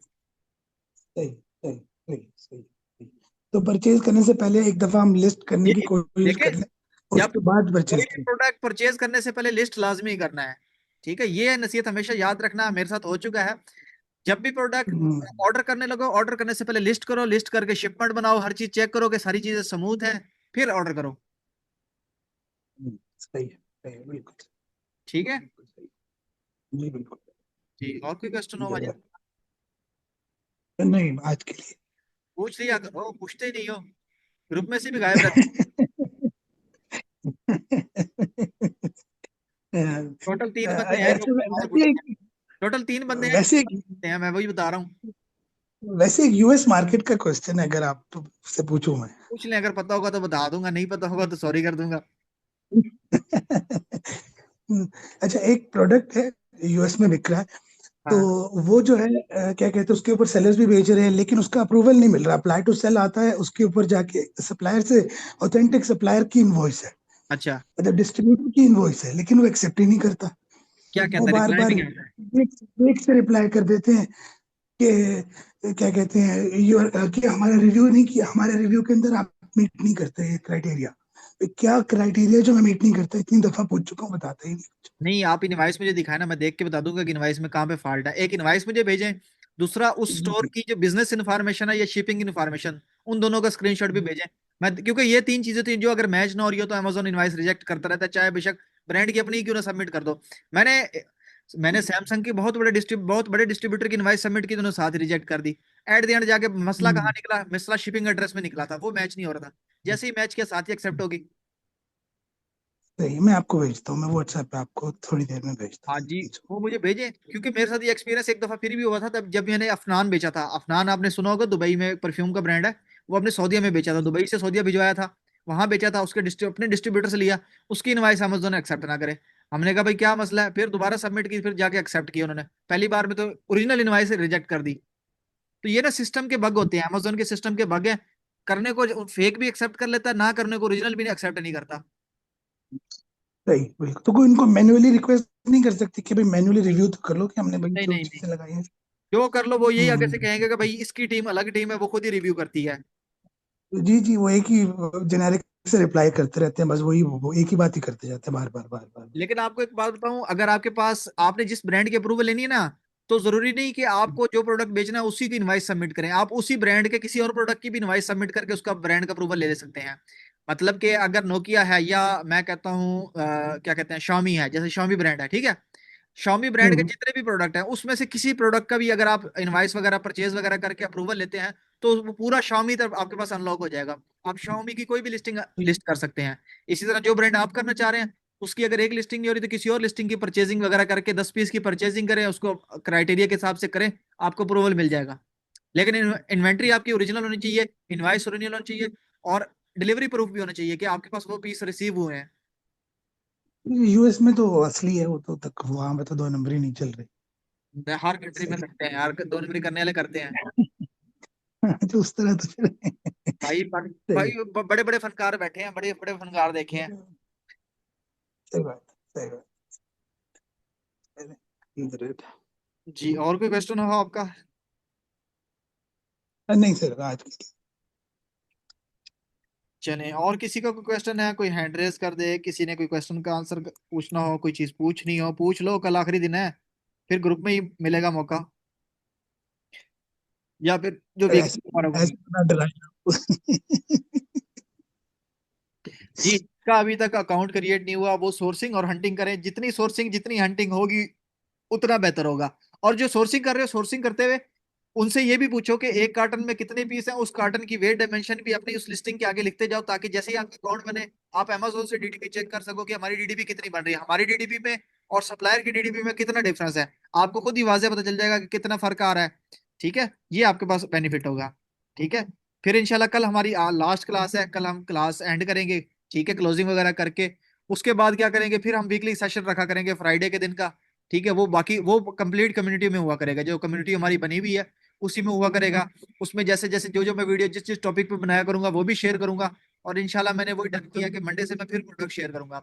सही सही सही सही सही। तो परचेज करने से पहले एक दफा हम लिस्ट करने ये की कोशिश देखिए, कर लें, जब उसके बाद कोई परचेज भी करें। प्रोडक्ट परचेज करने से पहले लिस्ट लाजमी करना है, ठीक है। ये नसीहत हमेशा याद रखना, मेरे साथ हो चुका है। जब भी प्रोडक्ट हम्म, ऑर्डर करने लगो, ऑर्डर करने से पहले लिस्ट करो, लिस्ट करके शिपमेंट बनाओ, हर चीज चेक करो कि सारी चीजें स्मूथ है, फिर ऑर्डर करो। सही है, बिल्कुल ठीक है बिल्कुल सही। जी बिल्कुल। जी। और कोई क्वेश्चन हो भाई? जरूर। नहीं, आज के लिए। पूछ लिया करो, पूछते ही नहीं हो, ग्रुप में से भी गायब रहते। टोटल तीन बंदे हैं अच्छा, ग्रुप में हमारे ग्रुप में। टोटल तीन बंदे हैं वैसे हैं, मैं वही बता रहा हूँ। वैसे एक यूएस मार्केट का क्वेश्चन है, अगर आप तो से पूछूं मैं। पूछ लें, अगर पता होगा तो बता दूंगा, नहीं पता होगा तो सॉरी कर दूंगा। अच्छा, एक प्रोडक्ट है, यूएस में बिक रहा है, तो हाँ। वो जो है क्या कहते हैं, उसके ऊपर सेलर्स भी बेच रहे हैं, लेकिन उसका अप्रूवल नहीं मिल रहा। अप्लाई टू सेल आता है, उसके ऊपर जाके सप्लायर से ऑथेंटिक सप्लायर की इनवॉइस है, अच्छा, मतलब डिस्ट्रीब्यूटर की इनवॉइस है, लेकिन वो एक्सेप्ट ही नहीं करता। क्या वो कहता है, बार रिप्लाई बार नहीं आता है? एक से रिप्लाई कर देते हैं कि क्या कहते हैं, कि हमारा रिव्यू नहीं किया, हमारे रिव्यू के अंदर आप मीट नहीं करते ये क्राइटेरिया। क्या क्राइटेरिया जो मैं मीट नहीं करता, इतनी दफा पूछ चुका हूँ, बताते ही नहीं। नहीं, आप इनवाइस मुझे दिखाए ना, मैं देख के बता दूंगा कि इनवाइस में कहाँ पे फॉल्ट है। एक इनवाइस मुझे भेजें, दूसरा उस जी स्टोर जी। की जो बिजनेस इन्फॉर्मेशन है या शिपिंग इन्फॉर्मेशन, उन दोनों का स्क्रीनशॉट भी भेजें। मैं, क्योंकि ये तीन चीजें थी जो अगर मैच ना हो रही हो तो अमेजोन इनवाइस रिजेक्ट करता रहता है, चाहे बेशक ब्रांड की अपनी ही क्यों ना सबमिट कर दो। मैंने मैंने सैमसंग की बहुत बड़े डिस्ट्रीब्यूटर की इनवाइस सबमिट की, तो उन्होंने साथ रिजेक्ट कर दी। एट द एंड जाके मसला कहाँ हम्म, निकला, मसला शिपिंग एड्रेस में निकला था, वो मैच नहीं हो रहा था। जैसे ही मैच किया, साथ ही एक्सेप्ट होगी। सही, मैं आपको भेजता हूँ, मैं व्हाट्सएप पे आपको थोड़ी देर में भेजता हाँ हूँ जी, चीज़। वो मुझे भेजे, क्योंकि मेरे साथ ये एक्सपीरियंस एक दफा फिर भी हुआ था, तब जब मैंने अफनान बेचा था। अफनान आपने सुना होगा, दुबई में परफ्यूम का ब्रांड है। वो अपने सऊदीया में बेचा था, दुबई से सऊदीया भिजवाया था, वहां बेचा था, उसके अपने डिस्ट्रीब्यूटर से लिया। उसकी इनवाइस अमेजोन ने एक्सेप्ट ना करे। हमने कहा भाई क्या मसला है, फिर दोबारा सबमिट की, फिर जाके एक्सेप्ट किया उन्होंने। पहली बार में तो ओरिजिनल इनवाइस रिजेक्ट कर दी। तो ये ना सिस्टम के बग होते हैं, अमेजोन के सिस्टम के बग है। करने को फेक भी एक्सेप्ट कर लेता है, ना करने को ओरिजिनल भी एक्सेप्ट नहीं करता। सही, बिल्कुल। तो कोई इनको मैन्युअली रिक्वेस्ट नहीं कर सकती कि भाई मैन्युअली रिव्यू तो कर लो कि हमने भाई नहीं जो नहीं नहीं, चीजें लगाई हैं। जो कर लो वो यही आगे से हम्म, कहेंगे कि भाई इसकी टीम अलग टीम है, वो खुद ही रिव्यू करती है। जी जी, वो एक ही जेनेरिक से रिप्लाई करते रहते हैं, बस वही वो एक ही बात ही करते जाते हैं, बार बार बार बार। लेकिन आपको एक बात बताऊं, अगर आपके पास, आपने जिस ब्रांड की अप्रूवल लेनी है ना, तो जरूरी नहीं कि आपको जो प्रोडक्ट बेचना है उसी की इनवाइस सबमिट करें। आप उसी ब्रांड के किसी और प्रोडक्ट की भी इनवाइस सबमिट करके उसका ब्रांड का अप्रूवल ले सकते हैं। मतलब कि अगर नोकिया है, या मैं कहता हूँ क्या कहते हैं, Xiaomi है, जैसे Xiaomi ब्रांड है, ठीक है। Xiaomi ब्रांड के हम्म, जितने भी प्रोडक्ट हैं, उसमें से किसी प्रोडक्ट का भी अगर आप इनवाइस वगैरह परचेज वगैरह करके अप्रूवल लेते हैं, तो वो पूरा Xiaomi तक आपके पास अनलॉक हो जाएगा। आप Xiaomi की कोई भी लिस्टिंग लिस्ट कर सकते हैं। इसी तरह जो ब्रांड आप करना चाह रहे हैं, उसकी अगर एक लिस्टिंग नहीं हो रही, तो किसी और लिस्टिंग की परचेजिंग वगैरह करके 10 पीस की परचेजिंग करें, उसको क्राइटेरिया के हिसाब से करें, आपको अप्रूवल मिल जाएगा। लेकिन इन्वेंट्री आपकी ओरिजिनल होनी चाहिए, इनवाइस ओरिजिनल होनी चाहिए, और डिलीवरी प्रूफ भी होना चाहिए कि आपके पास वो पीस रिसीव हुए हैं। यूएस में तो असली है वो, तो तक वहां पे तो दो नंबर ही नहीं चल रही। हर कंट्री में सही। करते हैं, हर दो नंबरी करने वाले करते हैं। तो उस तरह तो चले। भाई सही। भाई बड़े बड़े फनकार बैठे हैं, बड़े बड़े फनकार देखे हैं। सही बात, सही बात। Great। जी, और कोई क्वेश्चन हो आपका? नहीं सर, आज के लिए। चले, और किसी का कोई क्वेश्चन है, कोई हैंड रेस कर दे, किसी ने कोई क्वेश्चन का आंसर पूछना हो, कोई चीज पूछनी हो, पूछ लो, कल आखिरी दिन है, फिर ग्रुप में ही मिलेगा मौका, या फिर जो वीक ऐसे हमारा होगा। ऐसे ना डराए। जी, का अभी तक अकाउंट क्रिएट नहीं हुआ, वो सोर्सिंग और हंटिंग करें, जितनी सोर्सिंग जितनी हंटिंग होगी उतना बेहतर होगा। और जो सोर्सिंग कर रहे हो, सोर्सिंग करते हुए उनसे ये भी पूछो कि एक कार्टन में कितने पीस हैं, उस कार्टन की वेट डायमेंशन भी अपनी उस लिस्टिंग के आगे लिखते जाओ, ताकि जैसे ही आपका अकाउंट बने, आप अमेजोन से डीडीपी चेक कर सको कि हमारी डीडीपी कितनी बन रही है, हमारी डीडीपी में और सप्लायर की डीडीपी में कितना डिफरेंस है। आपको खुद ही वाजह पता चल जाएगा कि कितना फर्क आ रहा है। ठीक है, ये आपके पास बेनिफिट होगा। ठीक है, फिर इंशाल्लाह कल हमारी लास्ट क्लास है, कल हम क्लास एंड करेंगे। ठीक है, क्लोजिंग वगैरह करके उसके बाद क्या करेंगे, फिर हम वीकली सेशन रखा करेंगे फ्राइडे के दिन का। ठीक है, वो बाकी वो कंप्लीट कम्युनिटी में हुआ करेगा, जो कम्युनिटी हमारी बनी हुई है उसी में हुआ करेगा। उसमें जैसे जैसे जो जो मैं वीडियो जिस जिस टॉपिक पे बनाया करूंगा वो भी शेयर करूंगा। और इंशाल्लाह मैंने वही डन किया कि मंडे से मैं फिर प्रोडक्ट शेयर करूंगा।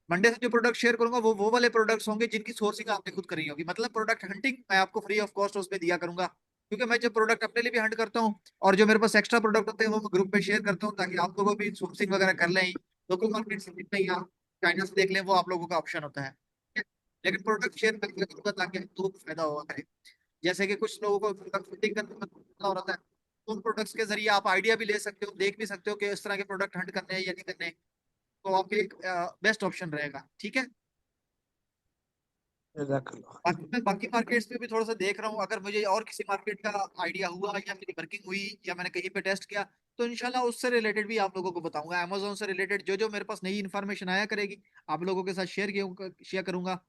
मंडे से जो प्रोडक्ट शेयर करूंगा वो वाले प्रोडक्ट्स होंगे जिनकी सोर्सिंग आपने खुद करी होगी, मतलब प्रोडक्ट हंटिंग मैं आपको फ्री ऑफ कॉस्ट उसमें दिया करूंगा। क्योंकि मैं जो प्रोडक्ट अपने लिए भी हंट करता हूँ, और जो मेरे पास एक्स्ट्रा प्रोडक्ट होते हैं वो मैं ग्रुप में शेयर करता हूँ, ताकि आप लोगों भी सोर्सिंग वगैरह कर लें। लोकल मार्केट से जितना ही आप चाइना से देख लें, वो आप लोगों का ऑप्शन होता है। ठीक है? लेकिन प्रोडक्ट शेयर करके करूंगा ताकि हम लोगों को फायदा होगा करे। जैसे कि कुछ लोगों को प्रोडक्ट फिटिंग करने में पता हो रहा है, तो उन प्रोडक्ट्स के जरिए आप आइडिया भी ले सकते हो, देख भी सकते हो कि इस तरह के प्रोडक्ट हंट करने हैं या नहीं करने हैं। तो आपके लिए बेस्ट ऑप्शन रहेगा। ठीक है। जज़ाकल्लाह। बाकी मैं बाकी मार्केट्स पे भी थोड़ा सा देख रहा हूँ, अगर मुझे और किसी मार्केट का आइडिया हुआ या मेरी वर्किंग हुई या मैंने कहीं पे टेस्ट किया, तो इंशाल्लाह उससे रिलेटेड भी आप लोगों को बताऊंगा। अमेजोन से रिलेटेड जो जो मेरे पास नई इन्फॉर्मेशन आया करेगी, आप लोगों के साथ शेयर करूंगा।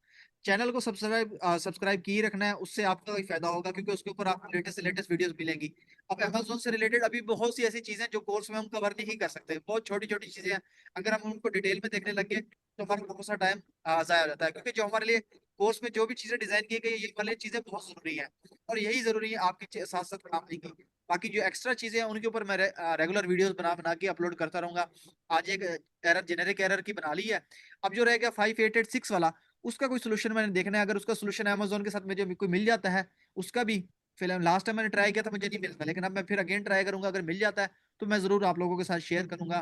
चैनल को सब्सक्राइब सब्सक्राइब की ही रखना है, उससे आपका ही फायदा होगा, क्योंकि उसके ऊपर आपको लेटेस्ट से लेटेस्ट वीडियोस मिलेंगी। अब अमेजोन से रिलेटेड अभी बहुत सी ऐसी चीजें जो कोर्स में हम कवर नहीं कर सकते, बहुत छोटी छोटी चीजें हैं। अगर हम उनको डिटेल में देखने लगे तो हमारा बहुत सा टाइम जाया हो जाता है, क्योंकि जो हमारे लिए कोर्स में जो भी चीजें डिजाइन की गई है, ये वाली चीजें बहुत जरूरी है। और यही जरूरी है आपके साथ साथ काम नहीं की। बाकी जो एक्स्ट्रा चीजें हैं उनके ऊपर मैं रेगुलर वीडियोस बना बना के अपलोड करता रहूंगा। आज एक एरर, जेनेरिक एरर की बना ली है। अब जो रह गया 5886 वाला, उसका कोई सोल्यूशन मैंने देखना है। अगर उसका सोल्यूशन अमेजोन के साथ मुझे कोई मिल जाता है, उसका भी फिलहाल लास्ट टाइम मैंने ट्राई किया था मुझे नहीं मिलता, लेकिन अब मैं फिर अगेन ट्राई करूंगा, अगर मिल जाता है तो मैं जरूर आप लोगों के साथ शेयर करूंगा।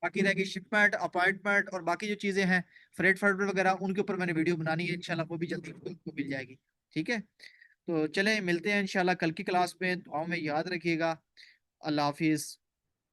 बाकी रहेगी शिपमेंट, अपॉइंटमेंट और बाकी जो चीजें हैं, फ्रेट फॉरवर्ड वगैरह, उनके ऊपर मैंने वीडियो बनानी है इंशाल्लाह, वो भी जल्दी आपको मिल जाएगी। ठीक है। तो चलें, मिलते हैं इंशाल्लाह कल की क्लास में। दुआओं में याद रखिएगा। अल्लाह हाफिज।